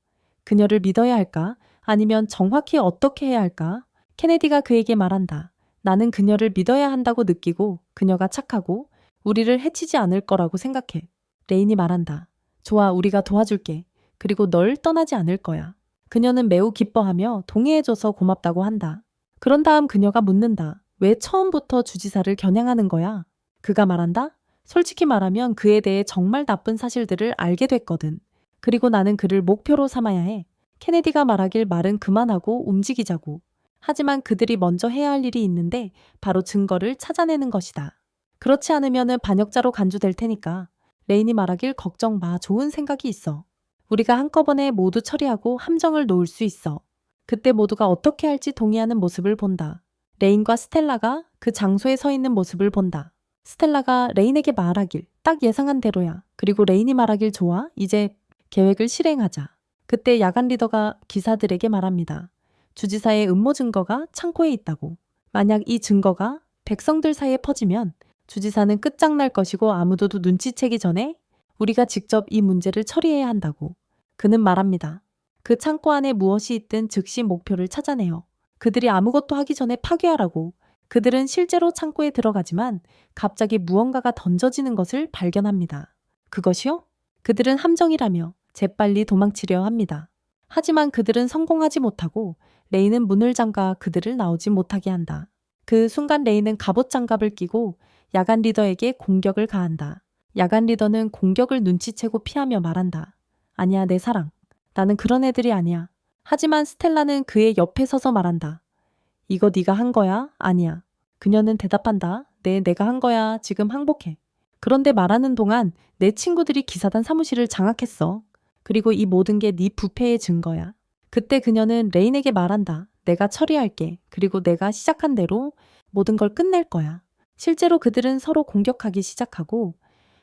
Speaker 1: 그녀를 믿어야 할까? 아니면 정확히 어떻게 해야 할까? 케네디가 그에게 말한다. 나는 그녀를 믿어야 한다고 느끼고 그녀가 착하고 우리를 해치지 않을 거라고 생각해. 레인이 말한다. 좋아, 우리가 도와줄게. 그리고 널 떠나지 않을 거야. 그녀는 매우 기뻐하며 동의해줘서 고맙다고 한다. 그런 다음 그녀가 묻는다. 왜 처음부터 주지사를 겨냥하는 거야? 그가 말한다. 솔직히 말하면 그에 대해 정말 나쁜 사실들을 알게 됐거든. 그리고 나는 그를 목표로 삼아야 해. 케네디가 말하길 말은 그만하고 움직이자고. 하지만 그들이 먼저 해야 할 일이 있는데 바로 증거를 찾아내는 것이다. 그렇지 않으면 반역자로 간주될 테니까. 레인이 말하길 걱정 마. 좋은 생각이 있어. 우리가 한꺼번에 모두 처리하고 함정을 놓을 수 있어. 그때 모두가 어떻게 할지 동의하는 모습을 본다. 레인과 스텔라가 그 장소에 서 있는 모습을 본다. 스텔라가 레인에게 말하길 딱 예상한 대로야. 그리고 레인이 말하길 좋아. 이제 계획을 실행하자. 그때 야간 리더가 기사들에게 말합니다. 주지사의 음모 증거가 창고에 있다고. 만약 이 증거가 백성들 사이에 퍼지면 주지사는 끝장날 것이고 아무도 눈치채기 전에 우리가 직접 이 문제를 처리해야 한다고 그는 말합니다. 그 창고 안에 무엇이 있든 즉시 목표를 찾아내요. 그들이 아무것도 하기 전에 파괴하라고. 그들은 실제로 창고에 들어가지만 갑자기 무언가가 던져지는 것을 발견합니다. 그것이요? 그들은 함정이라며 재빨리 도망치려 합니다. 하지만 그들은 성공하지 못하고 레이는 문을 잠가 그들을 나오지 못하게 한다. 그 순간 레이는 갑옷 장갑을 끼고 야간 리더에게 공격을 가한다. 야간 리더는 공격을 눈치채고 피하며 말한다. 아니야, 내 사랑. 나는 그런 애들이 아니야. 하지만 스텔라는 그의 옆에 서서 말한다. 이거 네가 한 거야? 아니야. 그녀는 대답한다. 네, 내가 한 거야. 지금 항복해. 그런데 말하는 동안 내 친구들이 기사단 사무실을 장악했어. 그리고 이 모든 게 네 부패의 증거야. 그때 그녀는 레인에게 말한다. 내가 처리할게. 그리고 내가 시작한 대로 모든 걸 끝낼 거야. 실제로 그들은 서로 공격하기 시작하고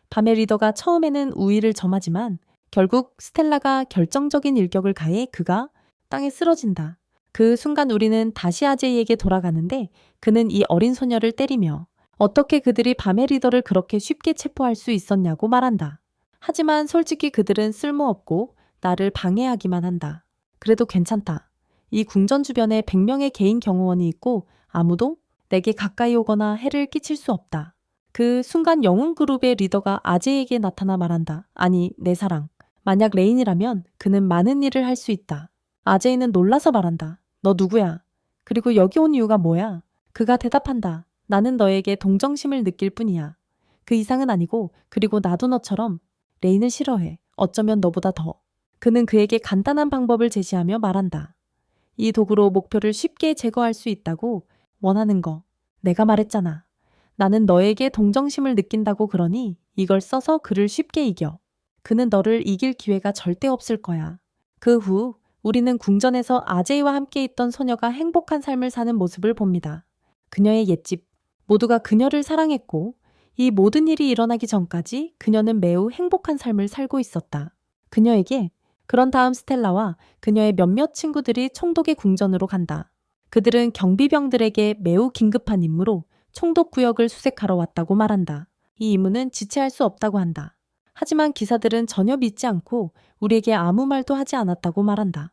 Speaker 1: 밤의 리더가 처음에는 우위를 점하지만 결국 스텔라가 결정적인 일격을 가해 그가 땅에 쓰러진다. 그 순간 우리는 다시 아제이에게 돌아가는데 그는 이 어린 소녀를 때리며 어떻게 그들이 밤의 리더를 그렇게 쉽게 체포할 수 있었냐고 말한다. 하지만 솔직히 그들은 쓸모없고 나를 방해하기만 한다. 그래도 괜찮다. 이 궁전 주변에 100명의 개인 경호원이 있고 아무도 내게 가까이 오거나 해를 끼칠 수 없다. 그 순간 영웅 그룹의 리더가 아제에게 나타나 말한다. 아니, 내 사랑. 만약 레인이라면 그는 많은 일을 할 수 있다. 아제이는 놀라서 말한다. 너 누구야? 그리고 여기 온 이유가 뭐야? 그가 대답한다. 나는 너에게 동정심을 느낄 뿐이야. 그 이상은 아니고 그리고 나도 너처럼 레인을 싫어해. 어쩌면 너보다 더. 그는 그에게 간단한 방법을 제시하며 말한다. 이 도구로 목표를 쉽게 제거할 수 있다고 원하는 거. 내가 말했잖아. 나는 너에게 동정심을 느낀다고 그러니 이걸 써서 그를 쉽게 이겨. 그는 너를 이길 기회가 절대 없을 거야. 그 후 우리는 궁전에서 아제이와 함께 있던 소녀가 행복한 삶을 사는 모습을 봅니다. 그녀의 옛집, 모두가 그녀를 사랑했고 이 모든 일이 일어나기 전까지 그녀는 매우 행복한 삶을 살고 있었다. 그녀에게 그런 다음 스텔라와 그녀의 몇몇 친구들이 총독의 궁전으로 간다. 그들은 경비병들에게 매우 긴급한 임무로 총독 구역을 수색하러 왔다고 말한다. 이 임무는 지체할 수 없다고 한다. 하지만 기사들은 전혀 믿지 않고 우리에게 아무 말도 하지 않았다고 말한다.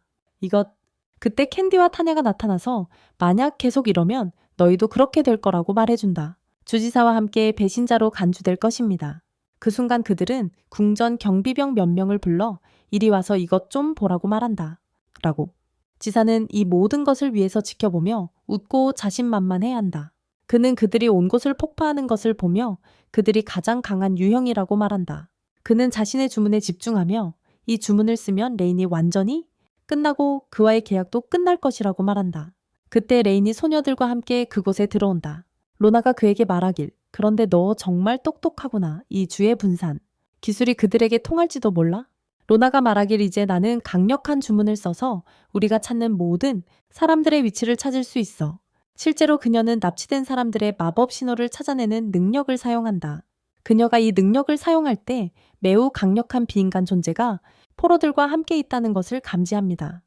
Speaker 1: 그때 캔디와 타냐가 나타나서 만약 계속 이러면 너희도 그렇게 될 거라고 말해준다. 주지사와 함께 배신자로 간주될 것입니다. 그 순간 그들은 궁전 경비병 몇 명을 불러 이리 와서 이것 좀 보라고 말한다. 라고. 지사는 이 모든 것을 위해서 지켜보며 웃고 자신만만해야 한다. 그는 그들이 온 곳을 폭파하는 것을 보며 그들이 가장 강한 유형이라고 말한다. 그는 자신의 주문에 집중하며 이 주문을 쓰면 레인이 완전히 끝나고 그와의 계약도 끝날 것이라고 말한다. 그때 레인이 소녀들과 함께 그곳에 들어온다. 로나가 그에게 말하길. 그런데 너 정말 똑똑하구나. 이 주의 분산. 기술이 그들에게 통할지도 몰라? 로나가 말하길 이제 나는 강력한 주문을 써서 우리가 찾는 모든 사람들의 위치를 찾을 수 있어. 실제로 그녀는 납치된 사람들의 마법 신호를 찾아내는 능력을 사용한다. 그녀가 이 능력을 사용할 때 매우 강력한 비인간 존재가 포로들과 함께 있다는 것을 감지합니다.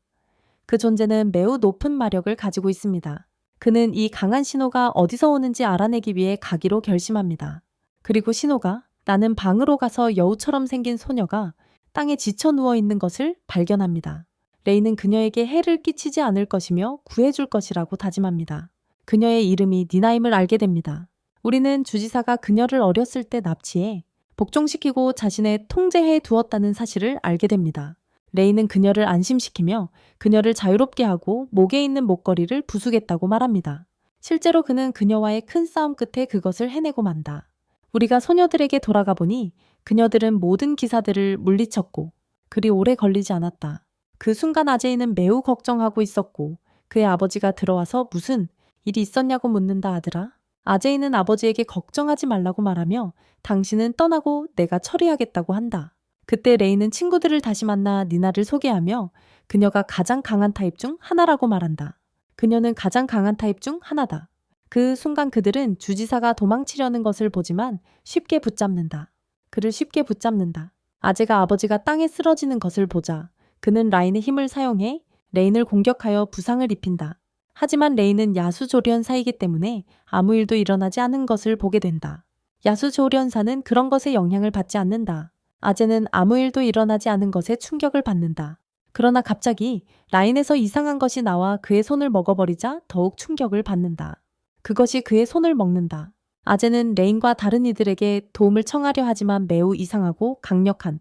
Speaker 1: 그 존재는 매우 높은 마력을 가지고 있습니다. 그는 이 강한 신호가 어디서 오는지 알아내기 위해 가기로 결심합니다. 그리고 신호가 나는 방으로 가서 여우처럼 생긴 소녀가 땅에 지쳐 누워 있는 것을 발견합니다. 레이는 그녀에게 해를 끼치지 않을 것이며 구해줄 것이라고 다짐합니다. 그녀의 이름이 니나임을 알게 됩니다. 우리는 주지사가 그녀를 어렸을 때 납치해 복종시키고 자신의 통제해 두었다는 사실을 알게 됩니다. 레이는 그녀를 안심시키며 그녀를 자유롭게 하고 목에 있는 목걸이를 부수겠다고 말합니다. 실제로 그는 그녀와의 큰 싸움 끝에 그것을 해내고 만다. 우리가 소녀들에게 돌아가 보니 그녀들은 모든 기사들을 물리쳤고 그리 오래 걸리지 않았다. 그 순간 아제이는 매우 걱정하고 있었고 그의 아버지가 들어와서 무슨 일이 있었냐고 묻는다 아들아. 아제이는 아버지에게 걱정하지 말라고 말하며 당신은 떠나고 내가 처리하겠다고 한다. 그때 레이는 친구들을 다시 만나 니나를 소개하며 그녀가 가장 강한 타입 중 하나라고 말한다. 그녀는 가장 강한 타입 중 하나다. 그 순간 그들은 주지사가 도망치려는 것을 보지만 쉽게 붙잡는다. 그를 쉽게 붙잡는다. 아제가 아버지가 땅에 쓰러지는 것을 보자 그는 라인의 힘을 사용해 레인을 공격하여 부상을 입힌다. 하지만 레이는 야수조련사이기 때문에 아무 일도 일어나지 않은 것을 보게 된다. 야수조련사는 그런 것에 영향을 받지 않는다. 아재는 아무 일도 일어나지 않은 것에 충격을 받는다. 그러나 갑자기 라인에서 이상한 것이 나와 그의 손을 먹어버리자 더욱 충격을 받는다. 그것이 그의 손을 먹는다. 아재는 레인과 다른 이들에게 도움을 청하려 하지만 매우 이상하고 강력한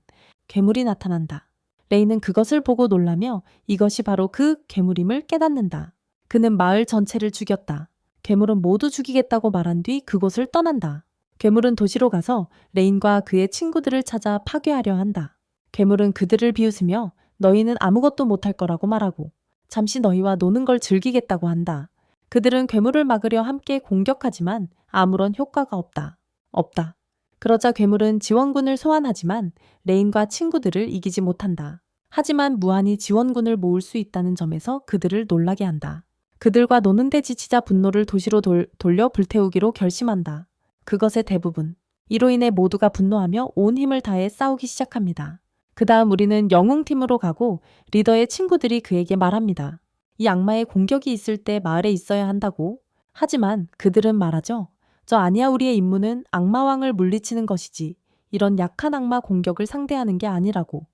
Speaker 1: 괴물이 나타난다. 레인은 그것을 보고 놀라며 이것이 바로 그 괴물임을 깨닫는다. 그는 마을 전체를 죽였다. 괴물은 모두 죽이겠다고 말한 뒤 그곳을 떠난다. 괴물은 도시로 가서 레인과 그의 친구들을 찾아 파괴하려 한다. 괴물은 그들을 비웃으며 너희는 아무것도 못할 거라고 말하고 잠시 너희와 노는 걸 즐기겠다고 한다. 그들은 괴물을 막으려 함께 공격하지만 아무런 효과가 없다. 그러자 괴물은 지원군을 소환하지만 레인과 친구들을 이기지 못한다. 하지만 무한히 지원군을 모을 수 있다는 점에서 그들을 놀라게 한다. 그들과 노는데 지치자 분노를 도시로 돌려 불태우기로 결심한다. 그것의 대부분. 이로 인해 모두가 분노하며 온 힘을 다해 싸우기 시작합니다. 그 다음 우리는 영웅팀으로 가고 리더의 친구들이 그에게 말합니다. 이 악마의 공격이 있을 때 마을에 있어야 한다고. 하지만 그들은 말하죠. 저 아니야, 우리의 임무는 악마왕을 물리치는 것이지 이런 약한 악마 공격을 상대하는 게 아니라고.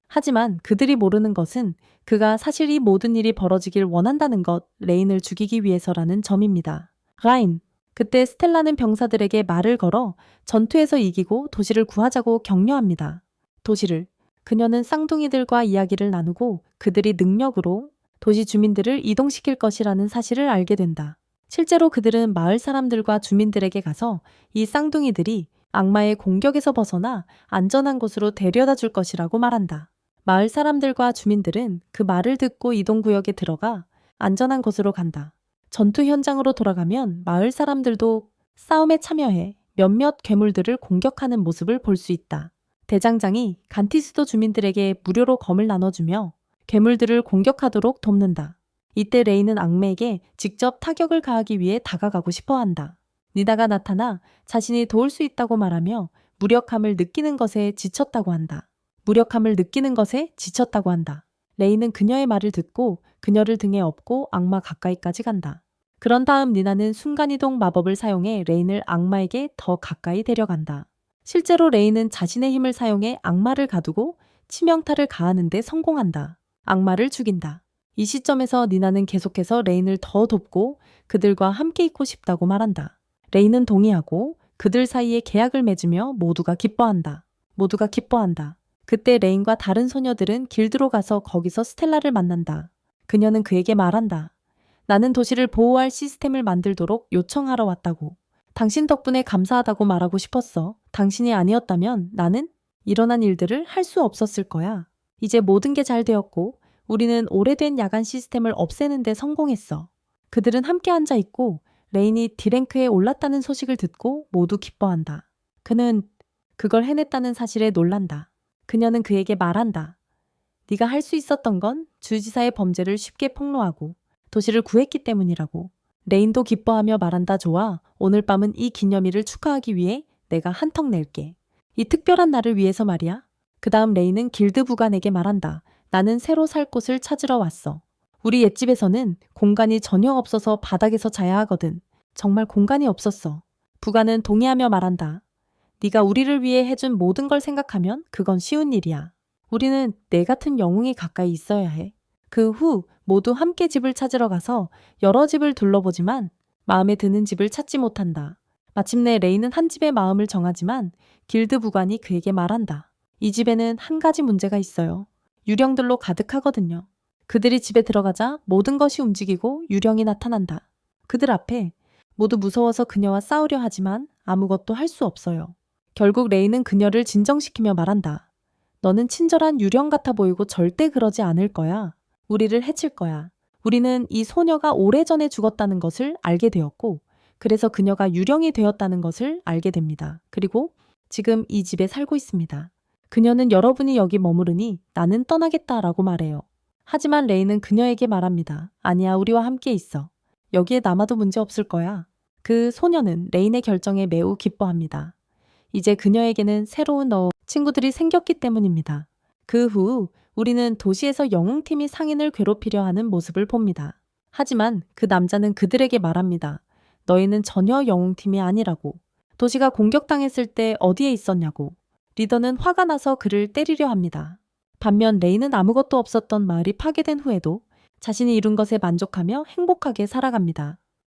Speaker 1: 하지만 그들이 모르는 것은 그가 사실 이 모든 일이 벌어지길 원한다는 것, 레인을 죽이기 위해서라는 점입니다. 라인. 그때 스텔라는 병사들에게 말을 걸어 전투에서 이기고 도시를 구하자고 격려합니다. 그녀는 쌍둥이들과 이야기를 나누고 그들이 능력으로 도시 주민들을 이동시킬 것이라는 사실을 알게 된다. 실제로 그들은 마을 사람들과 주민들에게 가서 이 쌍둥이들이 악마의 공격에서 벗어나 안전한 곳으로 데려다 줄 것이라고 말한다. 마을 사람들과 주민들은 그 말을 듣고 이동구역에 들어가 안전한 곳으로 간다. 전투 현장으로 돌아가면 마을 사람들도 싸움에 참여해 몇몇 괴물들을 공격하는 모습을 볼 수 있다. 대장장이 간티스도 주민들에게 무료로 검을 나눠주며 괴물들을 공격하도록 돕는다. 이때 레이는 악매에게 직접 타격을 가하기 위해 다가가고 싶어 한다. 니다가 나타나 자신이 도울 수 있다고 말하며 무력함을 느끼는 것에 지쳤다고 한다. 레이는 그녀의 말을 듣고 그녀를 등에 업고 악마 가까이까지 간다. 그런 다음 니나는 순간이동 마법을 사용해 레인을 악마에게 더 가까이 데려간다. 실제로 레인은 자신의 힘을 사용해 악마를 가두고 치명타를 가하는 데 성공한다. 악마를 죽인다. 이 시점에서 니나는 계속해서 레인을 더 돕고 그들과 함께 있고 싶다고 말한다. 레인은 동의하고 그들 사이에 계약을 맺으며 모두가 기뻐한다. 그때 레인과 다른 소녀들은 길드로 가서 거기서 스텔라를 만난다. 그녀는 그에게 말한다. 나는 도시를 보호할 시스템을 만들도록 요청하러 왔다고. 당신 덕분에 감사하다고 말하고 싶었어. 당신이 아니었다면 나는 일어난 일들을 할 수 없었을 거야. 이제 모든 게 잘 되었고 우리는 오래된 야간 시스템을 없애는 데 성공했어. 그들은 함께 앉아 있고 레인이 D랭크에 올랐다는 소식을 듣고 모두 기뻐한다. 그는 그걸 해냈다는 사실에 놀란다. 그녀는 그에게 말한다. 네가 할 수 있었던 건 주지사의 범죄를 쉽게 폭로하고 도시를 구했기 때문이라고. 레인도 기뻐하며 말한다. 좋아. 오늘 밤은 이 기념일을 축하하기 위해 내가 한턱 낼게. 이 특별한 날을 위해서 말이야. 그 다음 레인은 길드 부관에게 말한다. 나는 새로 살 곳을 찾으러 왔어. 우리 옛집에서는 공간이 전혀 없어서 바닥에서 자야 하거든. 정말 공간이 없었어. 부관은 동의하며 말한다. 네가 우리를 위해 해준 모든 걸 생각하면 그건 쉬운 일이야. 우리는 내 같은 영웅이 가까이 있어야 해. 그 후 모두 함께 집을 찾으러 가서 여러 집을 둘러보지만 마음에 드는 집을 찾지 못한다. 마침내 레이는 한 집의 마음을 정하지만 길드 부관이 그에게 말한다. 이 집에는 한 가지 문제가 있어요. 유령들로 가득하거든요. 그들이 집에 들어가자 모든 것이 움직이고 유령이 나타난다. 그들 앞에 모두 무서워서 그녀와 싸우려 하지만 아무것도 할 수 없어요. 결국 레이는 그녀를 진정시키며 말한다. 너는 친절한 유령 같아 보이고 절대 그러지 않을 거야. 우리를 해칠 거야. 우리는 이 소녀가 오래전에 죽었다는 것을 알게 되었고 그래서 그녀가 유령이 되었다는 것을 알게 됩니다. 그리고 지금 이 집에 살고 있습니다. 그녀는 여러분이 여기 머무르니 나는 떠나겠다라고 말해요. 하지만 레이는 그녀에게 말합니다. 아니야, 우리와 함께 있어. 여기에 남아도 문제 없을 거야. 그 소녀는 레인의 결정에 매우 기뻐합니다. 이제 그녀에게는 새로운 친구들이 생겼기 때문입니다. 그 후 우리는 도시에서 영웅팀이 상인을 괴롭히려 하는 모습을 봅니다. 하지만 그 남자는 그들에게 말합니다. 너희는 전혀 영웅팀이 아니라고. 도시가 공격당했을 때 어디에 있었냐고. 리더는 화가 나서 그를 때리려 합니다. 반면 레이는 아무것도 없었던 마을이 파괴된 후에도 자신이 이룬 것에 만족하며 행복하게 살아갑니다.